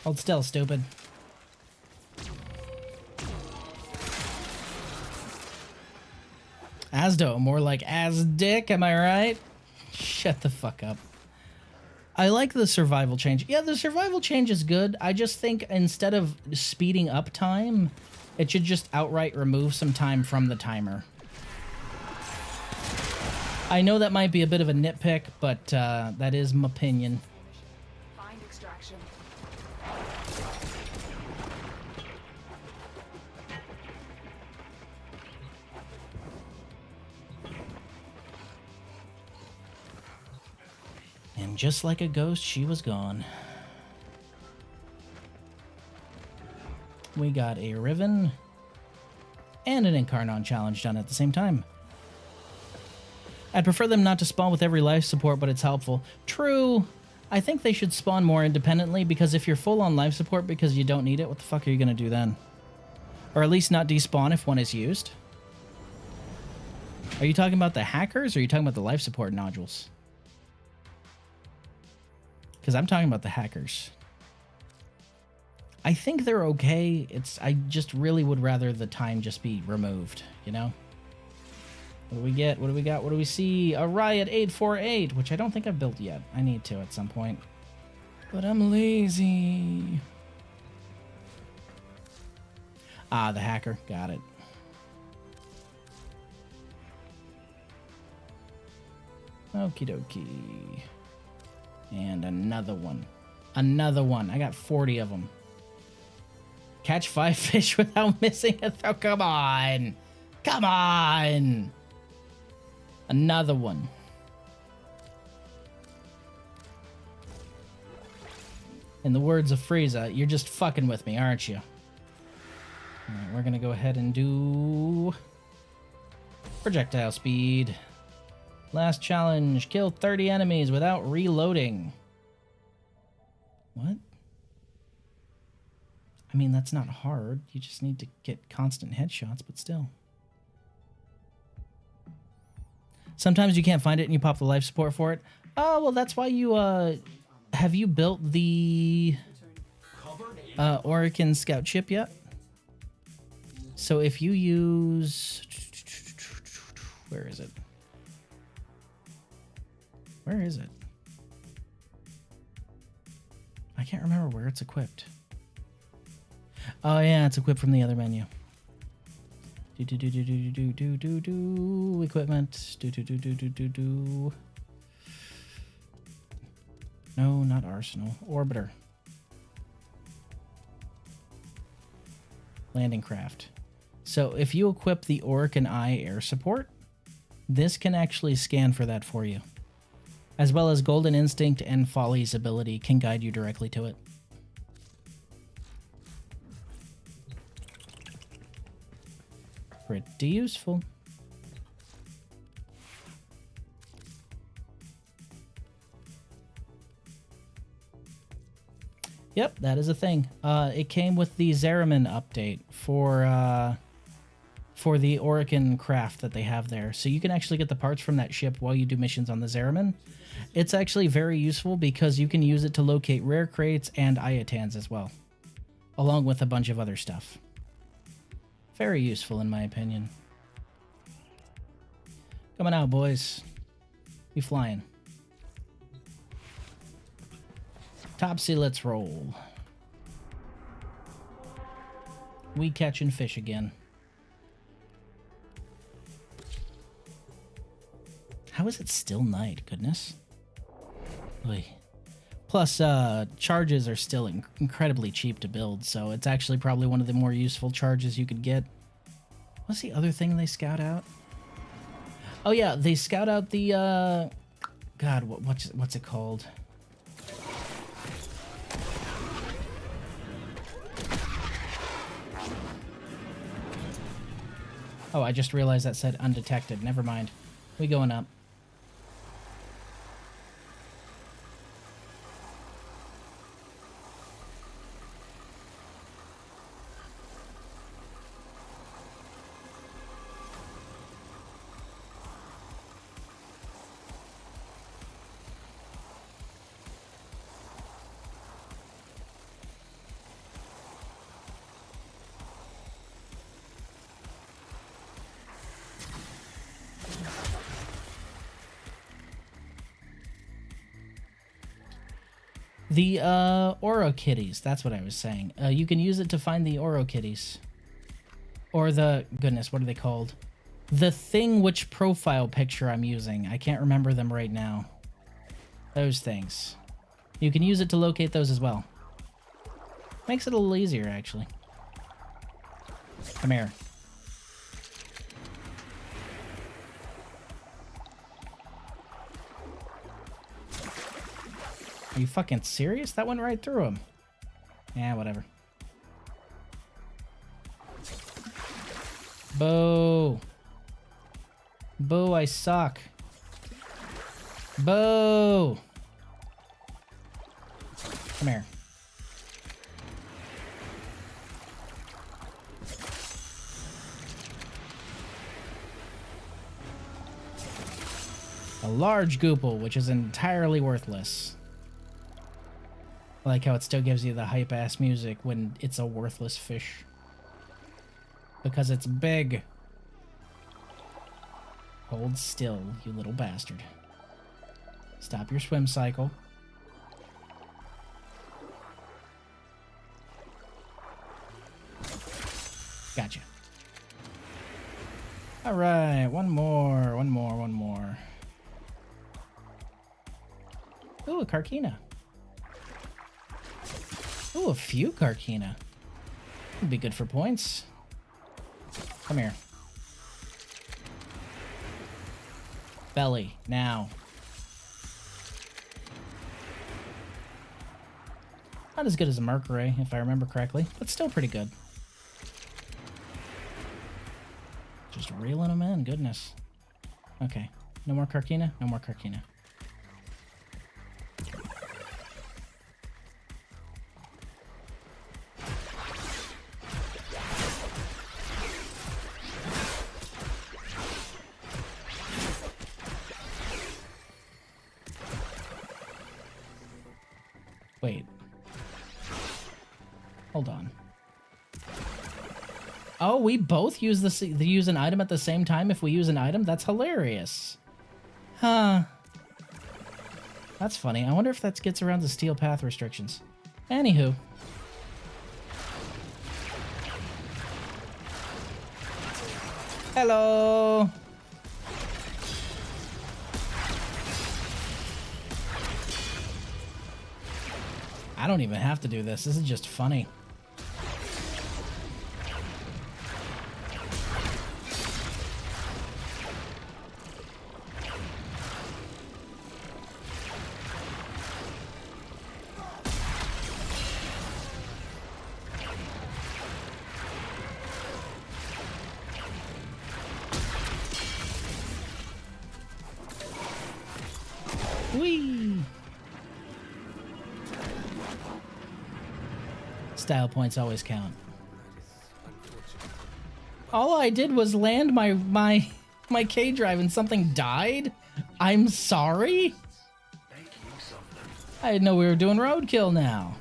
Hold still, stupid. Asdo, more like Asdick, am I right? Shut the fuck up. I like the survival change. Yeah, the survival change is good. I just think instead of speeding up time, it should just outright remove some time from the timer. I know that might be a bit of a nitpick, but that is my opinion. Find extraction. And just like a ghost, she was gone. We got a Riven and an Incarnon challenge done at the same time. I'd prefer them not to spawn with every life support, but it's helpful. True. I think they should spawn more independently, because if you're full on life support because you don't need it, what the fuck are you going to do then? Or at least not despawn if one is used. Are you talking about the hackers, or are you talking about the life support nodules? Because I'm talking about the hackers. I think they're okay. I just really would rather the time just be removed, you know? What do we get? What do we got? What do we see? A Riot 848, which I don't think I've built yet. I need to at some point. But I'm lazy. Ah, the hacker. Got it. Okie dokie. And another one. Another one. I got 40 of them. Catch 5 fish without missing a throw. Come on. Come on. Another one. In the words of Frieza, you're just fucking with me, aren't you? Alright, we're gonna go ahead and do... projectile speed. Last challenge, kill 30 enemies without reloading. What? I mean, that's not hard. You just need to get constant headshots, but still. Sometimes you can't find it and you pop the life support for it. Oh, well, that's why you, have you built the Orokin Scout ship yet? So if you use... Where is it? Where is it? I can't remember where it's equipped. Oh yeah, it's equipped from the other menu. Equipment. No, not arsenal. Orbiter. Landing craft. So if you equip the Orokin Eye air support, this can actually scan for that for you. As well as Golden Instinct and Folly's ability can guide you directly to it. Pretty useful. Yep, that is a thing. It came with the Zeramin update for the Orokin craft that they have there. So you can actually get the parts from that ship while you do missions on the Zeramin. It's actually very useful because you can use it to locate rare crates and Ayatans as well, along with a bunch of other stuff. Very useful in my opinion. Coming out, boys. We flying. Topsy, let's roll. We catching fish again. How is it still night? Goodness. Oy. Plus, charges are still incredibly cheap to build, so it's actually probably one of the more useful charges you could get. What's the other thing they scout out? Oh yeah, they scout out the, God, what's it called? Oh, I just realized that said undetected. Never mind. We going up. The Orokitties, that's what I was saying. You can use it to find the Orokitties. Or the, goodness, what are they called? The thing which profile picture I'm using. I can't remember them right now. Those things. You can use it to locate those as well. Makes it a little easier, actually. Come here. Are you fucking serious? That went right through him. Yeah, whatever. Boo. Boo, I suck. Boo. Come here. A large Goople, which is entirely worthless. I like how it still gives you the hype-ass music when it's a worthless fish. Because it's big. Hold still, you little bastard. Stop your swim cycle. Gotcha. Alright, one more. Ooh, a Carkina. Ooh, a few Carkina. Would be good for points. Come here. Belly, now. Not as good as a Mercury, if I remember correctly, but still pretty good. Just reeling them in, goodness. Okay, no more Carkina? No more Carkina. Wait. Hold on. Oh, we both use use an item at the same time if we use an item? That's hilarious. Huh. That's funny. I wonder if that gets around the steel path restrictions. Anywho. Hello. I don't even have to do this. This is just funny. Whee! Style points always count. All I did was land my K drive and something died? I'm sorry? I didn't know we were doing roadkill now.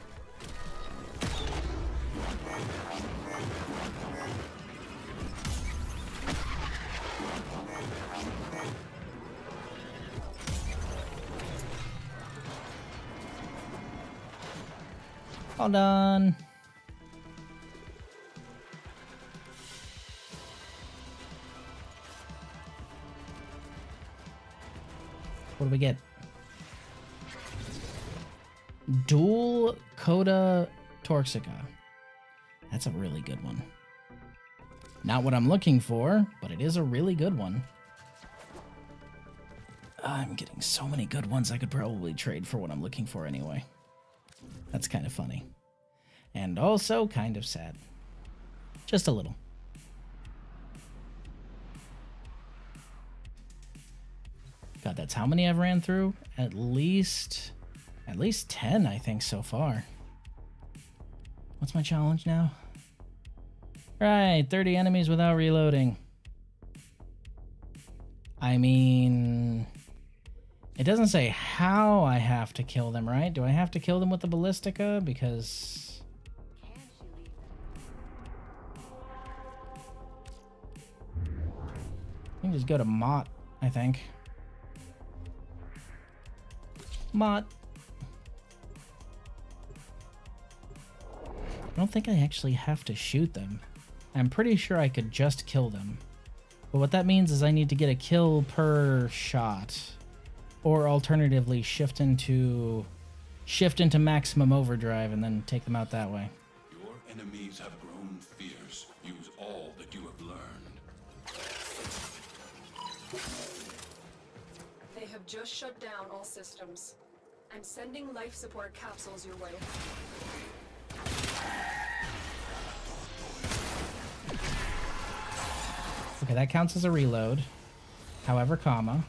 Hold on. What do we get? Dual Coda Torxica. That's a really good one. Not what I'm looking for, but it is a really good one. I'm getting so many good ones I could probably trade for what I'm looking for anyway. That's kind of funny. And also kind of sad. Just a little. God, that's how many I've ran through? At least 10, I think, so far. What's my challenge now? Right, 30 enemies without reloading. I mean, it doesn't say how I have to kill them, right? Do I have to kill them with the Ballistica? Because I can just go to Mott, I think. Mott. I don't think I actually have to shoot them. I'm pretty sure I could just kill them. But what that means is I need to get a kill per shot. Or alternatively, shift into maximum overdrive and then take them out that way. Your enemies have grown fierce. Use all that you have learned. They have just shut down all systems. I'm sending life support capsules your way. Okay, that counts as a reload. However, comma.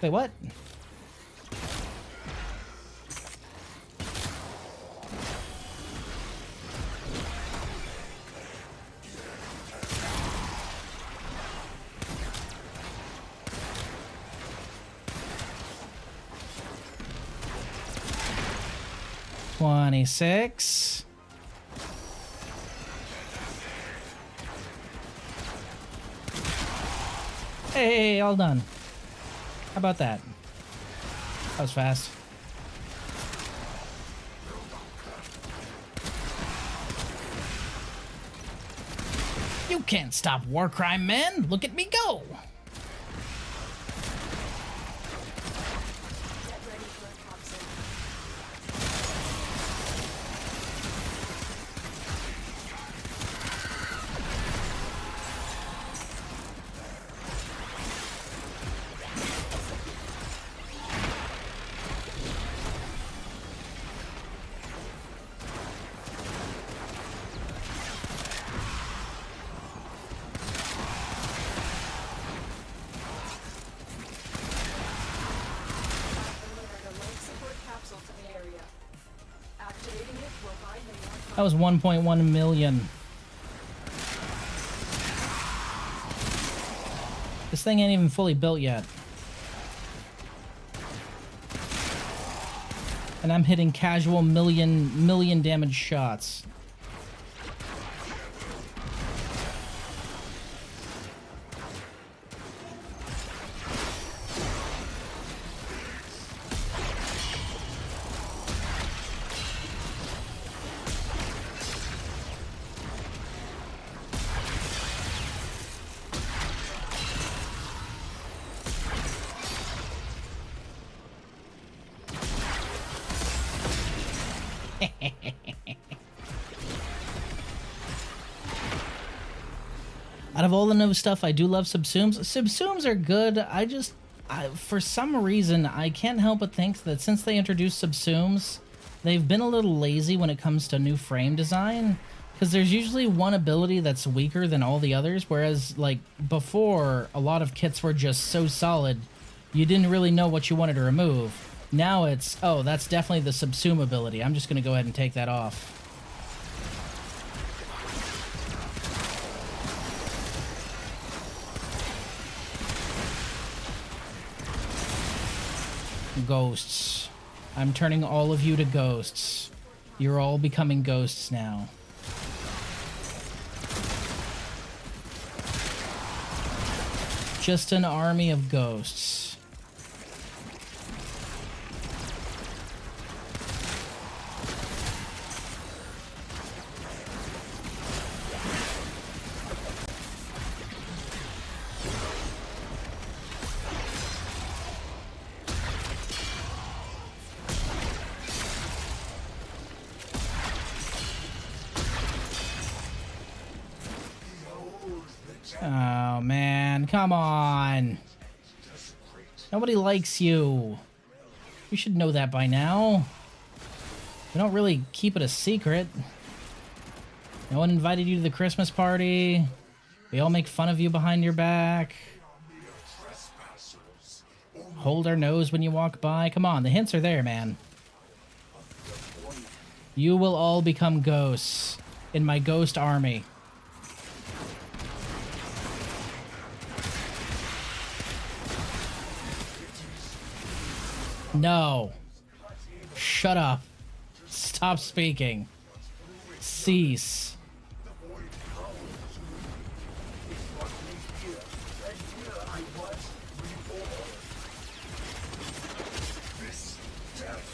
Wait, what? $26. Hey, all done. How about that? That was fast. You can't stop war crime, man. Look at me go. Get ready for a capsule. That was 1.1 million. This thing ain't even fully built yet. And I'm hitting casual million damage shots. Out of all the new stuff, I do love Subsumes. Subsumes are good. For some reason, I can't help but think that since they introduced Subsumes, they've been a little lazy when it comes to new frame design. Because there's usually one ability that's weaker than all the others, whereas, like, before, a lot of kits were just so solid, you didn't really know what you wanted to remove. Now it's, oh, that's definitely the Subsume ability. I'm just going to go ahead and take that off. Ghosts. I'm turning all of you to ghosts. You're all becoming ghosts now. Just an army of ghosts. Oh, man. Come on. Nobody likes you. You should know that by now. We don't really keep it a secret. No one invited you to the Christmas party. We all make fun of you behind your back. Hold our nose when you walk by. Come on, the hints are there, man. You will all become ghosts in my ghost army. No. Shut up. Stop speaking. Cease. This death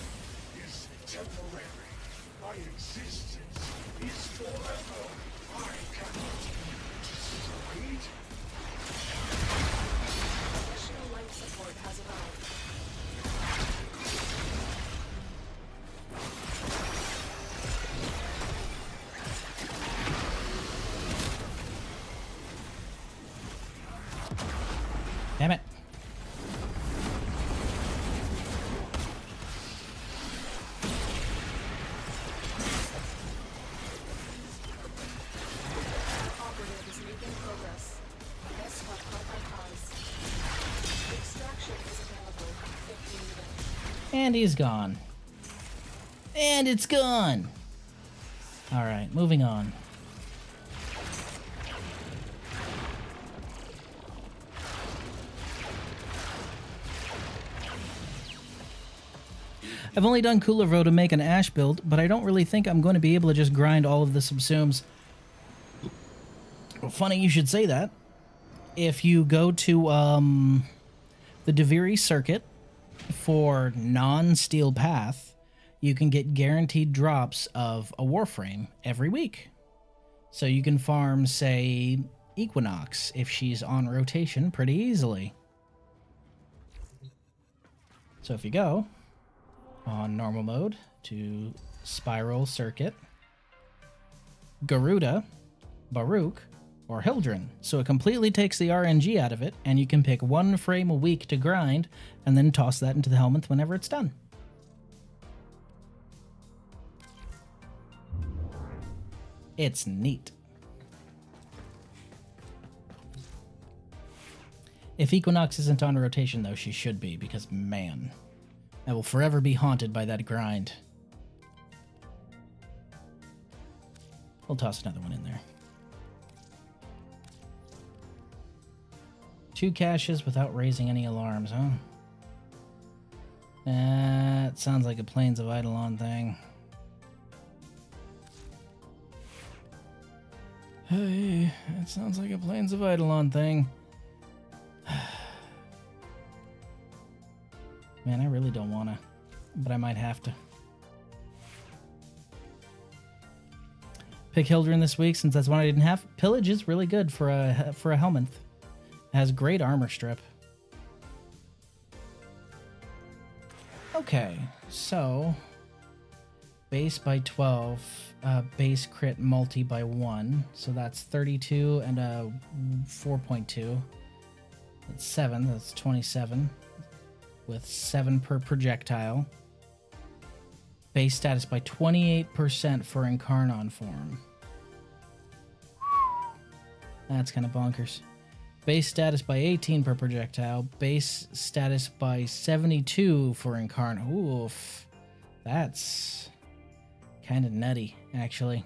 is temporary. My existence is forever. I cannot be destroyed. Additional life support has arrived. Damn it. Operative is making progress. This will help our cause. Extraction is available if you need it. And he's gone. And it's gone. Alright, moving on. I've only done Kulavo to make an Ash build, but I don't really think I'm going to be able to just grind all of the subsumes. Well, funny you should say that. If you go to the Deviri circuit for non-Steel Path, you can get guaranteed drops of a Warframe every week. So you can farm, say, Equinox, if she's on rotation, pretty easily. So if you go on normal mode to Spiral Circuit, Garuda, Baruch, or Hildren. So it completely takes the RNG out of it, and you can pick one frame a week to grind, and then toss that into the Helminth whenever it's done. It's neat. If Equinox isn't on rotation, though, she should be, because, man, I will forever be haunted by that grind. We'll toss another one in there. 2 caches without raising any alarms, huh? That sounds like a Plains of Eidolon thing. Hey, that sounds like a Plains of Eidolon thing. Man, I really don't want to, but I might have to. Pick Hildren this week since that's one I didn't have. Pillage is really good for a Helminth. It has great armor strip. Okay, so base by 12, base crit multi by 1. So that's 32 and a 4.2. That's 7. That's 27. With 7 per projectile. Base status by 28% for Incarnon form. That's kind of bonkers. Base status by 18 per projectile. Base status by 72 for Incarnon. Oof. That's kind of nutty, actually.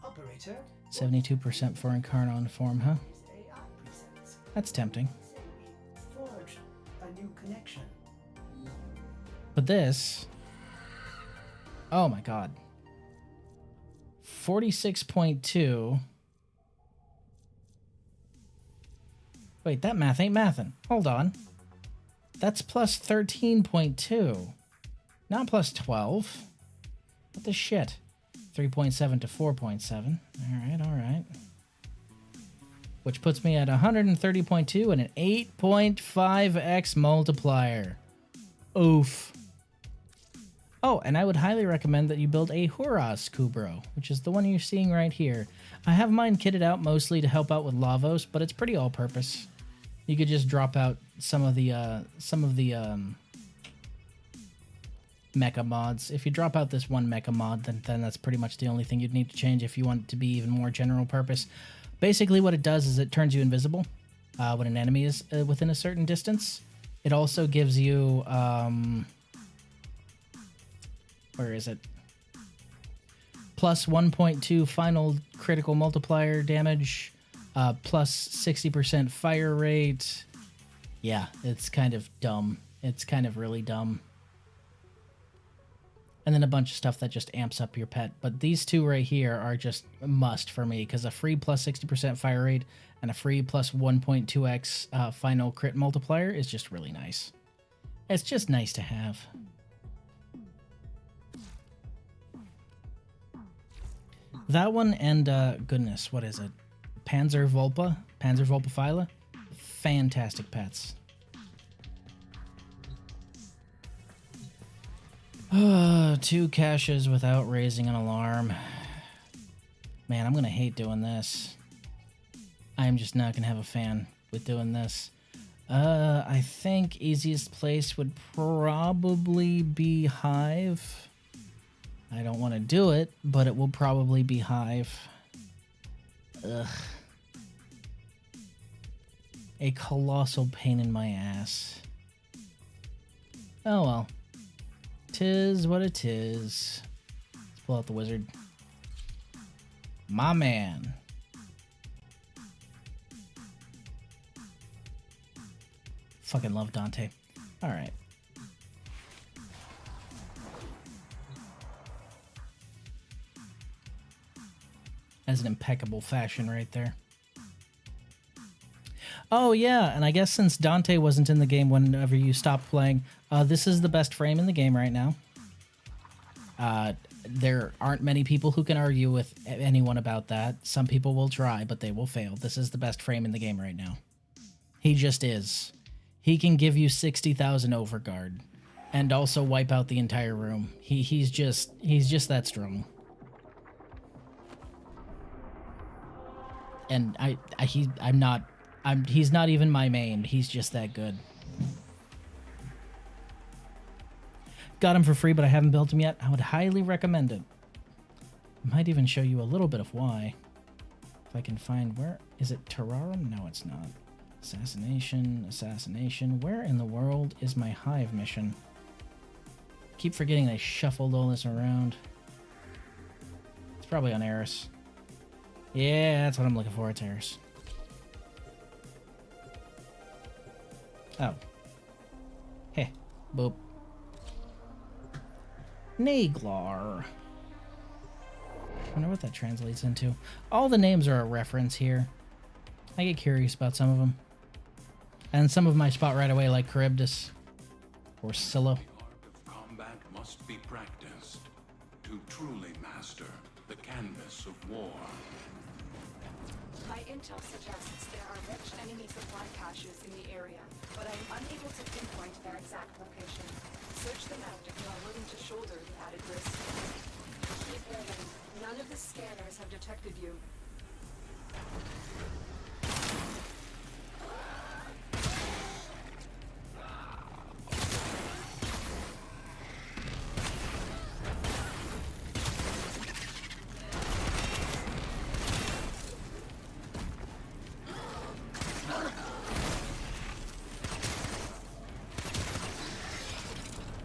Operator, 72% for Incarnon form, huh? AI presents. That's tempting. Say we forged a new connection. But this... Oh my god. 46.2... Wait, that math ain't mathin'. Hold on. That's plus 13.2. Not plus 12. What the shit? 3.7 to 4.7. Alright. Which puts me at 130.2 and an 8.5x multiplier. Oof. Oh, and I would highly recommend that you build a Huras Kubro, which is the one you're seeing right here. I have mine kitted out mostly to help out with Lavos, but it's pretty all-purpose. You could just drop out some of the mecha mods. If you drop out this one mecha mod, then that's pretty much the only thing you'd need to change if you want it to be even more general purpose. Basically, what it does is it turns you invisible when an enemy is within a certain distance. It also gives you where is it? Plus 1.2 final critical multiplier damage, plus 60% fire rate. Yeah, it's kind of dumb. It's kind of really dumb. And then a bunch of stuff that just amps up your pet. But these two right here are just a must for me, because a free plus 60% fire rate and a free plus 1.2x final crit multiplier is just really nice. It's just nice to have. That one and, goodness, what is it? Panzer Volpaphyla? Fantastic pets. 2 caches without raising an alarm. Man, I'm gonna hate doing this. I'm just not gonna have a fan with doing this. I think easiest place would probably be Hive. I don't want to do it, but it will probably be Hive. Ugh. A colossal pain in my ass. Oh well. 'Tis what it is. Let's pull out the wizard. My man. Fucking love Dante. Alright. As an impeccable fashion right there. Oh yeah, and I guess since Dante wasn't in the game whenever you stopped playing, this is the best frame in the game right now. There aren't many people who can argue with anyone about that. Some people will try, but they will fail. This is the best frame in the game right now. He just is. He can give you 60,000 overguard and also wipe out the entire room. He's just that strong. And he's not even my main. He's just that good. Got him for free, but I haven't built him yet. I would highly recommend it. Might even show you a little bit of why. If I can find where... Is it Terrarum? No, it's not. Assassination. Where in the world is my Hive mission? Keep forgetting I shuffled all this around. It's probably on Eris. Yeah, that's what I'm looking for. It's Eris. Oh. Heh. Boop. Naglar. I wonder what that translates into. All the names are a reference here. I get curious about some of them. And some of them I spot right away, like Charybdis. Or Scylla. The art of combat must be practiced to truly master the canvas of war. I My intel suggests there are rich enemy supply caches in the area, but I am unable to pinpoint their exact location. Search them out if you are willing to shoulder the added risk. Keep moving. None of the scanners have detected you.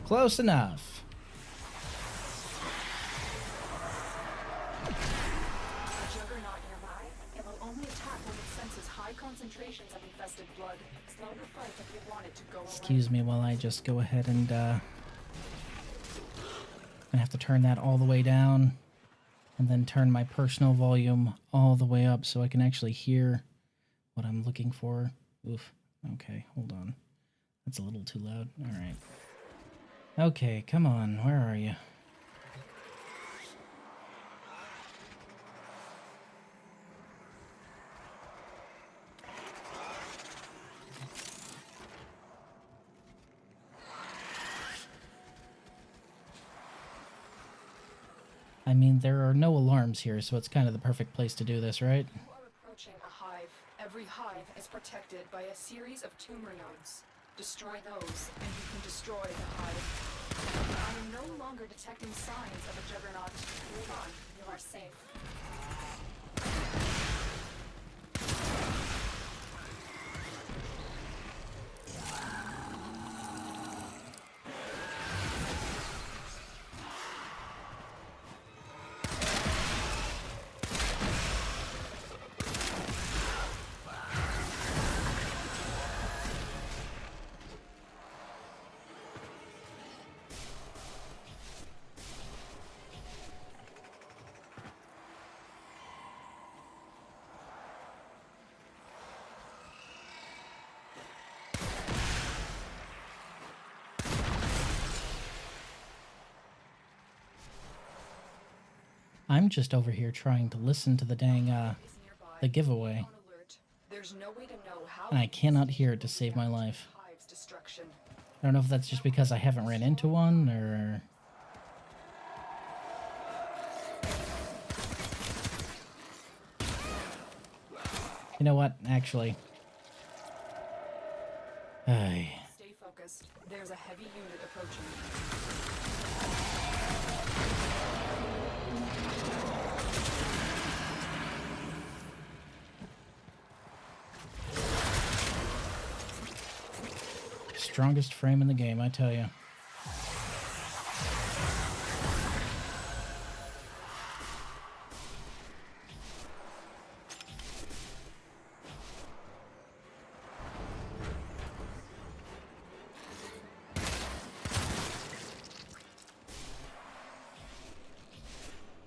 Close enough. A juggernaut nearby. It will only attack when it senses high concentrations of infested blood. Slow the fight if you want it to go away. Excuse me while I just go ahead and I have to turn that all the way down and then turn my personal volume all the way up so I can actually hear what I'm looking for. Oof. Okay, hold on. That's a little too loud. All right. Okay, come on. Where are you? I mean, there are no alarms here, so it's kind of the perfect place to do this, right? You are approaching a hive. Every hive is protected by a series of tumor nodes. Destroy those, and you can destroy the hive. I am no longer detecting signs of a juggernaut. Move on. You are safe. I'm just over here trying to listen to the dang, Is nearby. the giveaway. On alert. There's no way to know how And I cannot hear it to save my life. hive's destruction. I don't know if that's just because I haven't ran into one, or... You know what? Actually... Ay. Stay focused. There's a heavy unit approaching. Strongest frame in the game, I tell you.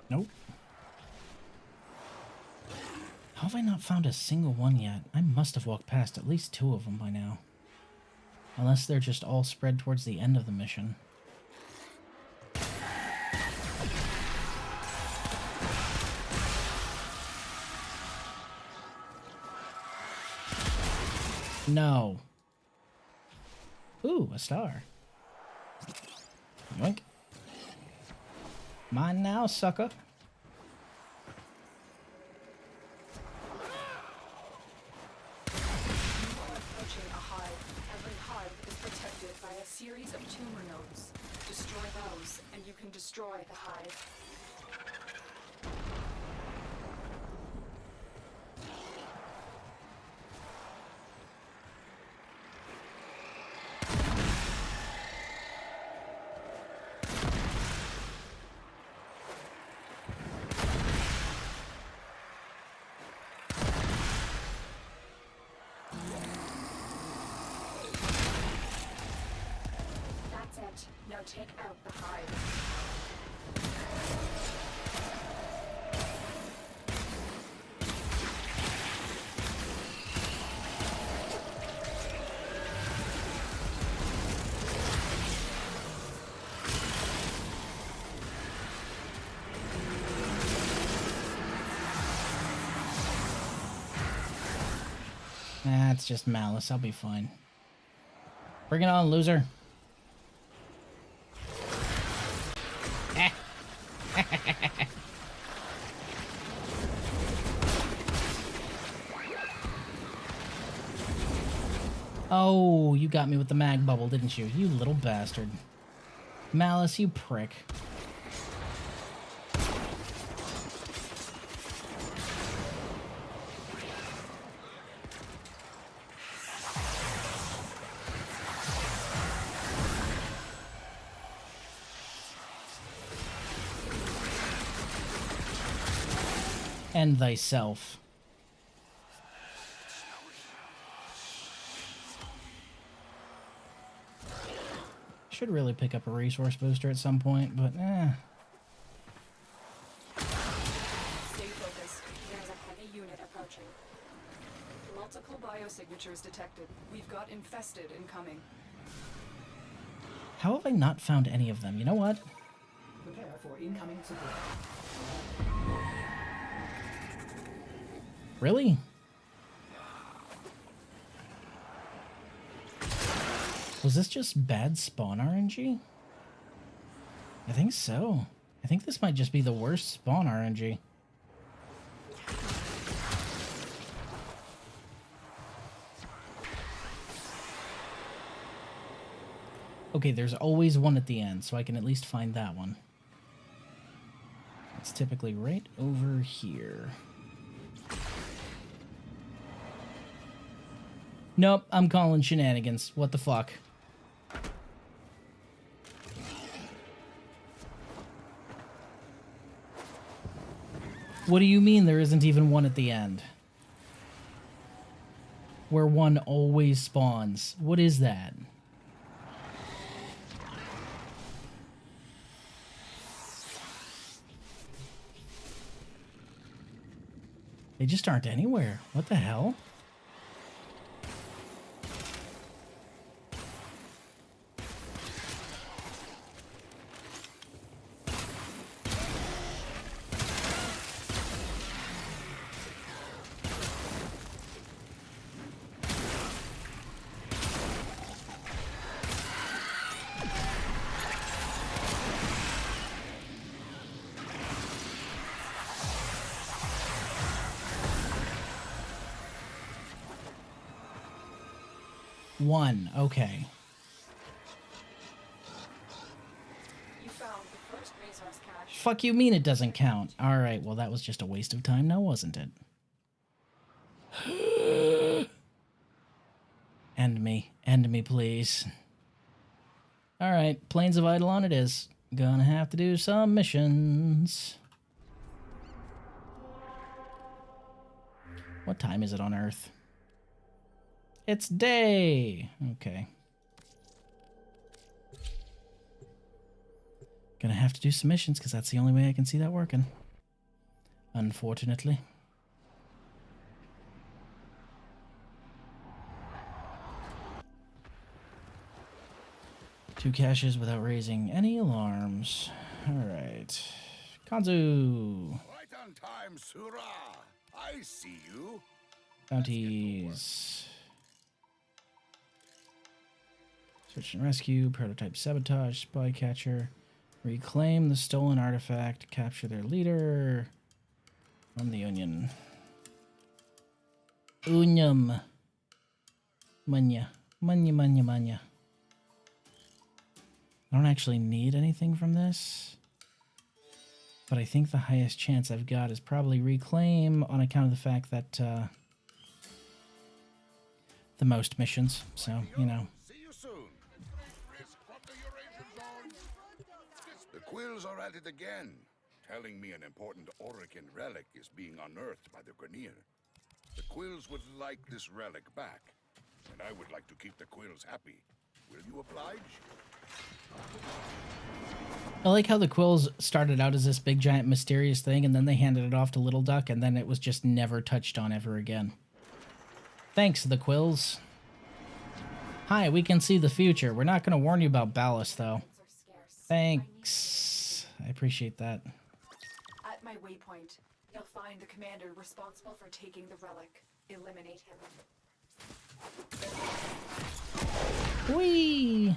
Nope. How have I not found a single one yet? I must have walked past at least 2 of them by now. Unless they're just all spread towards the end of the mission. No. Ooh, a star. Yoink. Mine now, sucker. Approaching a hive. Every hive is protected by a series of tumor nodes. Destroy those, and you can destroy the hive. That's it. Now take out the hive. That's just Malice. I'll be fine. Bring it on, loser. Oh, you got me with the mag bubble, didn't you? You little bastard. Malice, you prick. And thyself. Should really pick up a resource booster at some point, but Stay focused. There's a heavy unit approaching. Multiple biosignatures detected. We've got infested incoming. How have I not found any of them? You know what? Prepare for incoming support. Really? Was this just bad spawn RNG? I think so. I think this might just be the worst spawn RNG. Okay, there's always one at the end, so I can at least find that one. It's typically right over here. Nope, I'm calling shenanigans. What the fuck? What do you mean there isn't even one at the end? Where one always spawns. What is that? They just aren't anywhere. What the hell? One, okay. You found the first resource cache. Fuck you mean it doesn't count? Alright, well that was just a waste of time now, wasn't it? End me, please. Alright, Plains of Eidolon it is. Gonna have to do some missions. What time is it on Earth? It's day! Okay. Gonna have to do some missions, because that's the only way I can see that working. Unfortunately. Two caches without raising any alarms. Alright. Kanzu! Right on time, Surah. I see you. Bounties. Search and rescue, prototype sabotage, spy catcher, reclaim the stolen artifact, capture their leader from the Union. Unyum. Manya. Manya. I don't actually need anything from this, but I think the highest chance I've got is probably reclaim on account of the fact that the most missions, so, you know. See you soon. The Quills are at it again, telling me an important Orican relic is being unearthed by the Grineer. The Quills would like this relic back, and I would like to keep the Quills happy. Will you oblige? I like how the Quills started out as this big giant mysterious thing, and then they handed it off to Little Duck, and then it was just never touched on ever again. Thanks, the Quills. Hi, we can see the future. We're not going to warn you about Ballast, though. Thanks. I appreciate that. At my waypoint, you'll find the commander responsible for taking the relic. Eliminate him. Whee!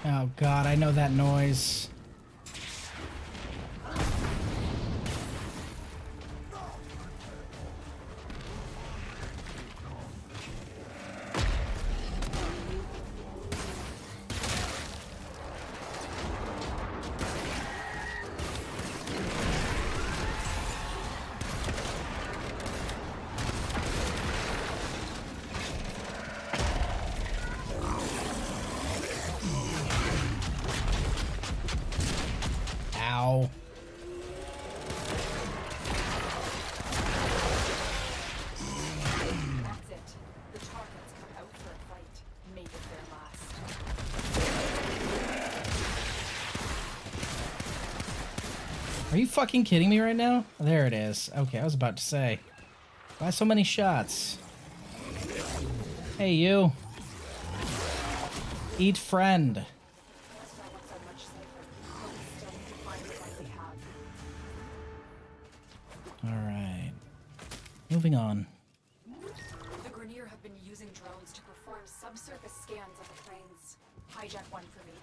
Oh god, I know that noise. Ow. That's it. The targets come out for a fight. Make it their last. Are you fucking kidding me right now? There it is. Okay, I was about to say. Why so many shots? Hey, you. Eat friend. That's why I want so much safer. But we still need to find what they have. Alright. Moving on. The Grenier have been using drones to perform subsurface scans of the plains. Hijack one for me.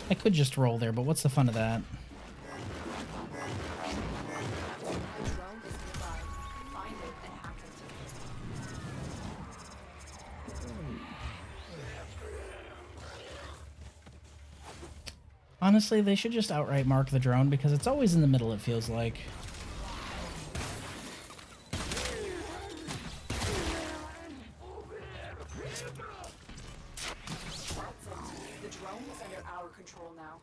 I could just roll there, but what's the fun of that? The drone is nearby. Find it and hack it. Honestly, they should just outright mark the drone because it's always in the middle, it feels like. That's it. The drone is under our control now.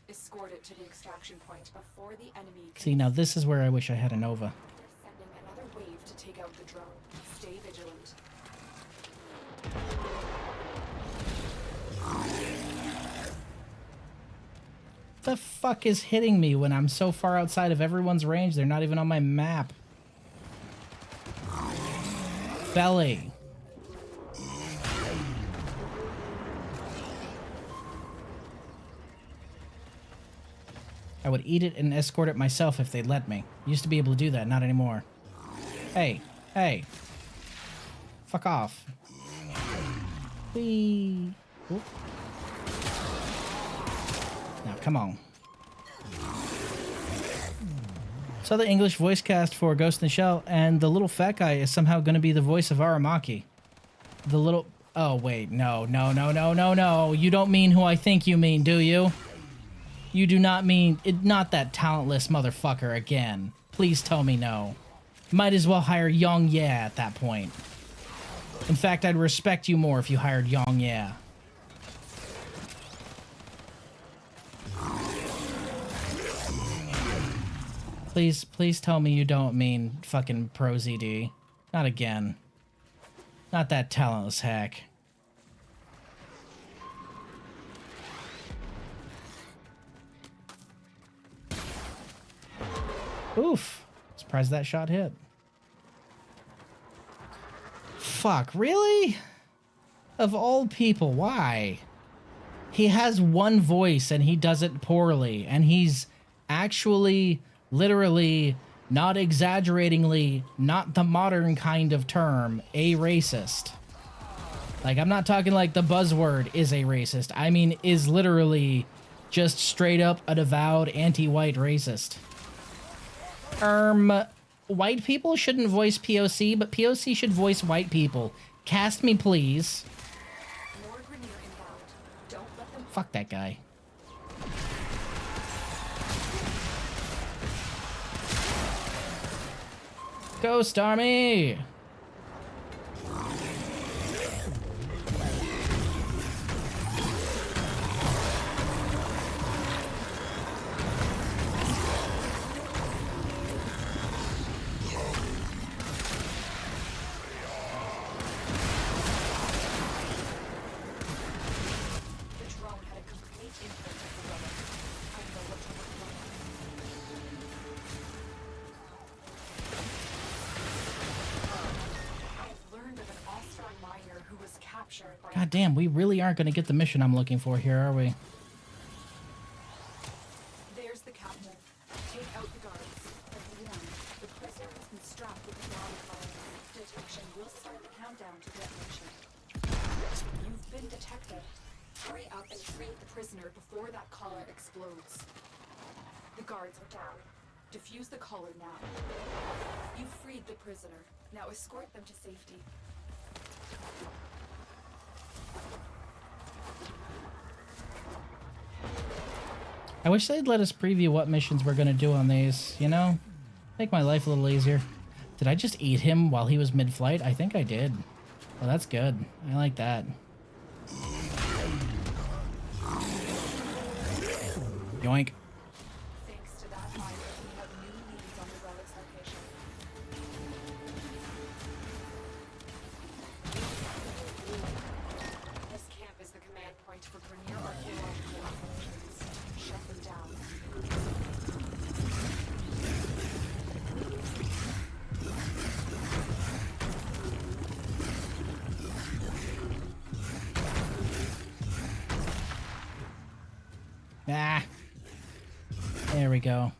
Escort it to the extraction point before the enemy can. See, now this is where I wish I had a Nova. They're sending another wave to take out the drone. Stay vigilant. The fuck is hitting me when I'm so far outside of everyone's range? They're not even on my map. Belly. I would eat it and escort it myself if they'd let me. Used to be able to do that, not anymore. Hey, hey. Fuck off. Whee. Oop. Now, come on. Saw the English voice cast for Ghost in the Shell, and the little fat guy is somehow going to be the voice of Aramaki. The little... Oh, wait. No, no, no, no, no, no. You don't mean who I think you mean, do you? You do not mean... not that talentless motherfucker again. Please tell me no. Might as well hire Yong Ye at that point. In fact, I'd respect you more if you hired Yong Ye. Please tell me you don't mean fucking Pro ZD. Not again. Not that talentless hack. Oof. Surprised that shot hit. Fuck, really? Of all people, why? He has one voice and he does it poorly, and he's actually... literally, not exaggeratingly, not the modern kind of term, a racist. Like, I'm not talking like the buzzword is a racist. I mean, is literally just straight up a avowed anti-white racist. white people shouldn't voice POC, but POC should voice white people. Cast me, please. More Grineer inbound. Don't let them. Fuck that guy. Ghost Army! The drone had a complete imprint of the relic. I know what to look for. I have learned of an All-Star miner who was captured by. God damn, we really aren't going to get the mission I'm looking for here, are we? There's the captain. Take out the guards. Everyone, the prisoner has been strapped with the body collar. Detection will start the countdown to detonation. You've been detected. Hurry up and free the prisoner before that collar explodes. The guards are down. Defuse the collar now. You've freed the prisoner. Now escort them to safety. I wish they'd let us preview what missions we're going to do on these, you know? Make my life a little easier. Did I just eat him while he was mid-flight? I think I did. Well, that's good. I like that. Yoink. Thanks to that miner, we have new leads on the relic's location. This camp is the command point for Grineer archaeological operations. Shut them down. Ah. There we go.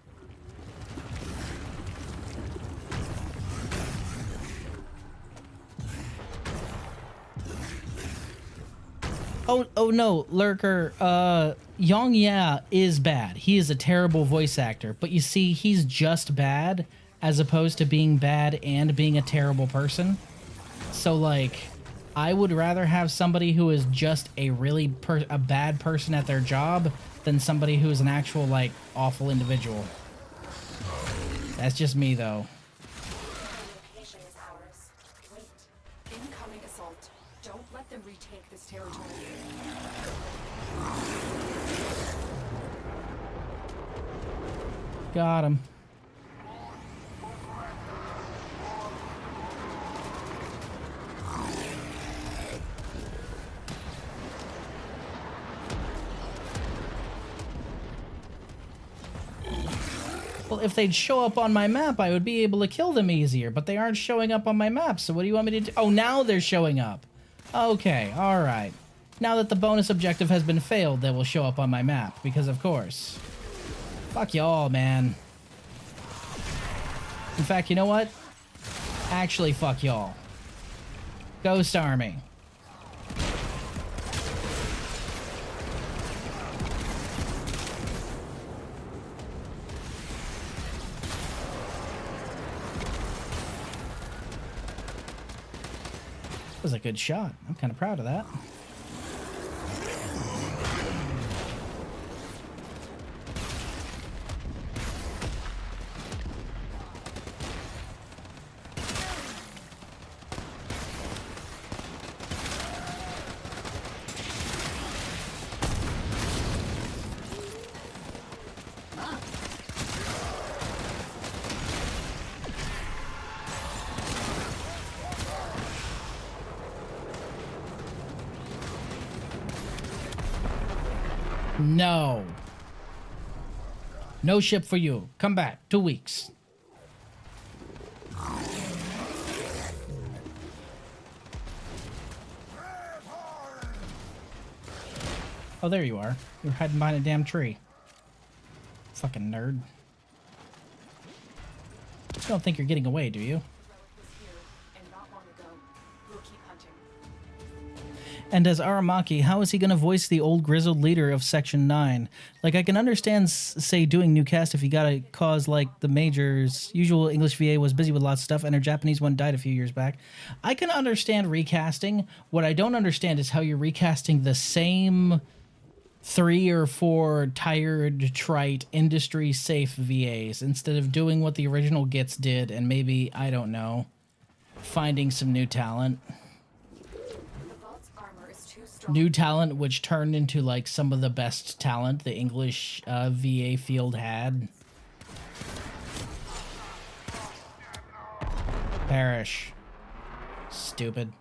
Oh no, Lurker, Yong Ya is bad. He is a terrible voice actor, but you see, he's just bad as opposed to being bad and being a terrible person. So like, I would rather have somebody who is just a really a bad person at their job than somebody who is an actual, like, awful individual. That's just me, though. Location is ours. Wait. Incoming assault. Don't let them retake this territory. Got him. Well, if they'd show up on my map, I would be able to kill them easier, but they aren't showing up on my map, so what do you want me to do? Oh, now they're showing up. Okay, alright. Now that the bonus objective has been failed, they will show up on my map, because of course. Fuck y'all, man. In fact, you know what? Actually, fuck y'all. Ghost Army. Was a good shot. I'm kind of proud of that. No. No ship for you. Come back. 2 weeks. Oh, there you are. You're hiding behind a damn tree. Fucking nerd. You don't think you're getting away, do you? The relic was here, and not long ago. We'll keep hunting. And as Aramaki, how is he going to voice the old grizzled leader of Section 9? Like, I can understand, say, doing new cast if you got a cause like the Major's usual English VA was busy with lots of stuff and her Japanese one died a few years back. I can understand recasting. What I don't understand is how you're recasting the same 3 or 4 tired, trite, industry-safe VAs instead of doing what the original Gits did and maybe, I don't know, finding some new talent. New talent which turned into like some of the best talent the English VA field had. Perish. Stupid.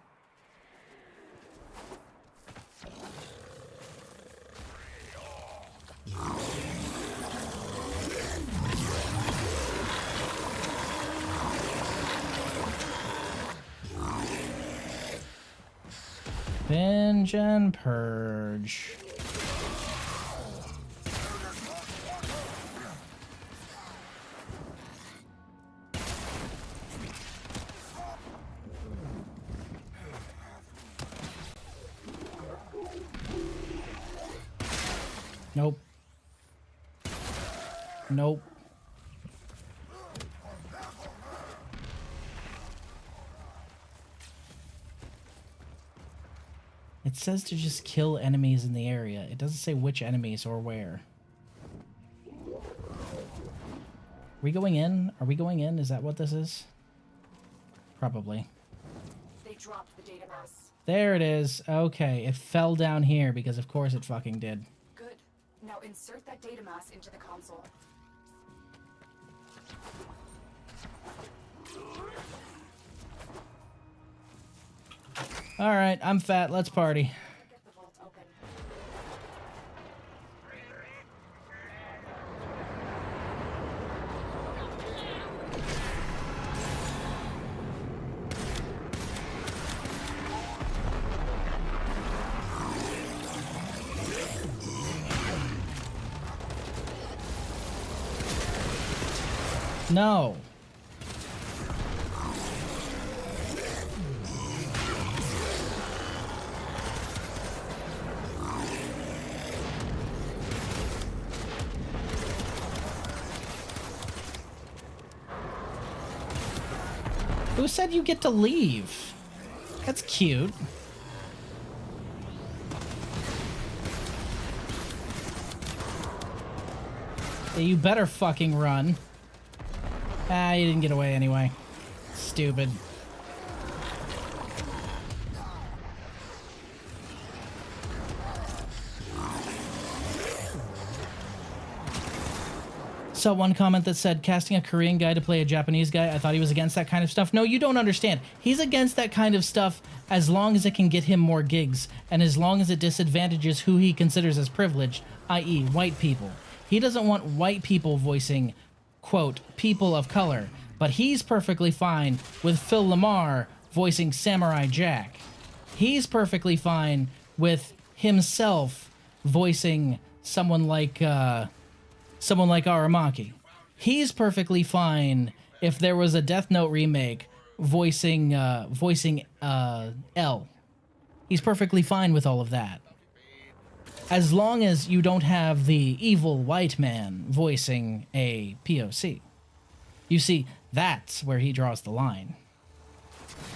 Binge and purge. Nope. Nope. It says to just kill enemies in the area. It doesn't say which enemies or where. Are we going in? Are we going in? Is that what this is? Probably. They dropped the data mass. There it is. Okay, it fell down here because of course it fucking did. Good. Now insert that data mass into the console. All right, I'm fat. Let's party. Get the vault open. No. Who said you get to leave? That's cute. Yeah, you better fucking run. Ah, you didn't get away anyway. Stupid. Saw one comment that said, casting a Korean guy to play a Japanese guy, I thought he was against that kind of stuff. No, you don't understand. He's against that kind of stuff as long as it can get him more gigs, and as long as it disadvantages who he considers as privileged, i.e. white people. He doesn't want white people voicing, quote, people of color, but he's perfectly fine with Phil Lamar voicing Samurai Jack. He's perfectly fine with himself voicing someone like Aramaki. He's perfectly fine if there was a Death Note remake voicing L. He's perfectly fine with all of that. As long as you don't have the evil white man voicing a POC. You see, that's where he draws the line.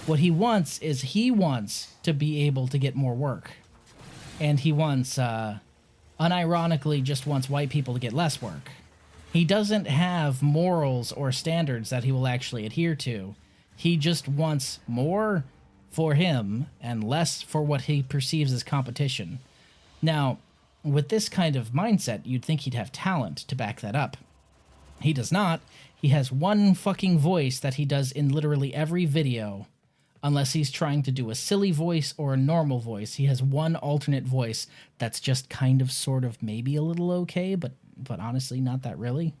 What he wants is he wants to be able to get more work. And he wants, unironically, just wants white people to get less work. He doesn't have morals or standards that he will actually adhere to. He just wants more for him and less for what he perceives as competition. Now, with this kind of mindset, you'd think he'd have talent to back that up. He does not. He has one fucking voice that he does in literally every video. Unless he's trying to do a silly voice or a normal voice. He has one alternate voice that's just kind of, sort of, maybe a little okay, but honestly not that really.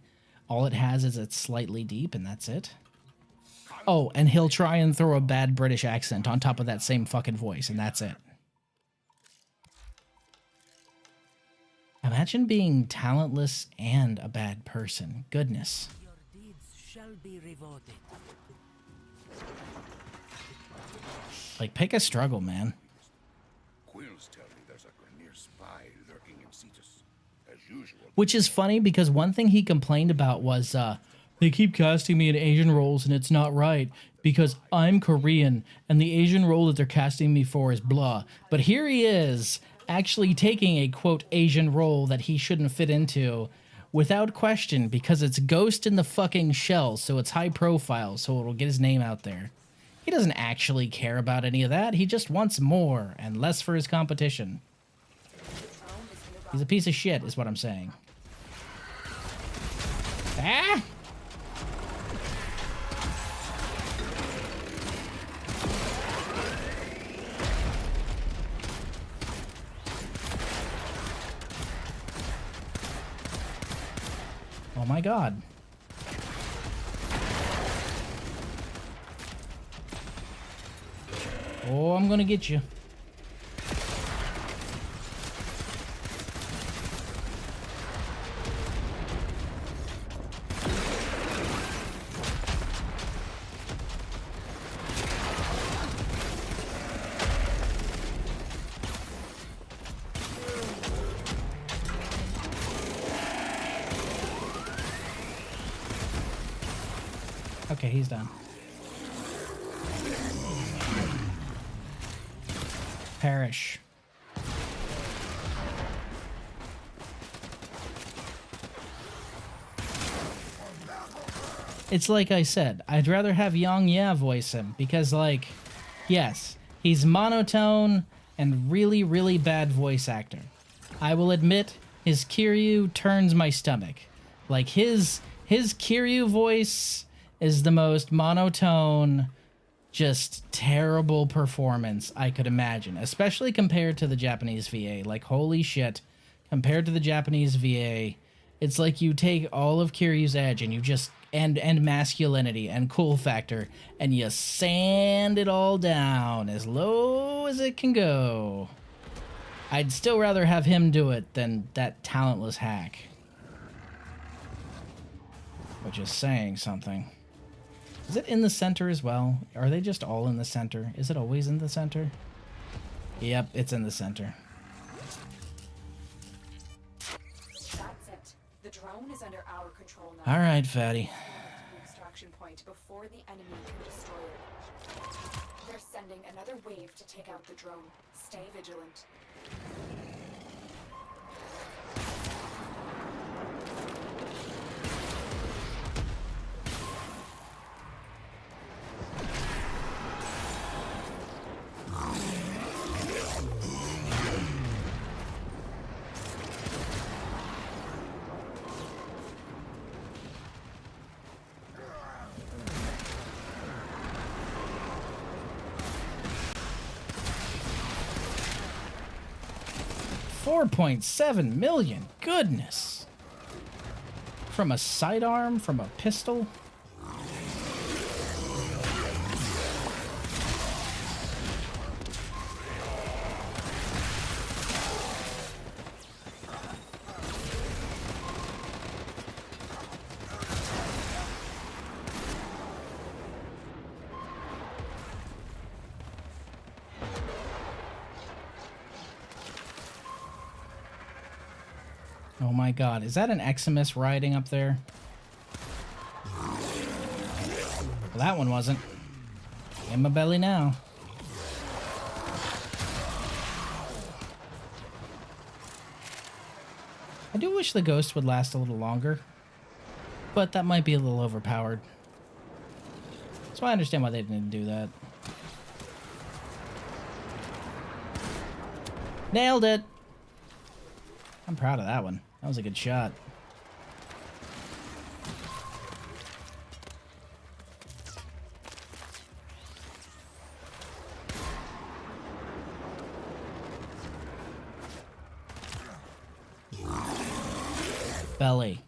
All it has is it's slightly deep, and that's it. Oh, and he'll try and throw a bad British accent on top of that same fucking voice, and that's it. Imagine being talentless and a bad person. Goodness. Your deeds shall be rewarded. Like, pick a struggle, man. Quills Which is funny because one thing he complained about was they keep casting me in Asian roles and it's not right because I'm Korean and the Asian role that they're casting me for is blah. But here he is actually taking a, quote, Asian role that he shouldn't fit into without question because it's Ghost in the fucking Shell, so it's high profile, so it'll get his name out there. He doesn't actually care about any of that. He just wants more and less for his competition. He's a piece of shit, is what I'm saying. Ah! Oh my god. Oh, I'm gonna get you. Okay, he's done. Perish. It's like I said, I'd rather have Yang Ye voice him because, like, yes, he's monotone and really, really bad voice actor. I will admit, his Kiryu turns my stomach. Like, his Kiryu voice is the most monotone, just terrible performance I could imagine, especially compared to the Japanese VA. Like, holy shit, compared to the Japanese VA, it's like you take all of Kiryu's edge and you just, and masculinity and cool factor, and you sand it all down as low as it can go. I'd still rather have him do it than that talentless hack. Which is saying something. Is it in the center as well? Are they just all in the center? Is it always in the center? Yep, it's in the center. That's it. The drone is under our control now. All right, fatty. The extraction point before the enemy can destroy it. They're sending another wave to take out the drone. Stay vigilant. $4.7 million. Goodness. From a sidearm, from a pistol. Oh my god, is that an Eximus riding up there? Well, that one wasn't. In my belly now. I do wish the ghost would last a little longer, but that might be a little overpowered. So I understand why they didn't do that. Nailed it! I'm proud of that one. That was a good shot. Belly.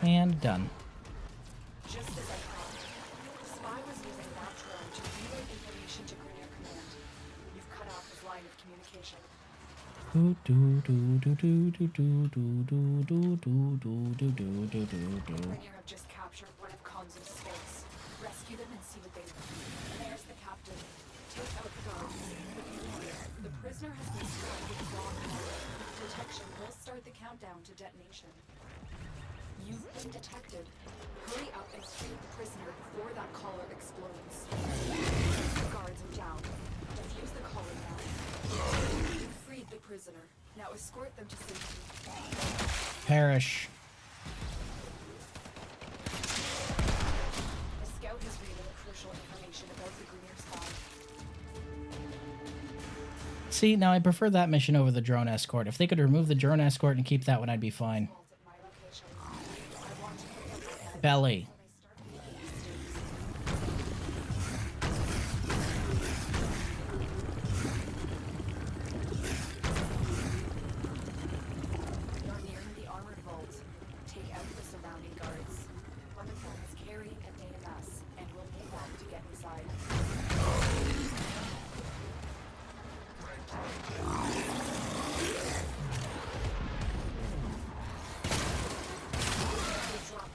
And done. line of communication. Do do do do do do do do do do do do do do do do. Rainier have just captured one of Konzo's scouts. Rescue them and see what they know. There's the captain. Take out the guards. But be warned, the prisoner has been struck with raw collar. Detection will start the countdown to detonation. You've been detected. Hurry up and free the prisoner before that collar explodes. The guards are down. Defuse the collar now. You've freed the prisoner. Now escort them to safety. Perish. The scout has relayed crucial information about the Grenier spawn. See, now I prefer that mission over the drone escort. If they could remove the drone escort and keep that one, I'd be fine. Vault at my location. I want to pick up my head. Belly. You're nearing the armored vault. Take out the surrounding guards. Wonderful is carrying an AMS, and we'll need that to get inside.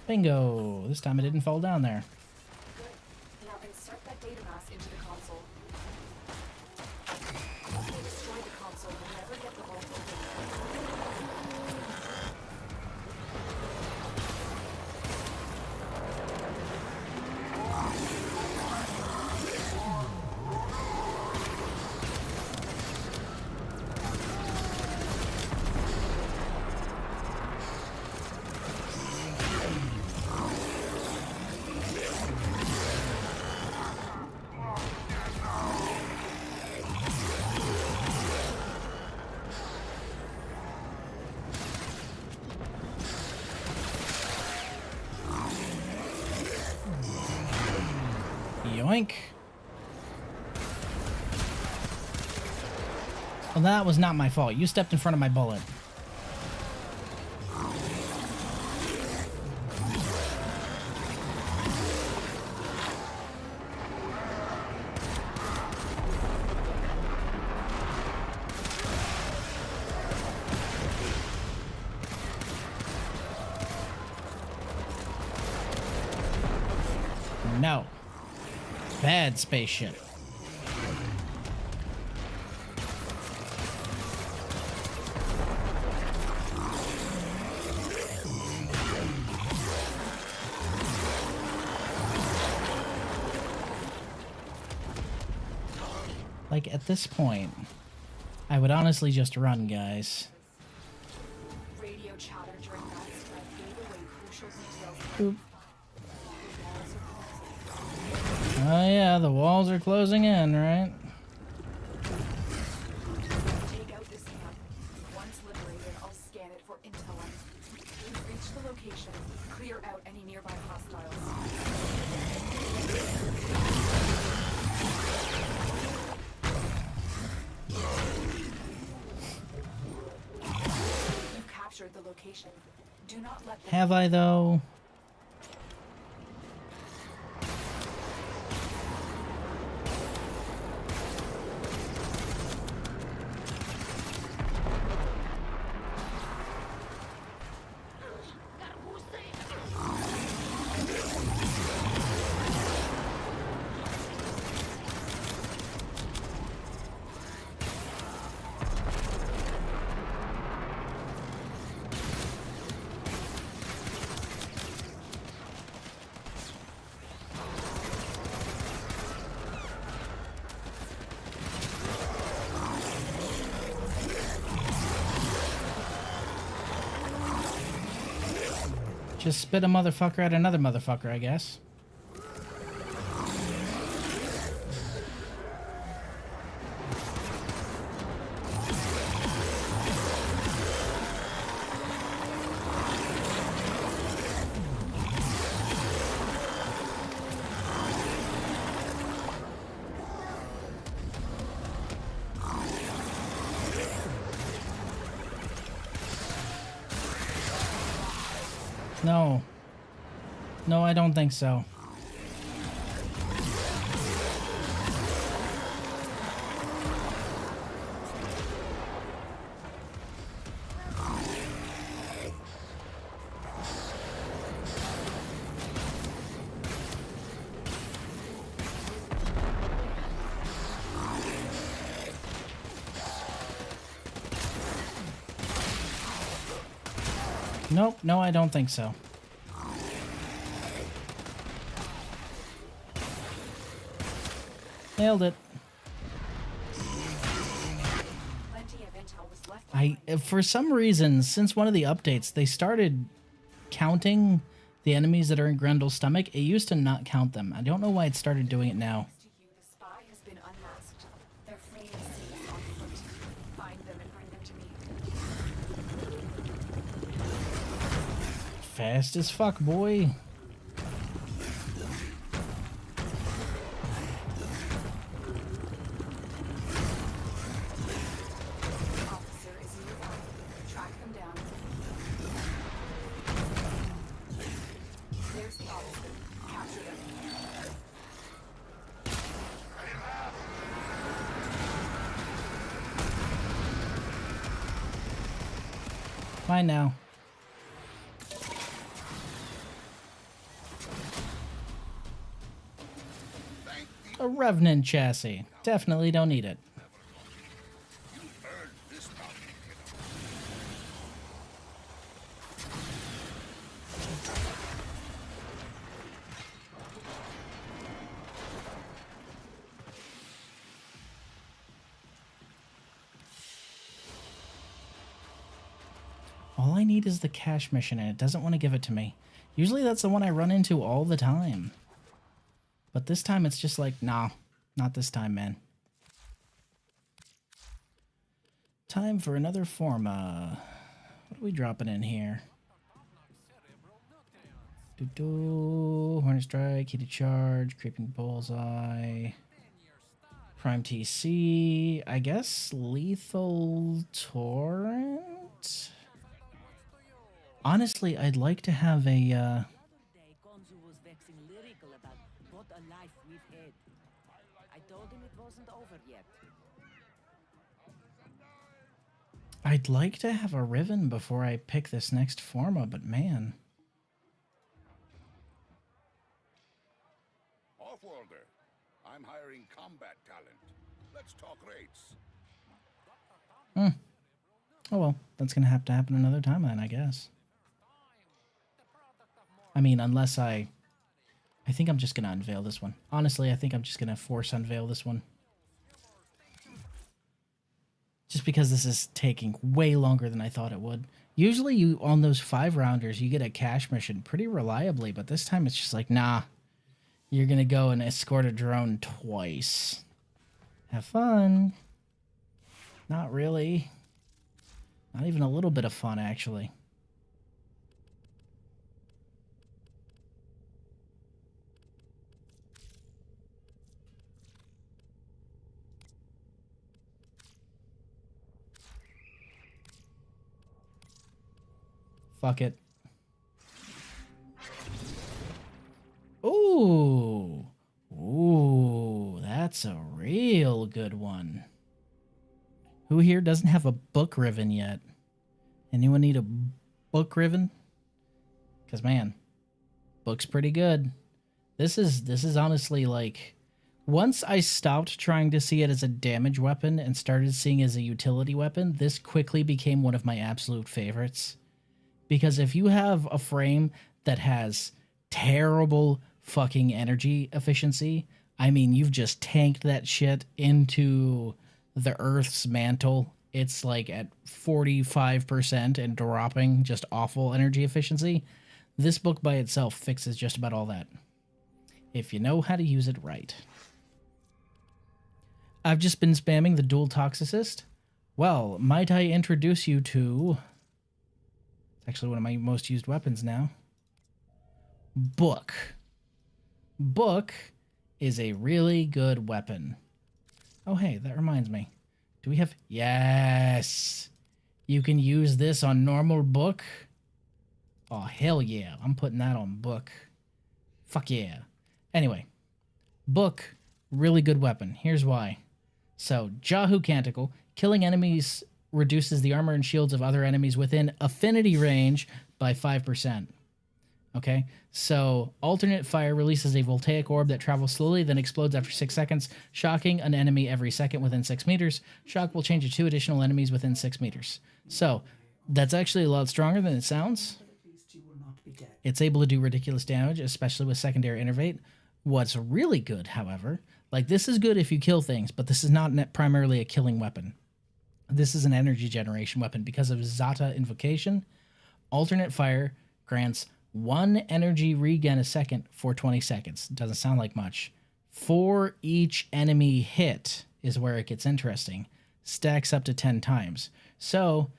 Bingo! This time it didn't fall down there. Good. Now insert that data mass into the console. Once they destroy the console, you'll never get the vault open. Yoink. Well, that was not my fault. You stepped in front of my bullet. No. Bad spaceship. Like, at this point, I would honestly just run, guys. Radio chatter during that strike gave away crucial details. Boop. Oh yeah, the walls are closing in, right? Take out this camp. Once liberated, I'll scan it for intel. We've reached the location. Clear out any nearby hostiles. You've captured the location. Do not let them. Have I, though? Just spit a motherfucker at another motherfucker, I guess. No. No, I don't think so. Nope, no, I don't think so. Nailed it. Plenty of intel was left. For some reason, since one of the updates, they started counting the enemies that are in Grendel's stomach. It used to not count them. I don't know why it started doing it now. To you, the spy has been unmasked. Their fleeing seas on foot. Find them and bring them to me. Fast as fuck, boy. Officer is nearby. Track them down. There's the officer. Capture them. Fine now. A Revenant chassis. Definitely don't need it. Earned this bounty, kiddo. All I need is the cash mission, and it doesn't want to give it to me. Usually that's the one I run into all the time. But this time it's just like, nah, not this time, man. Time for another forma. What are we dropping in here? Hornet Strike, Heated Charge, Creeping Bullseye, Prime TC, I guess Lethal Torrent? Honestly, I'd like to have a, Day, Gonzo was vexing lyrical about what a life we've had. I told him it wasn't over yet. I'd like to have a Riven before I pick this next forma, but man. Offworlder, I'm hiring combat talent. Let's talk rates. Oh well, that's gonna have to happen another time then, I guess. I mean, unless I think I'm just gonna unveil this one. Honestly, I think I'm just gonna force unveil this one. Just because this is taking way longer than I thought it would. Usually you, on those 5-rounders, you get a cash mission pretty reliably, but this time it's just like, nah. You're gonna go and escort a drone twice. Have fun. Not really. Not even a little bit of fun, actually. Fuck it. Ooh. Ooh, that's a real good one. Who here doesn't have a book Riven yet? Anyone need a book Riven? Because, man, book's pretty good. This is honestly like... Once I stopped trying to see it as a damage weapon and started seeing it as a utility weapon, this quickly became one of my absolute favorites. Because if you have a frame that has terrible fucking energy efficiency, I mean, you've just tanked that shit into the Earth's mantle. It's like at 45% and dropping, just awful energy efficiency. This book by itself fixes just about all that, if you know how to use it right. I've just been spamming the dual Toxicist. Well, might I introduce you to... It's actually one of my most used weapons now. Book. Book is a really good weapon. Oh, hey, that reminds me. Do we have... Yes! You can use this on normal Book. Oh, hell yeah. I'm putting that on Book. Fuck yeah. Anyway. Book, really good weapon. Here's why. So, Jahu Canticle. Killing enemies reduces the armor and shields of other enemies within affinity range by 5%. Okay, so alternate fire releases a voltaic orb that travels slowly, then explodes after 6 seconds, shocking an enemy every second within 6 meters. Shock will change to 2 additional enemies within 6 meters. So, That's actually a lot stronger than it sounds. But at least you will not be dead. It's able to do ridiculous damage, especially with secondary innervate. What's really good, however, like this is good if you kill things, but this is not primarily a killing weapon. This is an energy generation weapon because of Zata Invocation. Alternate fire grants 1 energy regen a second for 20 seconds. Doesn't sound like much. For each enemy hit is where it gets interesting. Stacks up to 10 times. So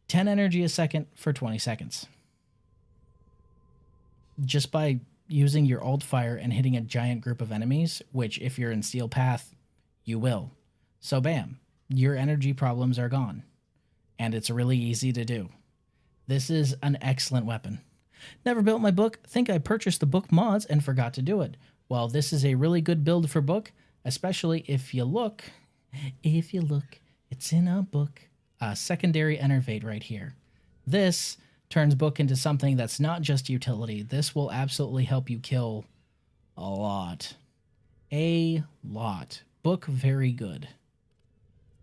10 energy a second for 20 seconds. Just by using your alt fire and hitting a giant group of enemies, which if you're in Steel Path, you will. So bam, your energy problems are gone. And it's really easy to do. This is an excellent weapon. Never built my book. Think I purchased the book mods and forgot to do it. Well, this is a really good build for book, especially if you look, it's in a book. Secondary Enervate right here. This turns book into something that's not just utility. This will absolutely help you kill a lot. A lot. Book very good.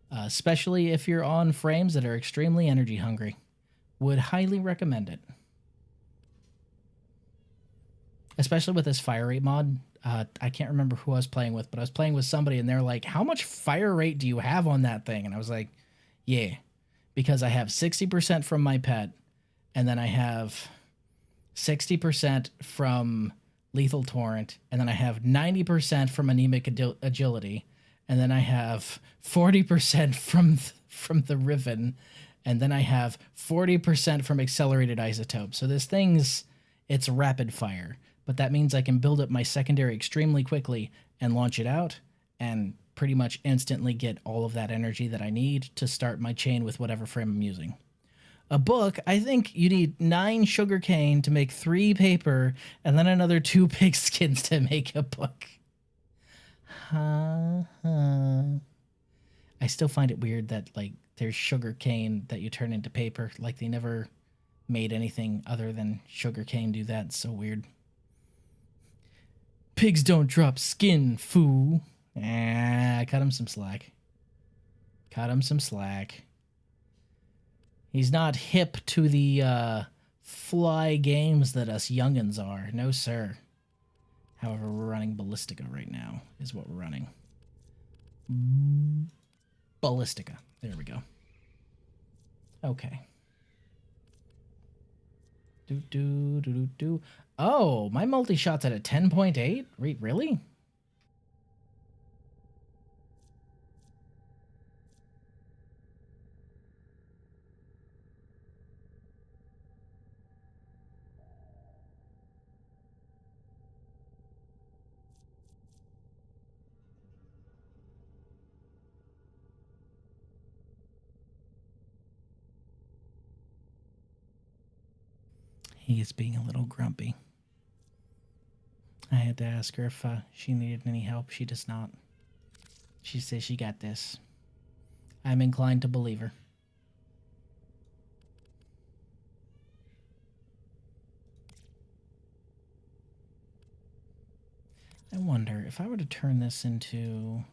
Especially if you're on frames that are extremely energy hungry. Would highly recommend it. Especially with this fire rate mod. I can't remember who I was playing with, but I was playing with somebody and they're like, how much fire rate do you have on that thing? And I was like, yeah, because I have 60% from my pet, and then I have 60% from Lethal Torrent, and then I have 90% from Anemic Agility, and then I have 40% from the Riven, and then I have 40% from Accelerated Isotope. So this thing's, it's rapid fire, but that means I can build up my secondary extremely quickly and launch it out and pretty much instantly get all of that energy that I need to start my chain with whatever frame I'm using. A book, I think you need 9 sugarcane to make 3 paper and then another 2 pig skins to make a book. I still find it weird that like there's sugarcane that you turn into paper. Like they never made anything other than sugarcane do that. It's so weird. Pigs don't drop skin, foo. Cut him some slack. Cut him some slack. He's not hip to the fly games that us youngins are. No, sir. However, we're running Ballistica right now, is what we're running. Ballistica. There we go. Okay. Oh, my multi-shot's at a 10.8? Really? He is being a little grumpy. I had to ask her if she needed any help. She does not. She says she got this. I'm inclined to believe her. I wonder if I were to turn this into...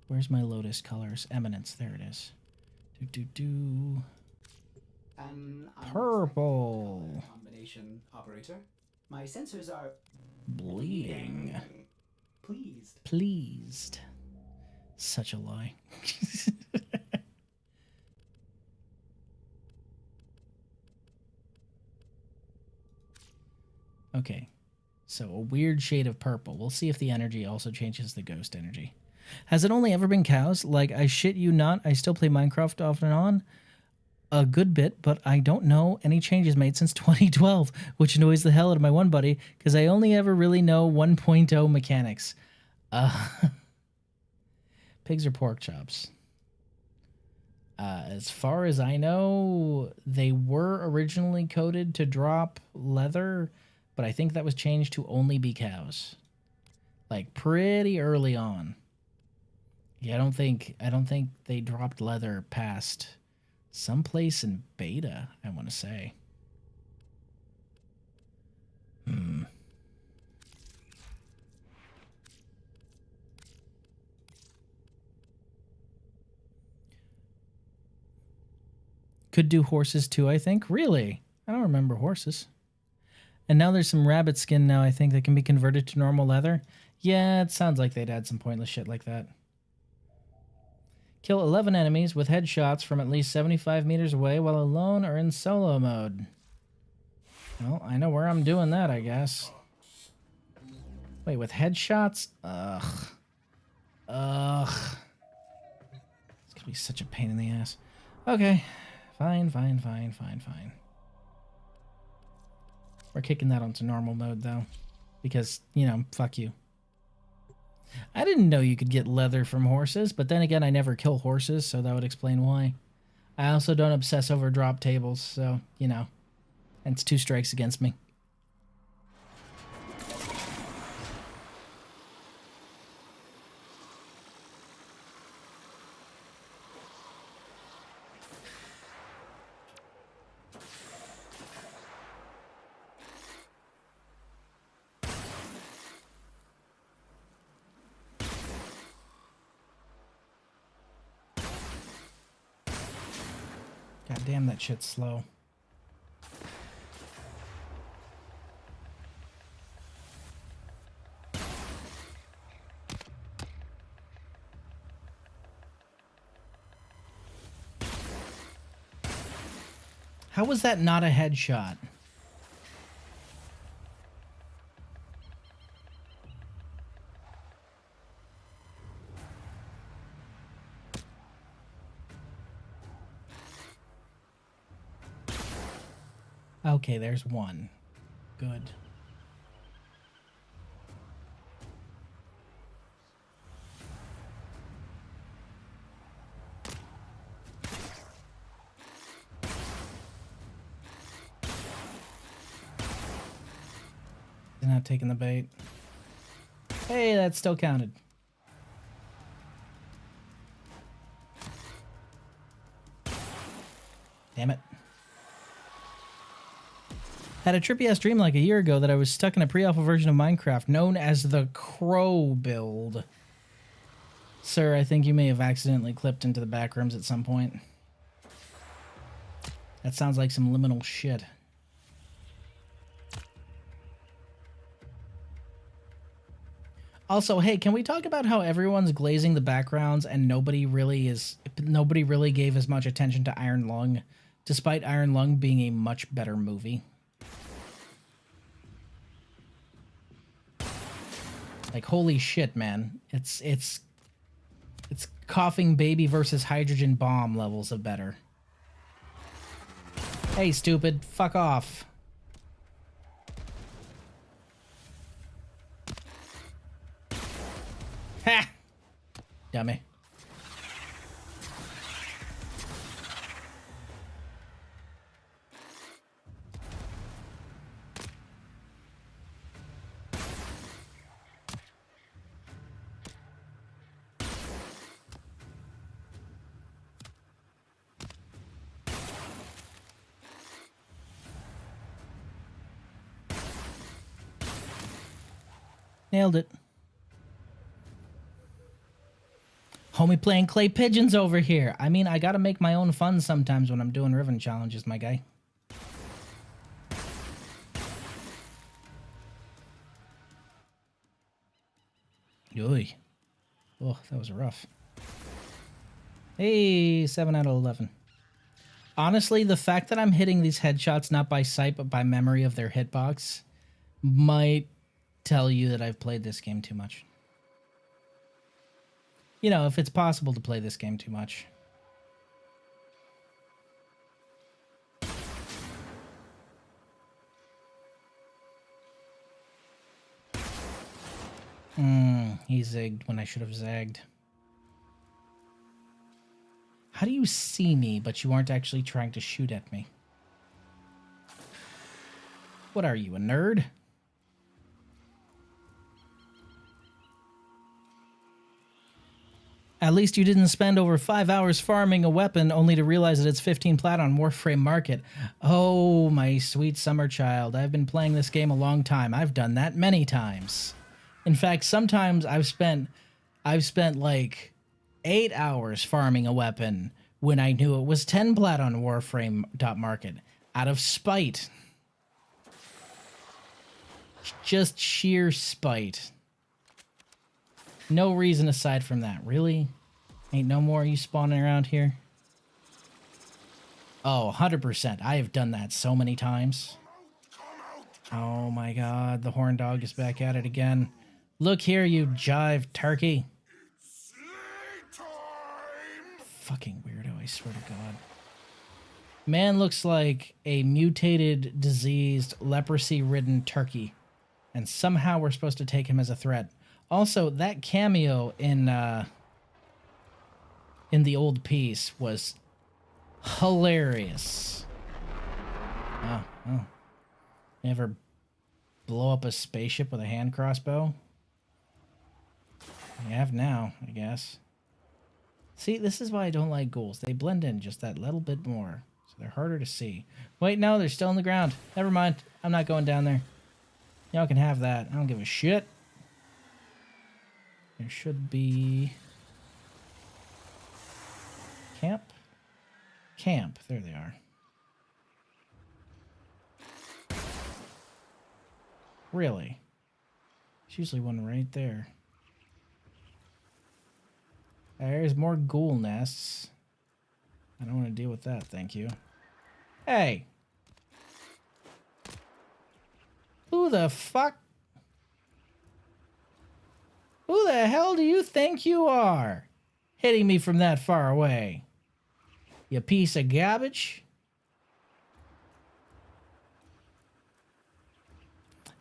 Where's my Lotus colors? Eminence. There it is. I'm Purple. Combination operator. My sensors are Bleeding. pleased. Pleased. Such a lie. Okay. So a weird shade of purple. We'll see if the energy also changes the ghost energy. Has it only ever been cows? Like, I shit you not, I still play Minecraft off and on a good bit, but I don't know any changes made since 2012, which annoys the hell out of my one buddy, because I only ever really know 1.0 mechanics. Pigs or pork chops? As far as I know, they were originally coded to drop leather, but I think that was changed to only be cows. Like, pretty early on. Yeah, I don't think they dropped leather past someplace in beta, I want to say. Could do horses too, I think. Really? I don't remember horses. And now there's some rabbit skin now, I think, that can be converted to normal leather. Yeah, it sounds like they'd add some pointless shit like that. Kill 11 enemies with headshots from at least 75 meters away while alone or in solo mode. Well, I know where I'm doing that, I guess. Wait, with headshots? Ugh. Ugh. It's gonna be such a pain in the ass. Okay. Fine. We're kicking that onto normal mode, though. Because, you know, fuck you. I didn't know you could get leather from horses, but then again, I never kill horses, so that would explain why. I also don't obsess over drop tables, so, you know. And it's 2 strikes against me. God damn, that shit's slow. How was that not a headshot? Okay, there's one. Good. They're not taking the bait. Hey, that still counted. Damn it. Had a trippy ass dream like a year ago that I was stuck in a pre-alpha version of Minecraft known as the Crow build. Sir, I think you may have accidentally clipped into the back rooms at some point. That sounds like some liminal shit. Also, hey, can we talk about how everyone's glazing the backgrounds and nobody really gave as much attention to Iron Lung, despite Iron Lung being a much better movie? Like, holy shit, man. It's coughing baby versus hydrogen bomb levels of better. Hey, stupid, fuck off. Ha! Dummy. Nailed it. Homie playing clay pigeons over here. I mean, I gotta make my own fun sometimes when I'm doing Riven challenges, my guy. Oy. Oh, that was rough. Hey, 7 out of 11. Honestly, the fact that I'm hitting these headshots not by sight but by memory of their hitbox might tell you that I've played this game too much. You know, if it's possible to play this game too much. He zigged when I should have zagged. How do you see me, but you aren't actually trying to shoot at me? What are you, a nerd? At least you didn't spend over 5 hours farming a weapon only to realize that it's 15 plat on Warframe Market. Oh, my sweet summer child. I've been playing this game a long time. I've done that many times. In fact, sometimes I've spent like 8 hours farming a weapon when I knew it was 10 plat on Warframe.market out of spite. Just sheer spite. No reason aside from that. Really? Ain't no more you spawning around here? Oh, 100%. I have done that so many times. Oh my god, the horn dog is back at it again. Look here, you jive turkey. Fucking weirdo, I swear to god. Man looks like a mutated, diseased, leprosy-ridden turkey. And somehow we're supposed to take him as a threat. Also, that cameo in the old piece was hilarious. Oh. You ever blow up a spaceship with a hand crossbow? You have now, I guess. See, this is why I don't like ghouls. They blend in just that little bit more. So they're harder to see. Wait, no, they're still on the ground. Never mind. I'm not going down there. Y'all can have that. I don't give a shit. There should be... Camp? Camp. There they are. Really? There's usually one right there. There's more ghoul nests. I don't want to deal with that, thank you. Hey! Who the fuck? Who the hell do you think you are? Hitting me from that far away. You piece of garbage?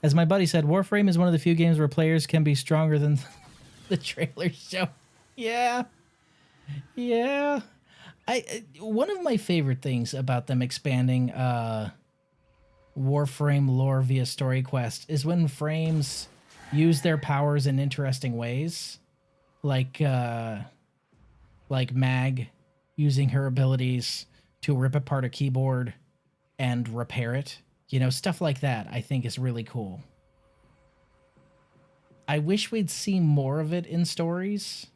As my buddy said, Warframe is one of the few games where players can be stronger than the trailer show. Yeah. Yeah. One of my favorite things about them expanding Warframe lore via story quest is when frames use their powers in interesting ways. Like Mag using her abilities to rip apart a keyboard and repair it. You know, stuff like that I think is really cool. I wish we'd see more of it in stories.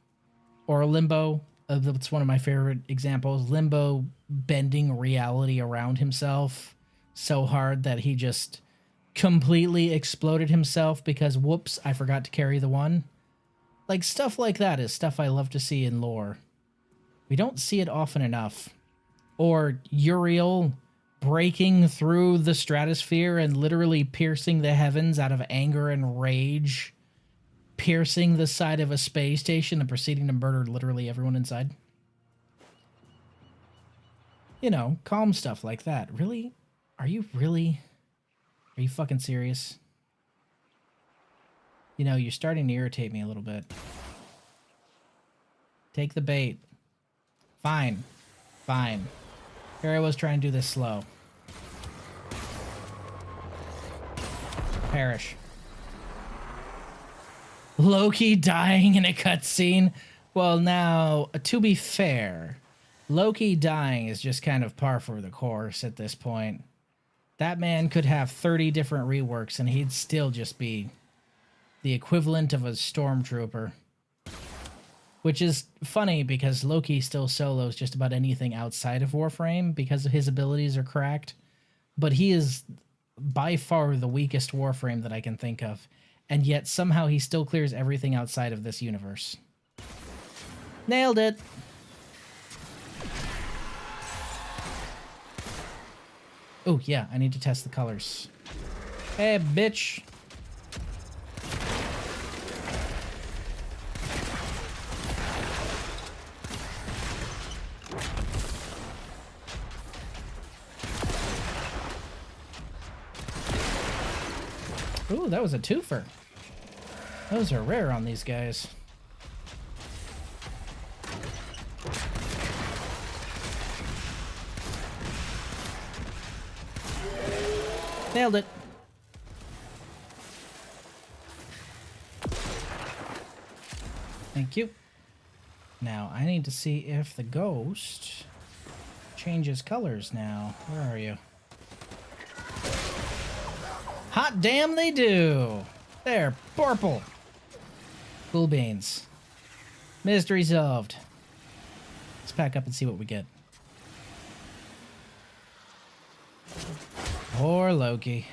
Or Limbo, that's one of my favorite examples. Limbo bending reality around himself so hard that he just completely exploded himself because, whoops, I forgot to carry the one. Like, stuff like that is stuff I love to see in lore. We don't see it often enough. Or Uriel breaking through the stratosphere and literally piercing the heavens out of anger and rage, piercing the side of a space station and proceeding to murder literally everyone inside. You know, calm stuff like that. Really? Are you fucking serious? You know, you're starting to irritate me a little bit. Take the bait. Fine. Fine. Here I was trying to do this slow. Perish. Loki dying in a cutscene? Well, now, to be fair, Loki dying is just kind of par for the course at this point. That man could have 30 different reworks and he'd still just be the equivalent of a stormtrooper. Which is funny because Loki still solos just about anything outside of Warframe because his abilities are cracked. But he is by far the weakest Warframe that I can think of. And yet somehow he still clears everything outside of this universe. Nailed it! Oh, yeah, I need to test the colors. Hey, bitch! Ooh, that was a twofer. Those are rare on these guys. Nailed it. Thank you. Now, I need to see if the ghost changes colors now. Where are you? Hot damn they do! There, purple. Cool beans. Mystery solved. Let's pack up and see what we get. Poor Loki.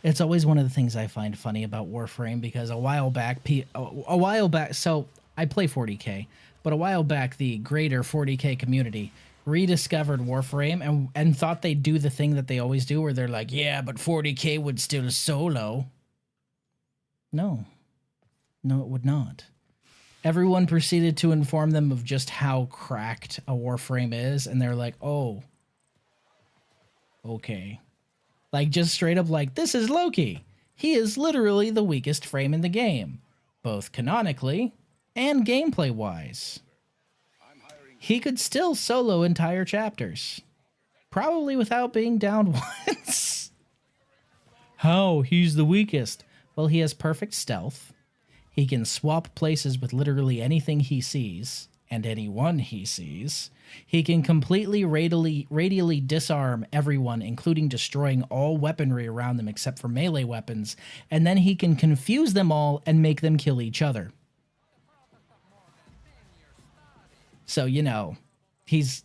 It's always one of the things I find funny about Warframe because a while back, so I play 40K, but a while back, the greater 40K community rediscovered Warframe and thought they'd do the thing that they always do where they're like, yeah, but 40K would still solo. No, it would not. Everyone proceeded to inform them of just how cracked a Warframe is, and they're like, oh, okay. Like, just straight up like, this is Loki. He is literally the weakest frame in the game, both canonically and gameplay-wise. He could still solo entire chapters, probably without being downed once. How? He's the weakest. Well, he has perfect stealth. He can swap places with literally anything he sees, and anyone he sees. He can completely radially disarm everyone, including destroying all weaponry around them except for melee weapons, and then he can confuse them all and make them kill each other. So, you know, he's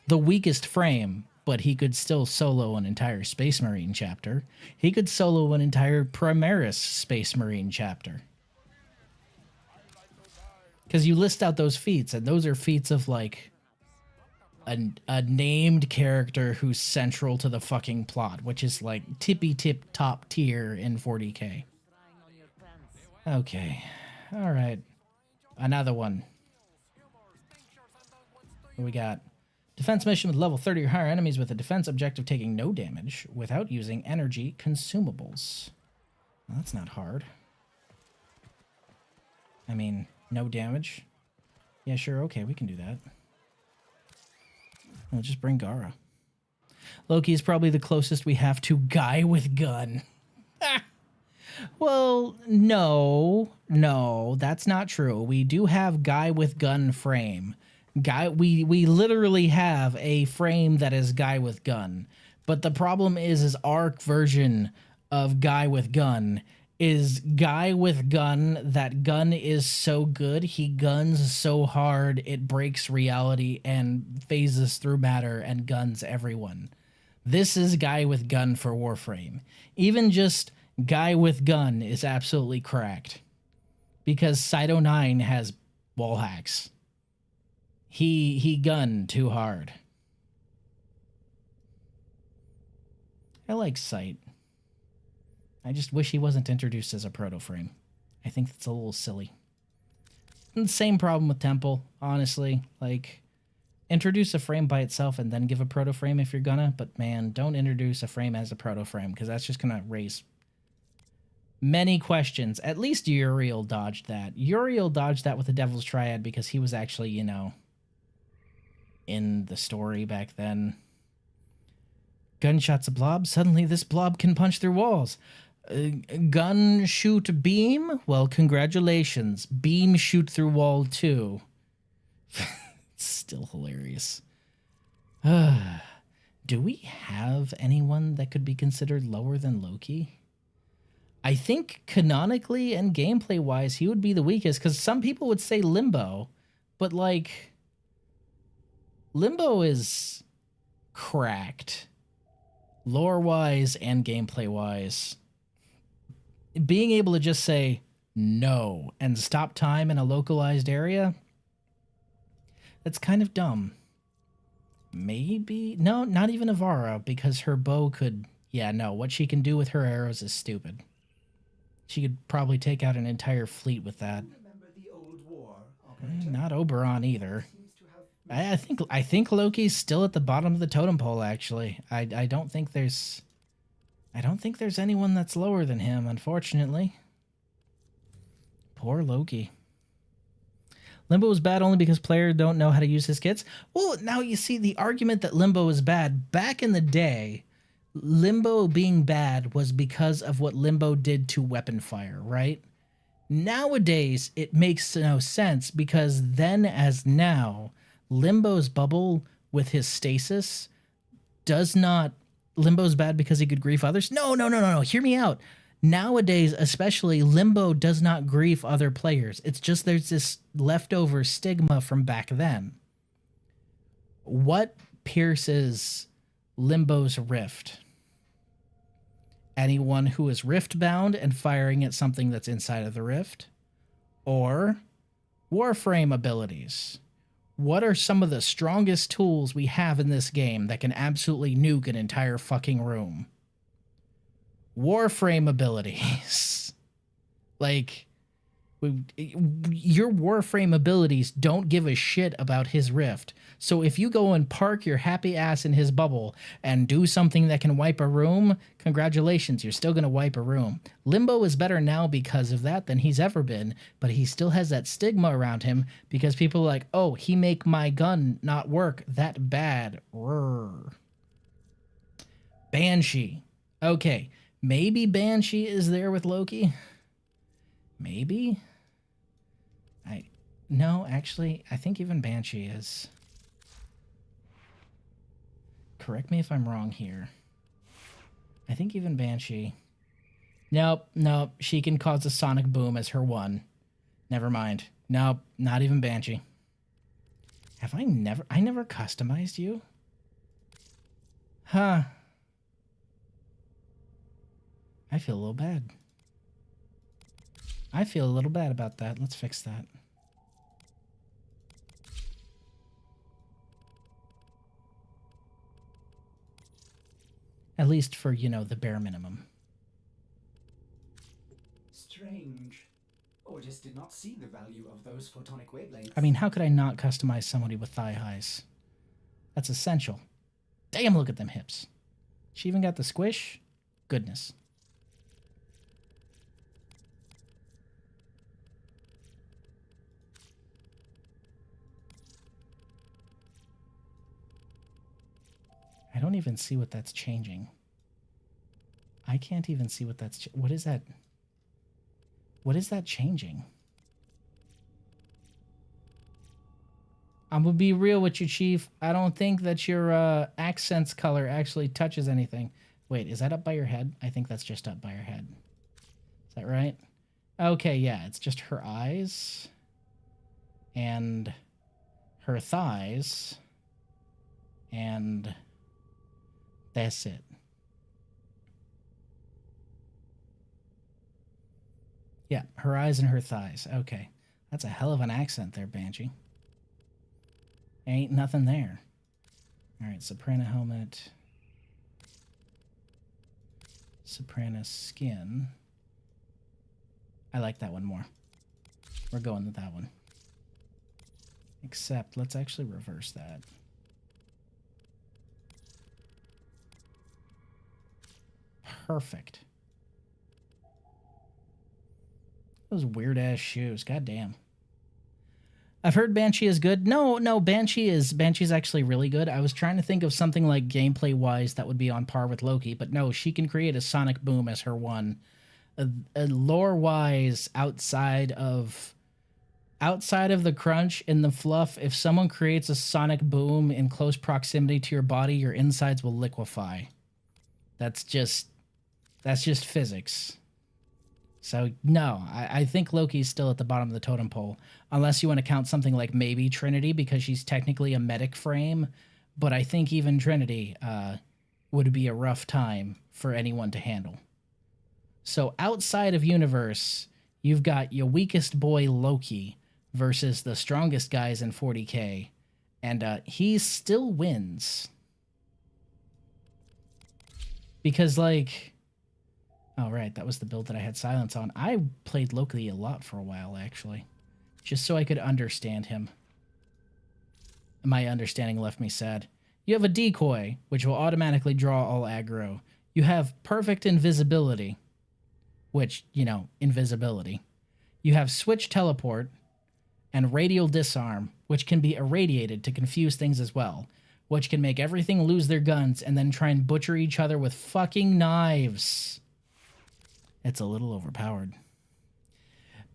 the weakest frame, but he could still solo an entire Space Marine chapter. He could solo an entire Primaris Space Marine chapter. Because you list out those feats, and those are feats of, like, a named character who's central to the fucking plot, which is, like, tippy-tip top tier in 40K. Okay. All right. Another one. What we got? Defense mission with level 30 or higher enemies with a defense objective taking no damage without using energy consumables. Well, that's not hard. I mean, no damage. Yeah, sure. Okay, we can do that. We'll just bring Gara. Loki is probably the closest we have to guy with gun. Well, no, that's not true. We do have guy with gun frame. We literally have a frame that is guy with gun. But the problem is our version of guy with gun is guy with gun. That gun is so good, he guns so hard it breaks reality and phases through matter and guns everyone. This is guy with gun for Warframe. Even just guy with gun is absolutely cracked because Cyto 9 has wall hacks. He gunned too hard. I like Sight. I just wish he wasn't introduced as a proto-frame. I think that's a little silly. And same problem with Temple, honestly. Like, introduce a frame by itself and then give a proto-frame if you're gonna, but man, don't introduce a frame as a proto-frame, because that's just gonna raise many questions. At least Uriel dodged that. Uriel dodged that with the Devil's Triad because he was actually, you know, in the story back then. Gunshots a blob. Suddenly this blob can punch through walls. Gun shoot beam? Well, congratulations. Beam shoot through wall too. It's still hilarious. Do we have anyone that could be considered lower than Loki? I think canonically and gameplay-wise, he would be the weakest, because some people would say Limbo, but, like, Limbo is cracked. Lore-wise and gameplay-wise. Being able to just say no and stop time in a localized area, that's kind of dumb. Maybe? No, not even Avara, because her bow could... Yeah, no, what she can do with her arrows is stupid. She could probably take out an entire fleet with that. Remember the old war, Not Oberon either. I think Loki's still at the bottom of the totem pole, actually. I don't think there's anyone that's lower than him, unfortunately. Poor Loki. Limbo is bad only because players don't know how to use his kits. Well, now you see the argument that Limbo is bad. Back in the day, Limbo being bad was because of what Limbo did to weapon fire, right? Nowadays, it makes no sense because then as now, Limbo's bubble with his stasis does not... Limbo's bad because he could grief others? No. Hear me out. Nowadays, especially, Limbo does not grief other players. It's just there's this leftover stigma from back then. What pierces Limbo's rift? Anyone who is rift bound and firing at something that's inside of the rift? Or Warframe abilities? What are some of the strongest tools we have in this game that can absolutely nuke an entire fucking room? Warframe abilities. Like, your Warframe abilities don't give a shit about his rift. So if you go and park your happy ass in his bubble and do something that can wipe a room, congratulations, you're still going to wipe a room. Limbo is better now because of that than he's ever been, but he still has that stigma around him because people are like, oh, he make my gun not work that bad. Rrr. Banshee. Okay, maybe Banshee is there with Loki. Maybe. No, actually, I think even Banshee is. Correct me if I'm wrong here. I think even Banshee. Nope, she can cause a sonic boom as her one. Never mind. Nope, not even Banshee. I never customized you? Huh. I feel a little bad. I feel a little bad about that. Let's fix that. At least for, the bare minimum. Strange. Otis did not see the value of those photonic wavelengths. I mean, how could I not customize somebody with thigh highs? That's essential. Damn, look at them hips. She even got the squish? Goodness. I don't even see what that's changing. I can't even see what that's... What is that? What is that changing? I'm going to be real with you, Chief. I don't think that your accents color actually touches anything. Wait, is that up by your head? I think that's just up by your head. Is that right? Okay, yeah, it's just her eyes and her thighs and... That's it. Yeah, her eyes and her thighs. Okay. That's a hell of an accent there, Banshee. Ain't nothing there. Alright, Soprano helmet. Soprano skin. I like that one more. We're going with that one. Except, let's actually reverse that. Perfect. Those weird ass shoes. God damn. I've heard Banshee is good. No, Banshee's actually really good. I was trying to think of something like gameplay wise that would be on par with Loki, but no, she can create a sonic boom as her one. Lore wise, outside of the crunch and the fluff, if someone creates a sonic boom in close proximity to your body, your insides will liquefy. That's just physics. So, no, I think Loki's still at the bottom of the totem pole. Unless you want to count something like maybe Trinity, because she's technically a medic frame. But I think even Trinity would be a rough time for anyone to handle. So, outside of universe, you've got your weakest boy Loki versus the strongest guys in 40k. And he still wins. Because, like... Oh, right, that was the build that I had silence on. I played Loki a lot for a while, actually. Just so I could understand him. My understanding left me sad. You have a decoy, which will automatically draw all aggro. You have perfect invisibility, which, invisibility. You have switch teleport and radial disarm, which can be irradiated to confuse things as well, which can make everything lose their guns and then try and butcher each other with fucking knives. It's a little overpowered.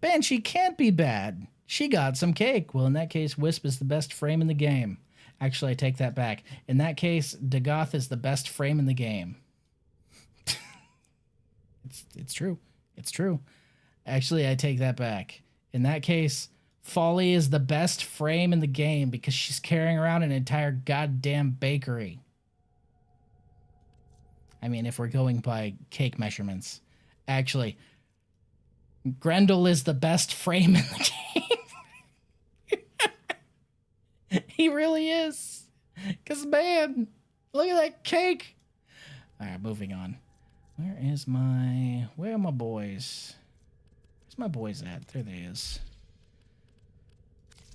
Banshee can't be bad. She got some cake. Well, in that case, Wisp is the best frame in the game. Actually, I take that back. In that case, Dagoth is the best frame in the game. It's true. It's true. Actually, I take that back. In that case, Folly is the best frame in the game because she's carrying around an entire goddamn bakery. I mean, if we're going by cake measurements. Actually, Grendel is the best frame in the game. He really is. Because, man, look at that cake. All right, moving on. Where are my boys? Where's my boys at? There they is.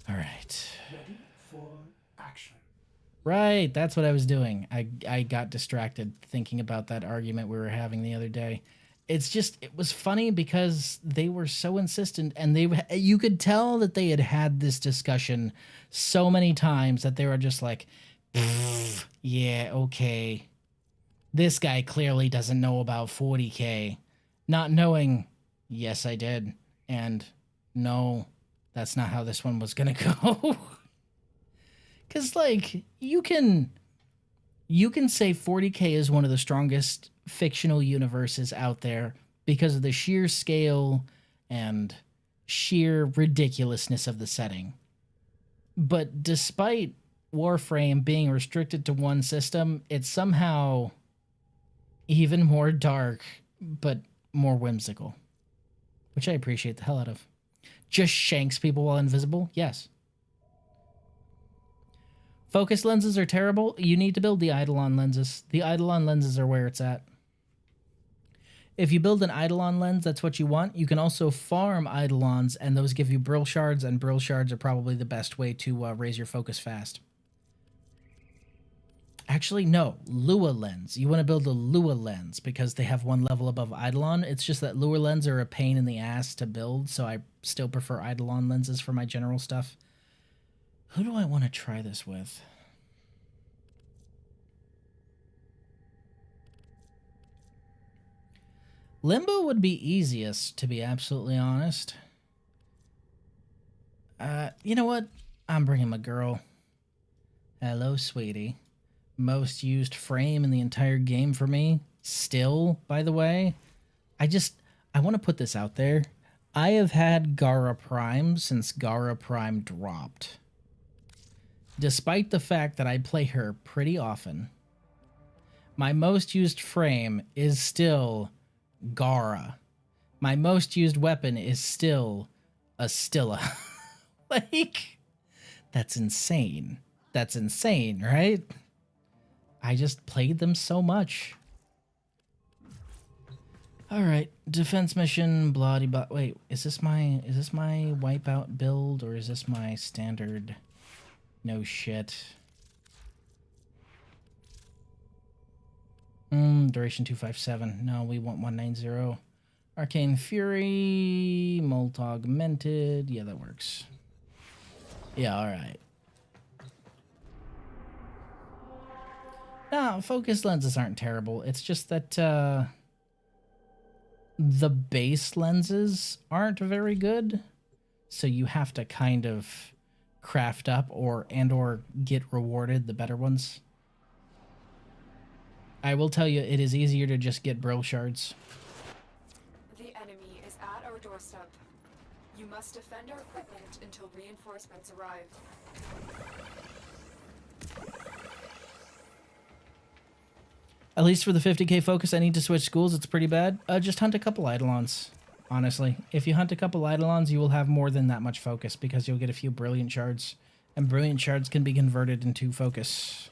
All right. Ready for action. Right, that's what I was doing. I got distracted thinking about that argument we were having the other day. It was funny because they were so insistent, and you could tell that they had this discussion so many times that they were just like, yeah, okay. This guy clearly doesn't know about 40K. Not knowing, yes, I did. And no, that's not how this one was going to go. Because, like, you can say 40K is one of the strongest fictional universes out there because of the sheer scale and sheer ridiculousness of the setting. But despite Warframe being restricted to one system, it's somehow even more dark, but more whimsical, which I appreciate the hell out of. Just shanks people while invisible? Yes. Focus lenses are terrible. You need to build the Eidolon lenses. The Eidolon lenses are where it's at. If you build an Eidolon lens, that's what you want. You can also farm Eidolons, and those give you Brill Shards, and Brill Shards are probably the best way to raise your focus fast. Actually, no. Lua lens. You want to build a Lua lens because they have one level above Eidolon. It's just that Lua lens are a pain in the ass to build, so I still prefer Eidolon lenses for my general stuff. Who do I want to try this with? Limbo would be easiest, to be absolutely honest. You know what? I'm bringing my girl. Hello, sweetie. Most used frame in the entire game for me. Still, by the way. I want to put this out there. I have had Gara Prime since Gara Prime dropped. Despite the fact that I play her pretty often, my most used frame is still Gara. My most used weapon is still a Stilla. Like, that's insane. That's insane, right? I just played them so much. All right, defense mission, bloody but wait, is this my wipeout build or is this my standard? No shit. Duration 257. No, we want 190. Arcane Fury, Molt Augmented. Yeah, that works. Yeah, all right. No, focus lenses aren't terrible. It's just that the base lenses aren't very good. So you have to kind of craft up or get rewarded the better ones. I will tell you, it is easier to just get Brill Shards. The enemy is at our doorstep. You must defend our equipment until reinforcements arrive. At least for the 50k focus, I need to switch schools. It's pretty bad. Just hunt a couple Eidolons, honestly. If you hunt a couple Eidolons, you will have more than that much focus because you'll get a few Brilliant Shards. And Brilliant Shards can be converted into focus.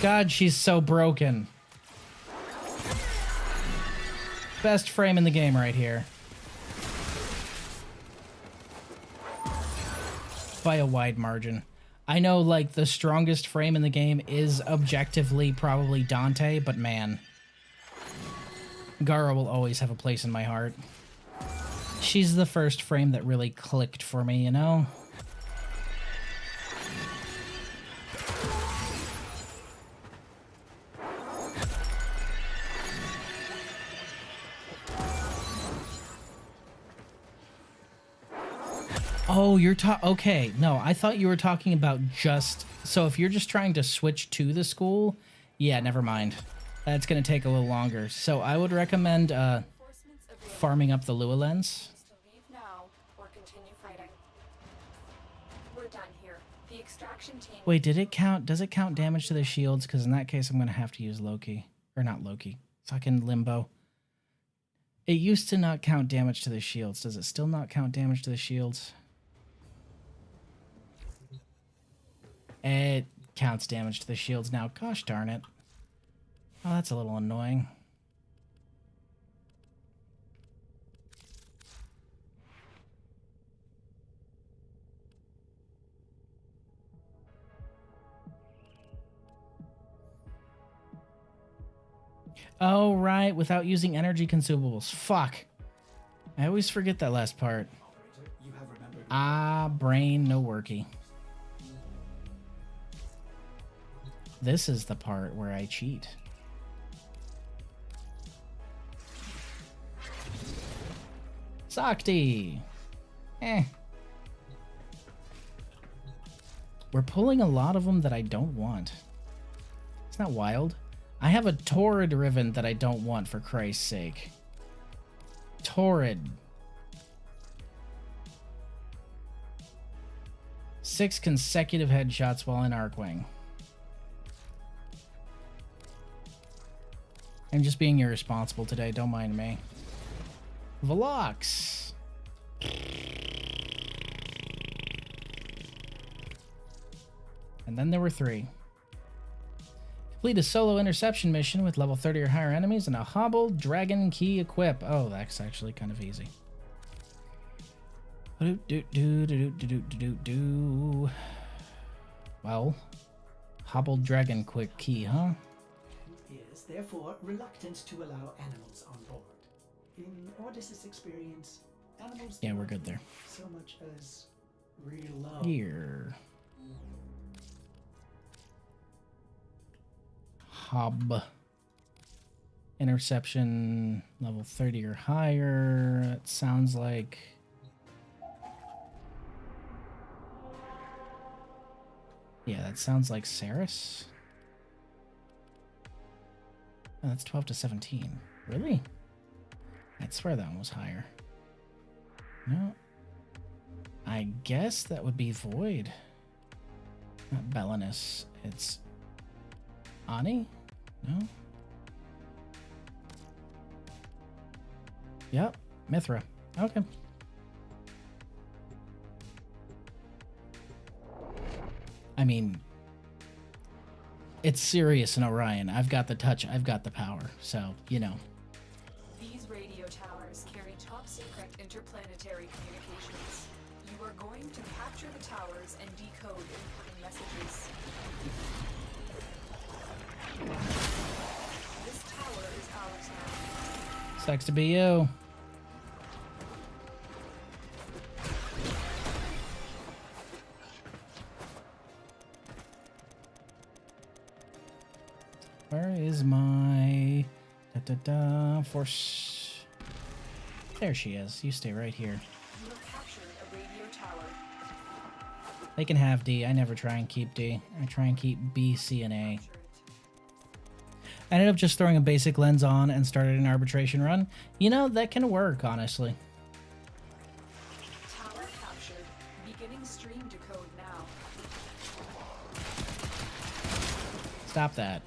God, she's so broken. Best frame in the game right here. By a wide margin. I know, like, the strongest frame in the game is objectively probably Dante, but man. Gara will always have a place in my heart. She's the first frame that really clicked for me, you know? Oh, you're okay. No, I thought you were talking about just... So if you're just trying to switch to the school, yeah, never mind. That's going to take a little longer. So I would recommend farming up the Lua lens. To leave now or continue fighting. We're done here. The extraction team. Wait, did it count? Does it count damage to the shields? Because in that case, I'm going to have to use Loki. Or not Loki. Fucking Limbo. It used to not count damage to the shields. Does it still not count damage to the shields? It counts damage to the shields now. Gosh darn it. Oh, that's a little annoying. Oh, right, without using energy consumables. Fuck. I always forget that last part. Ah, brain, no worky. This is the part where I cheat. Sakti! We're pulling a lot of them that I don't want. It's not wild. I have a Torrid Riven that I don't want, for Christ's sake. Torrid. 6 consecutive headshots while in Arcwing. I'm just being irresponsible today, don't mind me. Velox. And then there were 3. Complete a solo interception mission with level 30 or higher enemies and a hobbled dragon key equip. Oh, that's actually kind of easy. Well, hobbled dragon quick key, huh? Is therefore reluctant to allow animals on board. In Ordis' experience, animals Yeah, we're good there. so much as real love. Here. Hob. Interception level 30 or higher. It sounds like... Yeah, that sounds like Saris. Oh, that's 12 to 17. Really? I'd swear that one was higher. No. I guess that would be Void. Not Belinus. It's Ani? No? Yep. Mithra. Okay. I mean, it's Sirius and Orion. I've got the touch, I've got the power, so, you know. These radio towers carry top secret interplanetary communications. You are going to capture the towers and decode important messages. This tower is ours now. Sucks to be you. Where is my force? There she is. You stay right here. You have captured a radio tower. They can have D. I never try and keep D. I try and keep B, C, and A. I ended up just throwing a basic lens on and started an arbitration run. You know, that can work, honestly. Tower captured. Beginning stream decode now. Stop that.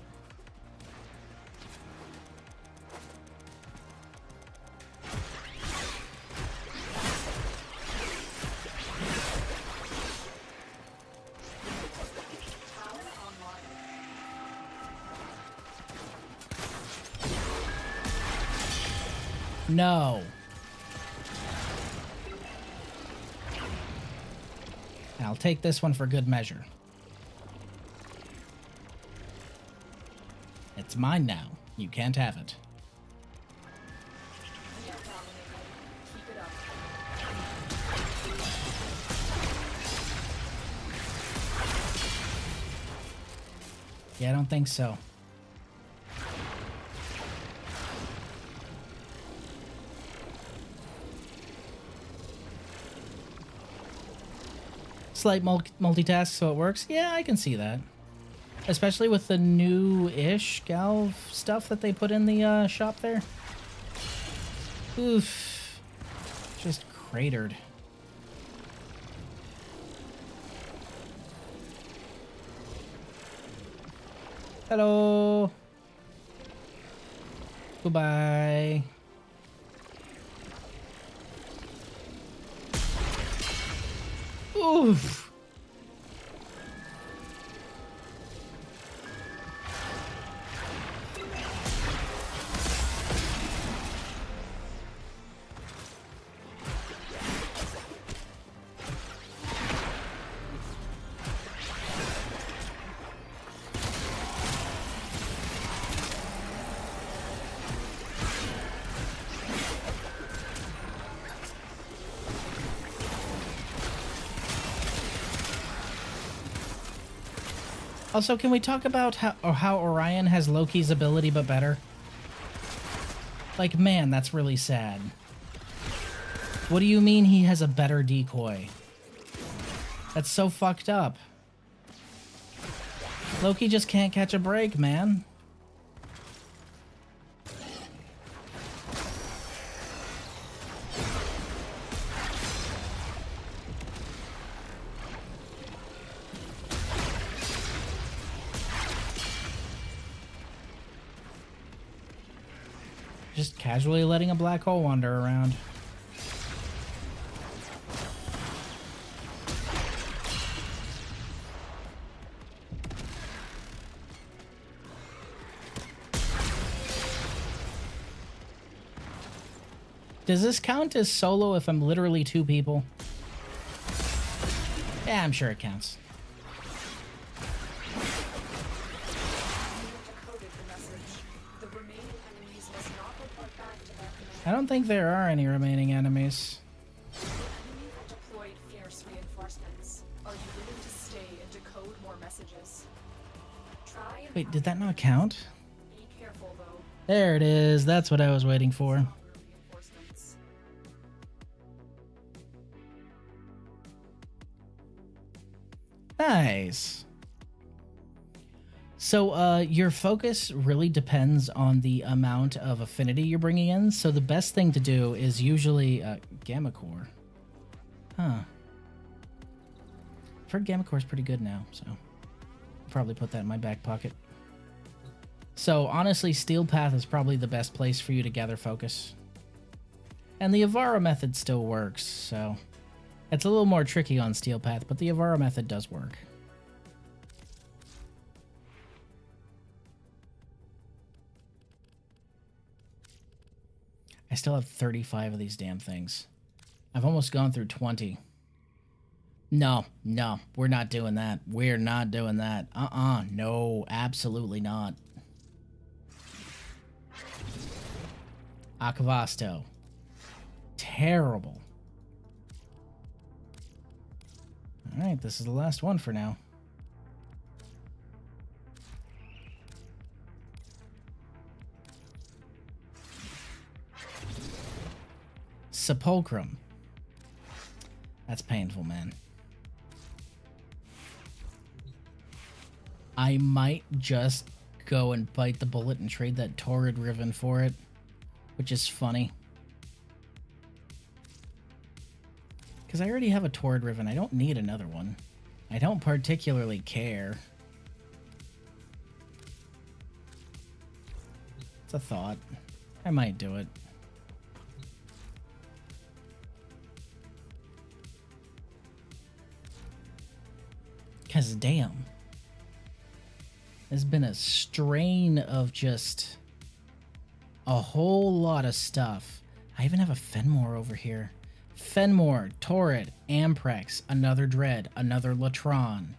No. I'll take this one for good measure. It's mine now. You can't have it. You're dominating. Keep it up. Yeah, I don't think so. Slight multitask so it works. Yeah, I can see that. Especially with the new-ish Galv stuff that they put in the shop there. Oof. Just cratered. Hello. Goodbye. Oof. Also, can we talk about how Orion has Loki's ability but better? Like, man, that's really sad. What do you mean he has a better decoy? That's so fucked up. Loki just can't catch a break, man. Just casually letting a black hole wander around. Does this count as solo if I'm literally 2 people? Yeah, I'm sure it counts. Decoded the message. The remaining enemies must not report back to their command. I don't think there are any remaining enemies. The enemy had deployed fierce reinforcements. Are you willing to stay and decode more messages? Try and Wait, did that not count? be careful though. There it is. That's what I was waiting for. Stronger reinforcements. Nice. So, your focus really depends on the amount of affinity you're bringing in. So the best thing to do is usually Gamma Core. Huh. I've heard Gamma Core is pretty good now, so I'll probably put that in my back pocket. So honestly, Steel Path is probably the best place for you to gather focus. And the Avara method still works, so it's a little more tricky on Steel Path, but the Avara method does work. I still have 35 of these damn things. I've almost gone through 20. No, we're not doing that. We're not doing that. No, absolutely not. Akavasto. Terrible. Alright, this is the last one for now. Sepulchrum. That's painful, man. I might just go and bite the bullet and trade that Torrid Riven for it, which is funny. Because I already have a Torrid Riven. I don't need another one. I don't particularly care. It's a thought. I might do it. Because damn. There's been a strain of just a whole lot of stuff I even have a Fenmore over here. Fenmore, Torrid, Amprex, another Dread, another Latron.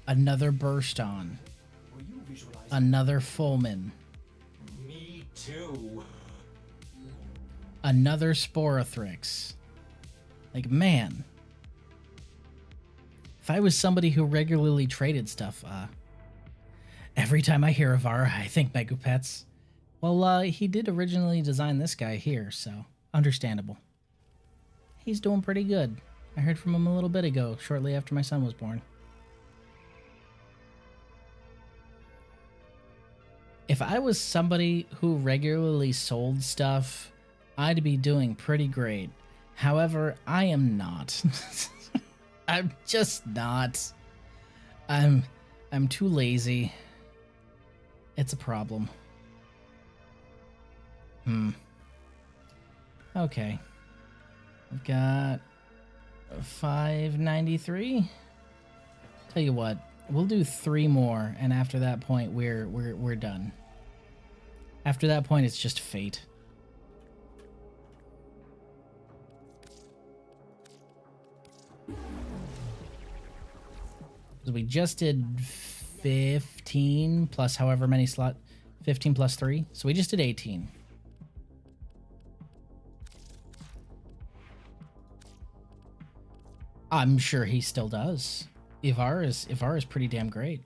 Another Burst On. Were you visualizing? Another Fulmin. Me too. Another Sporothrix. Like, man. If I was somebody who regularly traded stuff, every time I hear Avara, I think Megapets. Well, he did originally design this guy here, so understandable. He's doing pretty good. I heard from him a little bit ago, shortly after my son was born. If I was somebody who regularly sold stuff, I'd be doing pretty great. However, I am not. I'm just not. I'm too lazy. It's a problem. Okay. I've got 593. Tell you what, we'll do 3 more, and after that point, we're done. After that point, it's just fate. So we just did 15 plus however many slot, 15 plus 3. So we just did 18. I'm sure he still does. Ivar is pretty damn great.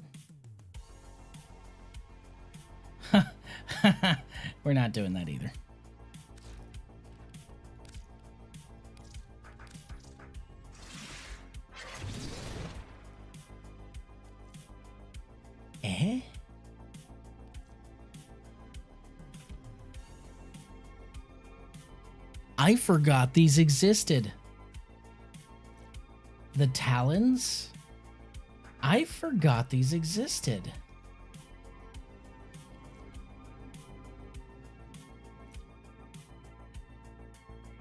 We're not doing that either. Eh? I forgot these existed. The Talons? I forgot these existed.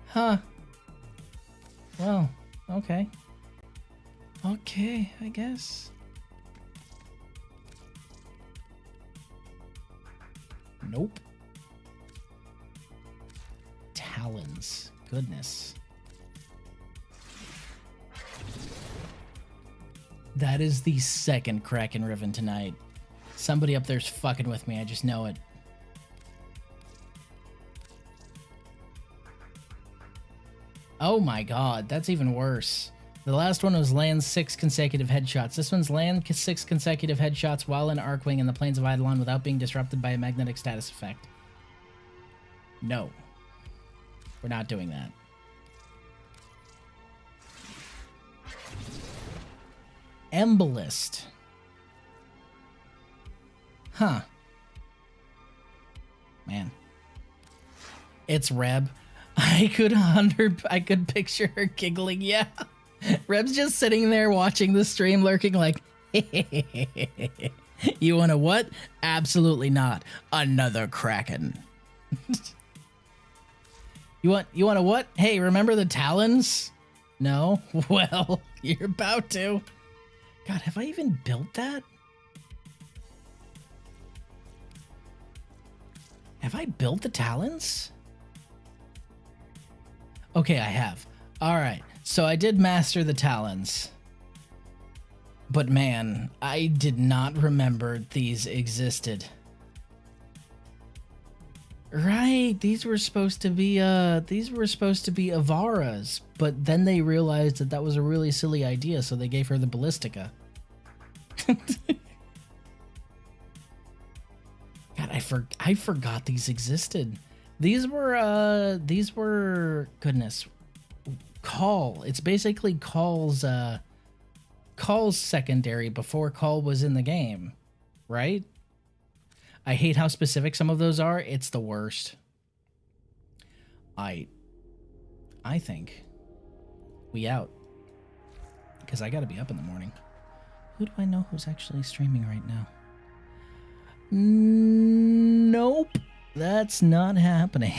Huh. Well, okay. Okay, I guess. Nope. Talons. Goodness. That is the second Kraken Riven tonight. Somebody up there's fucking with me, I just know it. Oh my god, that's even worse. The last one was land 6 consecutive headshots. This one's land 6 consecutive headshots while in Arcwing in the plains of Eidolon without being disrupted by a magnetic status effect. No. We're not doing that. Embolist. Huh. Man. It's Reb. I could picture her giggling, yeah. Reb's just sitting there watching the stream, lurking like, you want a what? Absolutely not. Another Kraken. You want a what? Hey, remember the Talons? No? Well, you're about to. God, have I even built that? Have I built the Talons? Okay, I have. All right, so I did master the Talons. But man, I did not remember these existed. Right, these were supposed to be Avara's, but then they realized that that was a really silly idea, so they gave her the Ballistica. God, I forgot these existed. These were goodness, Call. It's basically Call's secondary before Call was in the game, right? I hate how specific some of those are. It's the worst. I think we out because I got to be up in the morning. Who do I know who's actually streaming right now? Nope. That's not happening.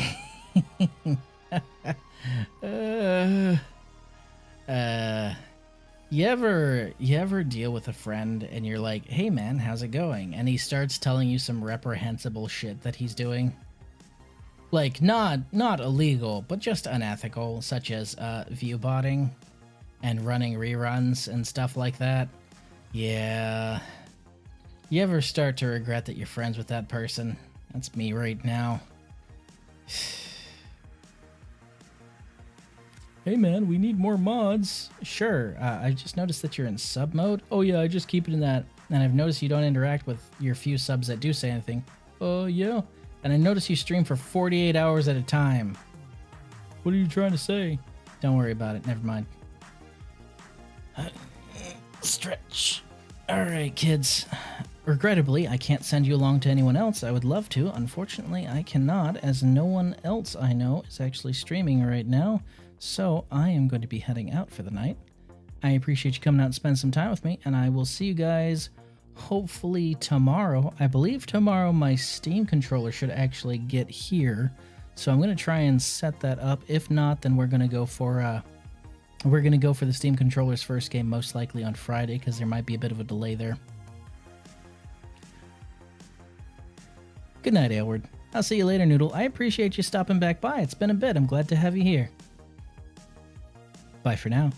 You ever deal with a friend and you're like, "Hey man, how's it going?" And he starts telling you some reprehensible shit that he's doing? Like not illegal, but just unethical, such as viewbotting and running reruns and stuff like that. Yeah. You ever start to regret that you're friends with that person? That's me right now. Hey man, we need more mods. Sure, I just noticed that you're in sub mode. Oh yeah, I just keep it in that. And I've noticed you don't interact with your few subs that do say anything. Oh yeah. And I noticed you stream for 48 hours at a time. What are you trying to say? Don't worry about it, never mind. Stretch. Alright, kids. Regrettably, I can't send you along to anyone else. I would love to. Unfortunately, I cannot, as no one else I know is actually streaming right now. So I am going to be heading out for the night. I appreciate you coming out and spend some time with me, and I will see you guys hopefully tomorrow. I believe tomorrow my Steam controller should actually get here. So I'm going to try and set that up. If not, then we're going to go for the Steam controller's first game most likely on Friday, because there might be a bit of a delay there. Good night, Aylward. I'll see you later, Noodle. I appreciate you stopping back by. It's been a bit. I'm glad to have you here. Bye for now.